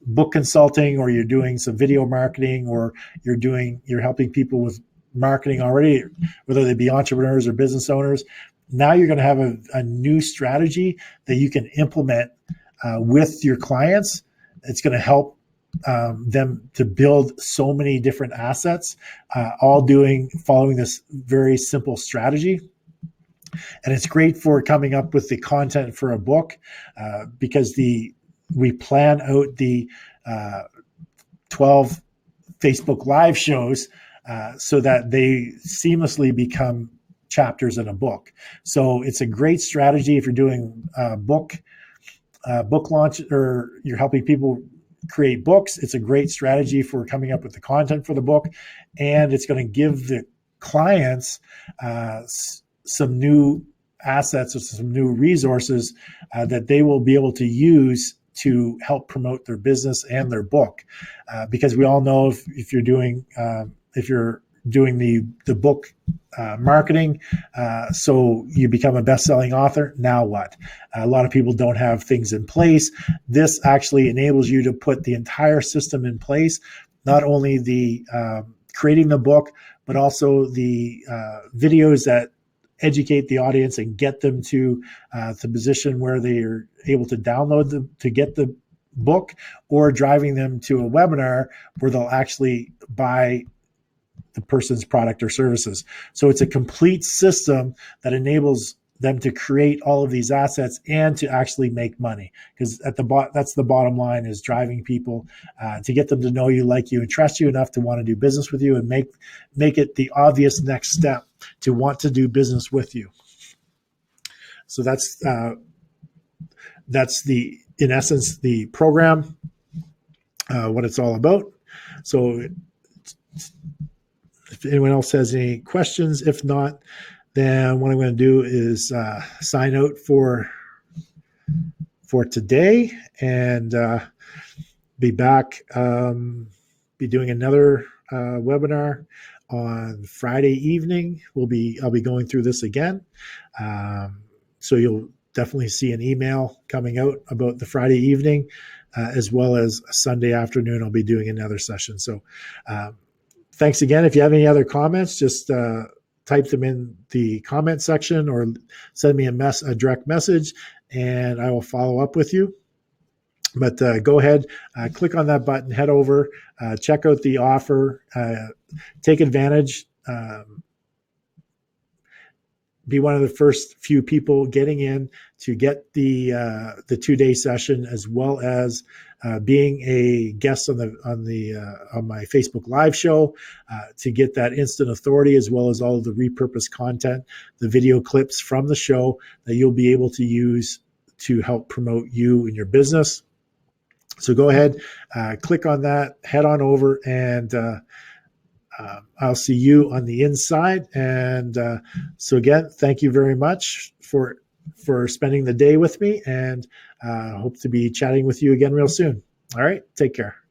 book consulting, or you're doing some video marketing, or you're helping people with marketing already, whether they be entrepreneurs or business owners, now you're going to have a new strategy that you can implement with your clients. It's going to help them to build so many different assets, all following this very simple strategy. And it's great for coming up with the content for a book, because we plan out the 12 Facebook Live shows so that they seamlessly become chapters in a book. So it's a great strategy if you're doing book launch, or you're helping people create books. It's a great strategy for coming up with the content for the book, and it's going to give the clients some new assets or some new resources that they will be able to use to help promote their business and their book. Because we all know if you're doing the book marketing, so you become a best-selling author, now what? A lot of people don't have things in place. This actually enables you to put the entire system in place, not only the creating the book, but also the videos that educate the audience and get them to the position where they are able to download them to get the book, or driving them to a webinar where they'll actually buy the person's product or services. So it's a complete system that enables them to create all of these assets and to actually make money. Because that's the bottom line, is driving people to get them to know you, like you, and trust you enough to want to do business with you, and make it the obvious next step to want to do business with you. So that's in essence the program, what it's all about. So if anyone else has any questions, if not, then what I'm going to do is sign out for today, and be back, be doing another webinar on Friday evening. I'll be going through this again. So definitely see an email coming out about the Friday evening, as well as a Sunday afternoon. I'll be doing another session. So thanks again. If you have any other comments, just type them in the comment section or send me a direct message, and I will follow up with you. But go ahead, click on that button, head over, check out the offer, take advantage. Be one of the first few people getting in to get the 2-day session, as well as being a guest on my Facebook Live show to get that instant authority, as well as all of the repurposed content, the video clips from the show that you'll be able to use to help promote you and your business. So go ahead, click on that, head on over, and I'll see you on the inside. And so again, thank you very much for spending the day with me, and hope to be chatting with you again real soon. All right, take care.